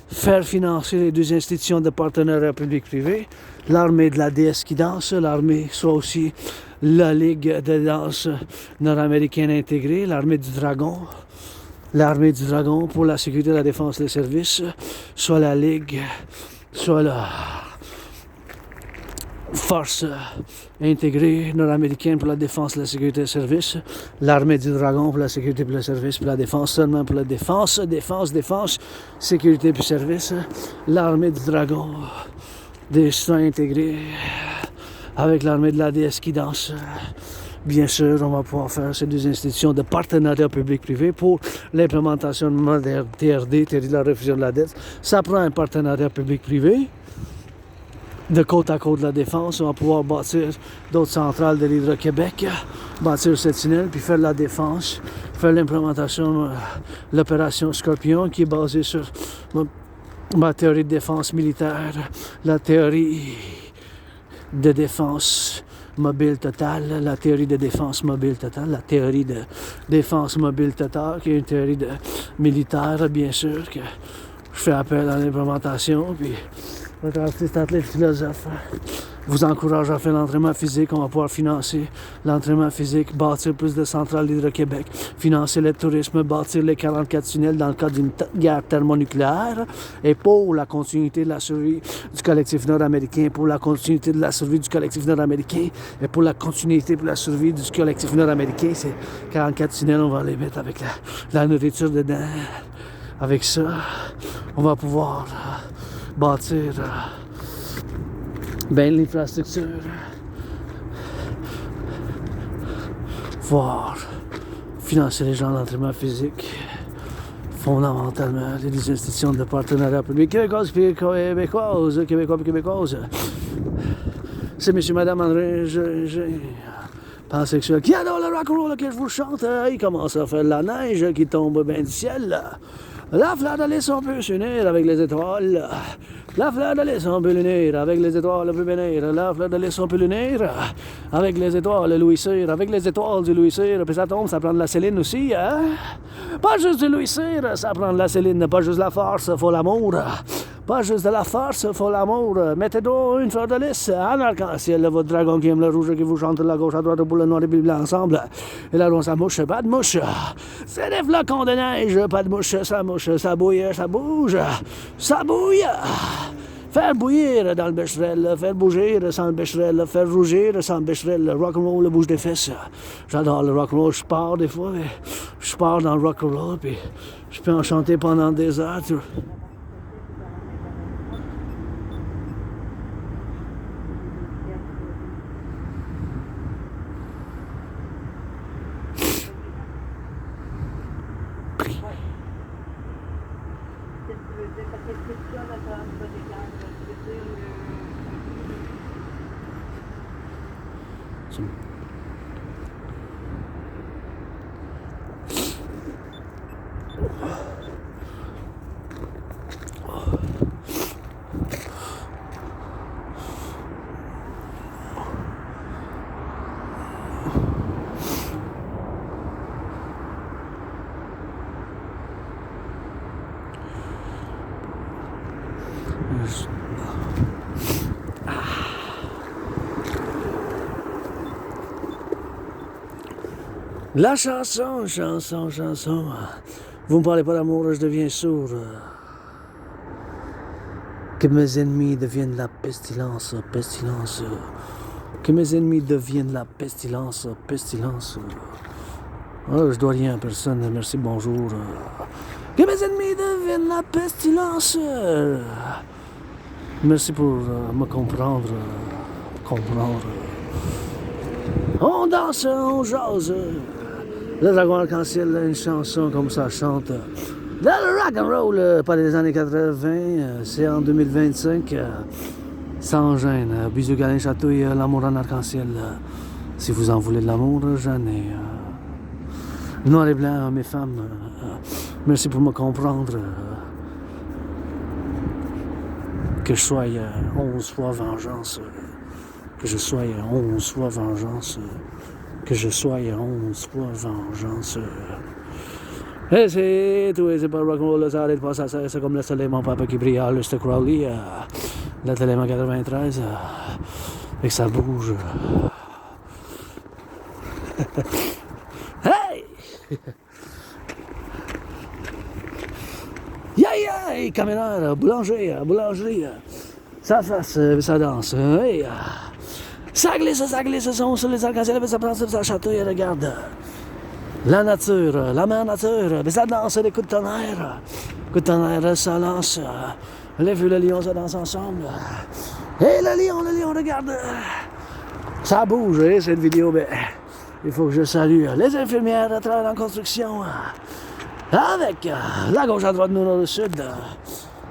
faire financer les 2 institutions de partenariat public-privé, l'armée de la déesse qui danse, l'armée soit aussi la Ligue de danse nord-américaine intégrée, l'armée du dragon pour la sécurité, la défense et les services, soit la Ligue, soit la force intégrée nord-américaine pour la défense, la sécurité et le service, l'armée du dragon pour la sécurité et le service, pour la défense, seulement pour la défense, sécurité et service, l'armée du dragon des citoyens intégrés avec l'armée de la déesse qui danse. Bien sûr, on va pouvoir faire ces 2 institutions de partenariat public-privé pour l'implémentation de modèle TRD, théorie de la refusion de la dette. Ça prend un partenariat public-privé. De côte à côte de la défense, on va pouvoir bâtir d'autres centrales de l'Hydro-Québec, bâtir ce tunnel, puis faire la défense, faire l'implémentation de l'opération Scorpion qui est basée sur ma théorie de défense militaire, la théorie de défense mobile totale, la théorie de défense mobile totale, la théorie de défense mobile totale, qui est une théorie militaire, bien sûr, que je fais appel à l'implémentation, puis notre artiste, athlète, philosophe vous encourage à faire l'entraînement physique. On va pouvoir financer l'entraînement physique, bâtir plus de centrales d'Hydro-Québec, financer le tourisme, bâtir les 44 tunnels dans le cadre d'une guerre thermonucléaire et pour la continuité de la survie du collectif nord-américain, pour la continuité de la survie du collectif nord-américain et pour la continuité de la survie du collectif nord-américain. Ces 44 tunnels, on va les mettre avec la nourriture dedans. Avec ça, on va pouvoir bâtir l'infrastructure, voir financer les gens à l'entraînement physique, fondamentalement les institutions de partenariat public québécoises, c'est monsieur, madame André, pansexuel qui adore le rock'n'roll que je vous chante. Il commence à faire de la neige qui tombe bien du ciel. La fleur de lys, on peut s'unir avec les étoiles. La fleur de lys, on peut l'unir avec les étoiles, on peut bénir. La fleur de lys, on peut l'unir avec les étoiles, Louis Cyr, avec les étoiles du Louis Cyr. Puis ça tombe, ça prend de la Céline aussi, hein? Pas juste du Louis Cyr, ça prend de la Céline. Pas juste la force, faut l'amour. Pas juste de la force, faut l'amour. Mettez donc une fleur de lys en arc-en-ciel, votre dragon qui aime le rouge, qui vous chante de la gauche à droite, pour le noir et le blanc ensemble. Et là, on ça mouche, pas de mouche. C'est des flocons de neige, pas de mouche, ça mouche, ça bouille, ça bouge, ça bouille. Faire bouillir dans le bécherel, faire bouger sans le bécherel, faire rougir sans le bécherel, le rock'n'roll, le bouge des fesses. J'adore le rock'n'roll, je pars des fois, mais je pars dans le rock'n'roll, puis je peux en chanter pendant des heures. La chanson. Vous me parlez pas d'amour, je deviens sourd. Que mes ennemis deviennent la pestilence. Que mes ennemis deviennent la pestilence. Je dois rien à personne, merci, bonjour. Que mes ennemis deviennent la pestilence. Merci pour me comprendre. On danse, on jase. Le dragon arc-en-ciel, une chanson comme ça chante. Dans le rock'n'roll, pas des années 80, c'est en 2025. Sans gêne. Bisous, câlin, chatouille, l'amour en arc-en-ciel. Si vous en voulez de l'amour, j'en ai. Noir et blanc, mes femmes. Merci pour me comprendre. Que je sois 11 fois vengeance. Que je sois 11 fois vengeance. Que je sois 11 fois vengeance. Et c'est tout, c'est pas rock'n'roll, ça arrête pas, ça, c'est comme le soleil, mon papa qui brille à l'Est Crowley, la télé 93, et que ça bouge. Hey! Yeah, caméra, boulangerie, ça fasse, ça danse, hey! Ça glisse, ça on sur les arcs-en-ciel, ça prend, ça chatouille, regarde. La nature, la mère nature, mais ça danse des coups de tonnerre, ça lance. Les vues, le lion, ça danse ensemble. Et le lion, regarde. Ça bouge, cette vidéo, ben, il faut que je salue les infirmières à travers en construction. Avec la gauche à droite, nous, nord, le sud.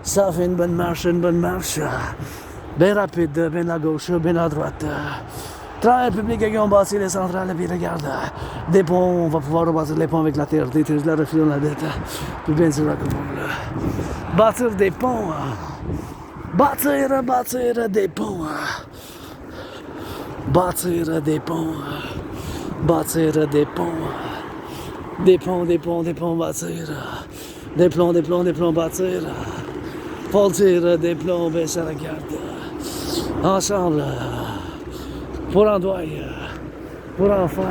Ça fait une bonne marche. Bien rapide, bien la gauche, bien la droite. Travailleurs publics qui ont bâti les centrales, puis regarde, des ponts, on va pouvoir rebâtir les ponts avec la terre, détruire la reflète dans la dette, puis bien sûr, bâtir des ponts, bâtir des ponts, bâtir des ponts, bâtir des ponts, des ponts, bâtir, des plombs, bâtir, foltir des plombs, ben ça regarde, ensemble. Pour en doyer, pour en faire.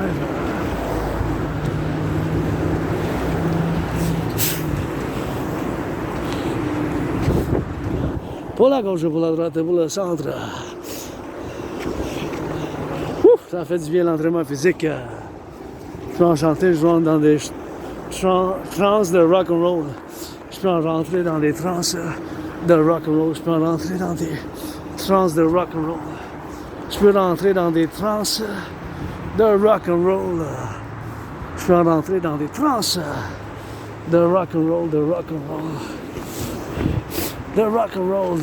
Pour la gauche, pour la droite, pour le centre. Ouf, ça fait du bien l'entraînement physique. Je peux en chanter, je rentre dans des trans de rock'n'roll. Je peux en rentrer dans des trans de rock'n'roll. Je peux en rentrer dans des trans de rock'n'roll. Je peux rentrer dans des trans de rock'n'roll. Je peux rentrer dans des trans de rock'n'roll. De rock'n'roll.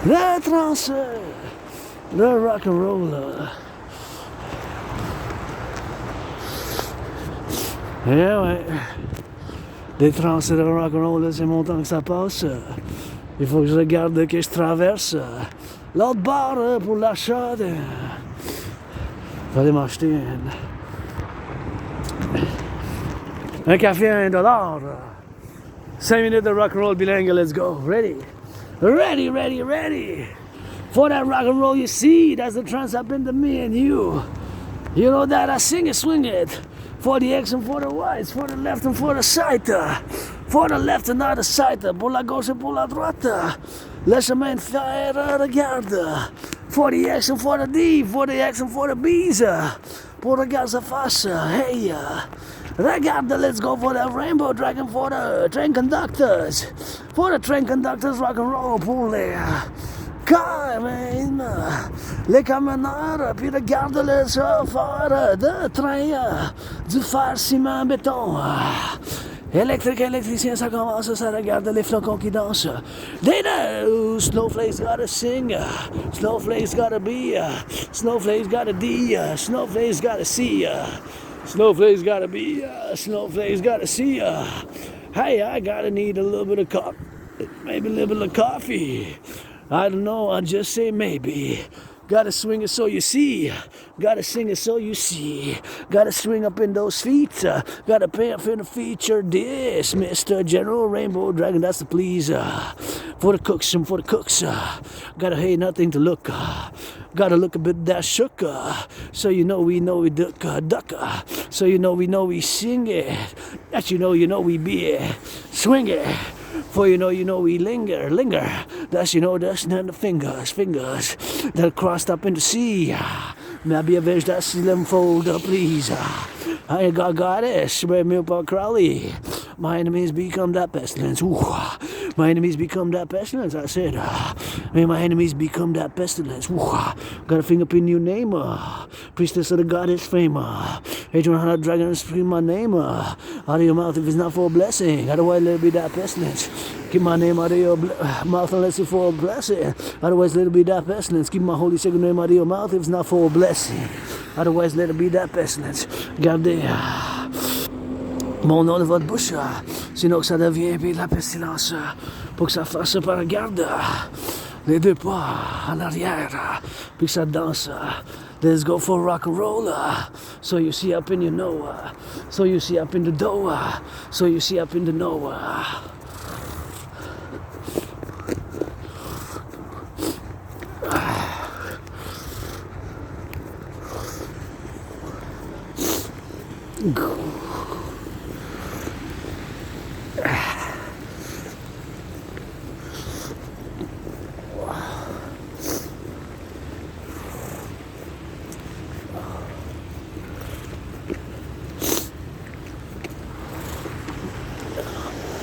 La trans de rock'n'roll. Eh ouais. Des trans de rock'n'roll, c'est mon temps que ça passe. Il faut que je regarde que je traverse l'autre bord pour l'achat. Fallait m'acheter un café à $1. 5 minutes de rock'n'roll bilingue, let's go. Ready. For that rock'n'roll you see, that's the trance up into me and you. You know that I sing it, swing it. For the X and for the Y's, for the left and for the side. For the left and not the side, pour la gauche et pour la droite. Le chemin de fer, regarde. For the X and for the D, for the X and for the B's. Pour regarder sa face, hey. Regarde, let's go for the rainbow dragon, for the train conductors. For the train conductors, rock and roll, pour les les camionneurs, puis regarde les chauffeurs de train, du fer, ciment, béton. Électricien, ça commence, ça regarde les flocons qui dansent. They know snowflakes gotta sing, snowflakes gotta be, snowflakes gotta D, snowflakes gotta see, snowflakes gotta be, snowflakes gotta see. Hey, I gotta need a little bit of coffee, maybe a little bit of coffee. I don't know, I just say maybe. Gotta swing it so you see. Gotta sing it so you see. Gotta swing up in those feet. Gotta pay up in the feature. This Mr. General Rainbow Dragon, that's the please. For the cooks and for the cooks. Gotta hey nothing to look. Gotta look a bit that shook. So you know we duck. So you know we sing it. That you know we be it. Swing it. For you know we linger. That's that's not the fingers that crossed up in the sea. Maybe a veg that's them fold, please. I got goddess, spread me up on Crowley. My enemies become that pestilence. Ooh. My enemies become that pestilence, I said. May my enemies become that pestilence. Ooh. Got a finger in your name. Priestess of the goddess fame. 800 dragons scream my name. Out of your mouth if it's not for a blessing. Otherwise let it be that pestilence. Keep my name out of your mouth unless it's for a blessing. Otherwise let it be that pestilence. Keep my holy sacred name out of your mouth if it's not for a blessing. Otherwise, let it be that pestilence. Gardez mon nom de votre bouche, sinon que ça devient puis la pestilence, pour que ça fasse par garde les deux pas en arrière, puis que ça danse. Let's go for rock and roll. So you see up in your know. So you see up in the dough. So you see up in the know.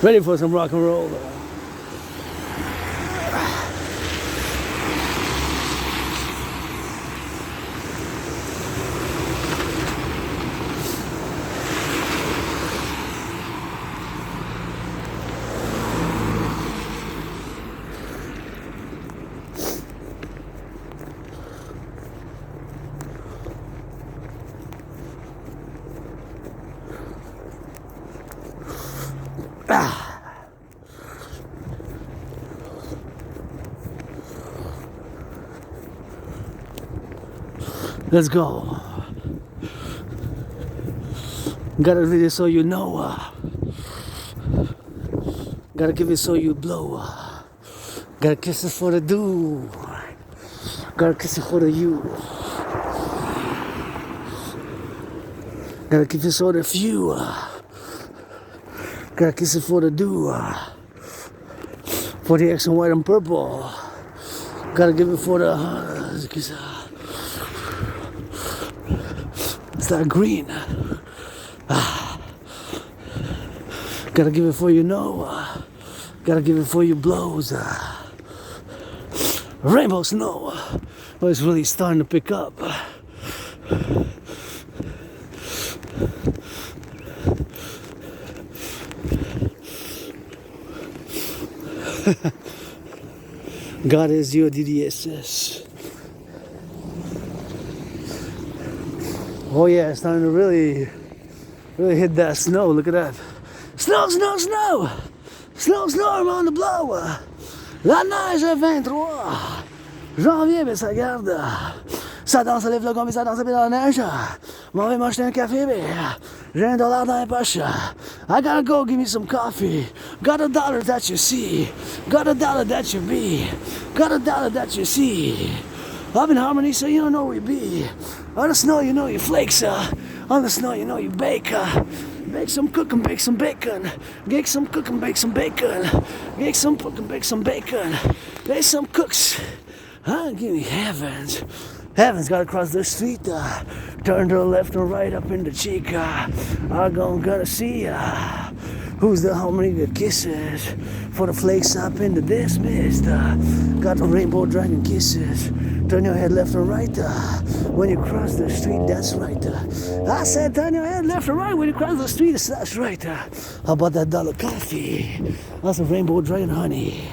Ready for some rock and roll. Let's go. Gotta read it so you know. Gotta give it so you blow. Gotta kiss it for the do. Gotta kiss it for the you. Gotta kiss it for the few. Gotta kiss it for the do. For the X and white and purple. Gotta give it for the it's that green. Gotta give it for you know. Gotta give it for you blows. Rainbow snow. Oh, it's really starting to pick up. God is your DDSS. Oh yeah, it's time to really hit that snow. Look at that. Snow, snow, snow! Snow, snow, on the blow. La neige est 23. Janvier, mais ça garde. Ça danse les flocons, mais ça danse dans la neige. M'en vais m'acheter un café, mais j'ai $1 dans les poches. I gotta go give me some coffee. Got $1 that you see. Got $1 that you be. Got $1 that you see. Up in harmony, so you don't know where we be. On the snow, you know you flakes. On the snow, you know you bake. Bake some cook and bake some bacon. Bake some cook and bake some bacon. Bake some cook and bake some bacon. Bake some cooks. Give me heavens. Heavens, gotta cross the street. Turn to the left or right up in the cheek. I'm gonna see who's the homie that kisses for the flakes up in the dismissed. Got the rainbow dragon kisses. Turn your head left or right when you cross the street. That's right. I said turn your head left or right when you cross the street. That's right. How about that $1 coffee? That's a rainbow dragon honey.